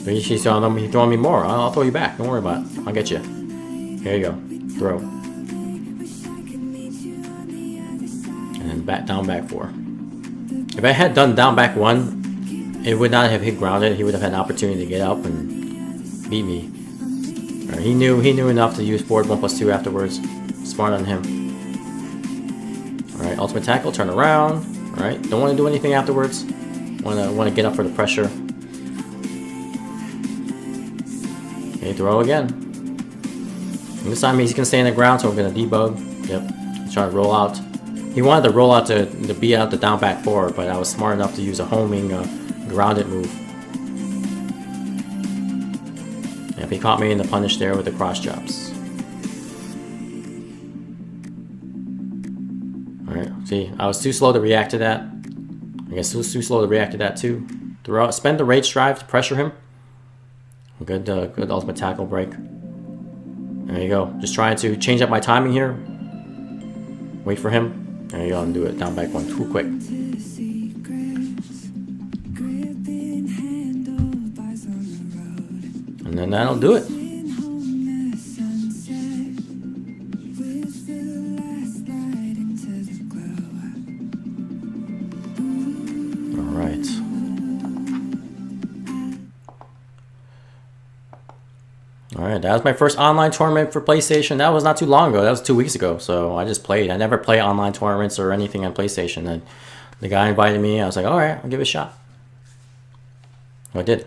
He's throwing me more. I'll throw you back. Don't worry about it. I'll get you. Here you go. Throw. And then back down back 4. If I had done down back 1, it would not have hit grounded. He would have had an opportunity to get up and beat me. Right, he knew enough to use forward 1+2 afterwards. Smart on him. Alright, ultimate tackle, turn around. Alright, don't want to do anything afterwards. Want to get up for the pressure. Okay, throw again. And this time he's gonna stay in the ground, so we're gonna debug. Yep. He's trying to roll out. He wanted to roll out to beat out the down back 4, but I was smart enough to use a homing grounded move. Yep, he caught me in the punish there with the cross chops. Alright, see, I was too slow to react to that. I guess too slow to react to that too. Spend the rage drive to pressure him. Good ultimate tackle break. There you go. Just trying to change up my timing here. Wait for him. There you go, and do it. Down back 1 too quick. And then that'll do it. Alright, that was my first online tournament for PlayStation. That was not too long ago. That was 2 weeks ago. So I just played. I never play online tournaments or anything on PlayStation. And the guy invited me. I was like, alright, I'll give it a shot. I did.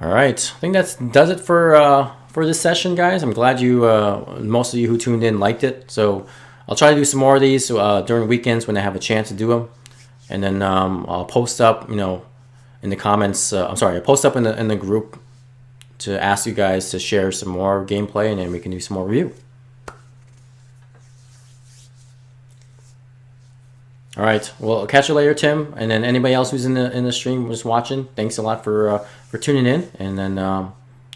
Alright, I think that does it for this session, guys. I'm glad you, most of you who tuned in liked it. So I'll try to do some more of these during weekends when I have a chance to do them. And then I'll post up, you know, in the comments. I'm sorry, I post up in the group to ask you guys to share some more gameplay, and then we can do some more review. All right, well, I'll catch you later, Tim, and then anybody else who's in the stream just watching. Thanks a lot for tuning in, and then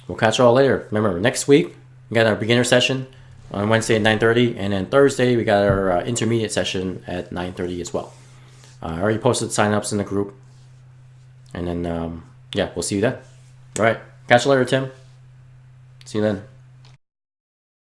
we'll catch you all later. Remember, next week we got our beginner session on Wednesday at 9:30, and then Thursday we got our intermediate session at 9:30 as well. I already posted signups in the group. And then, yeah, we'll see you then. All right. Catch you later, Tim. See you then.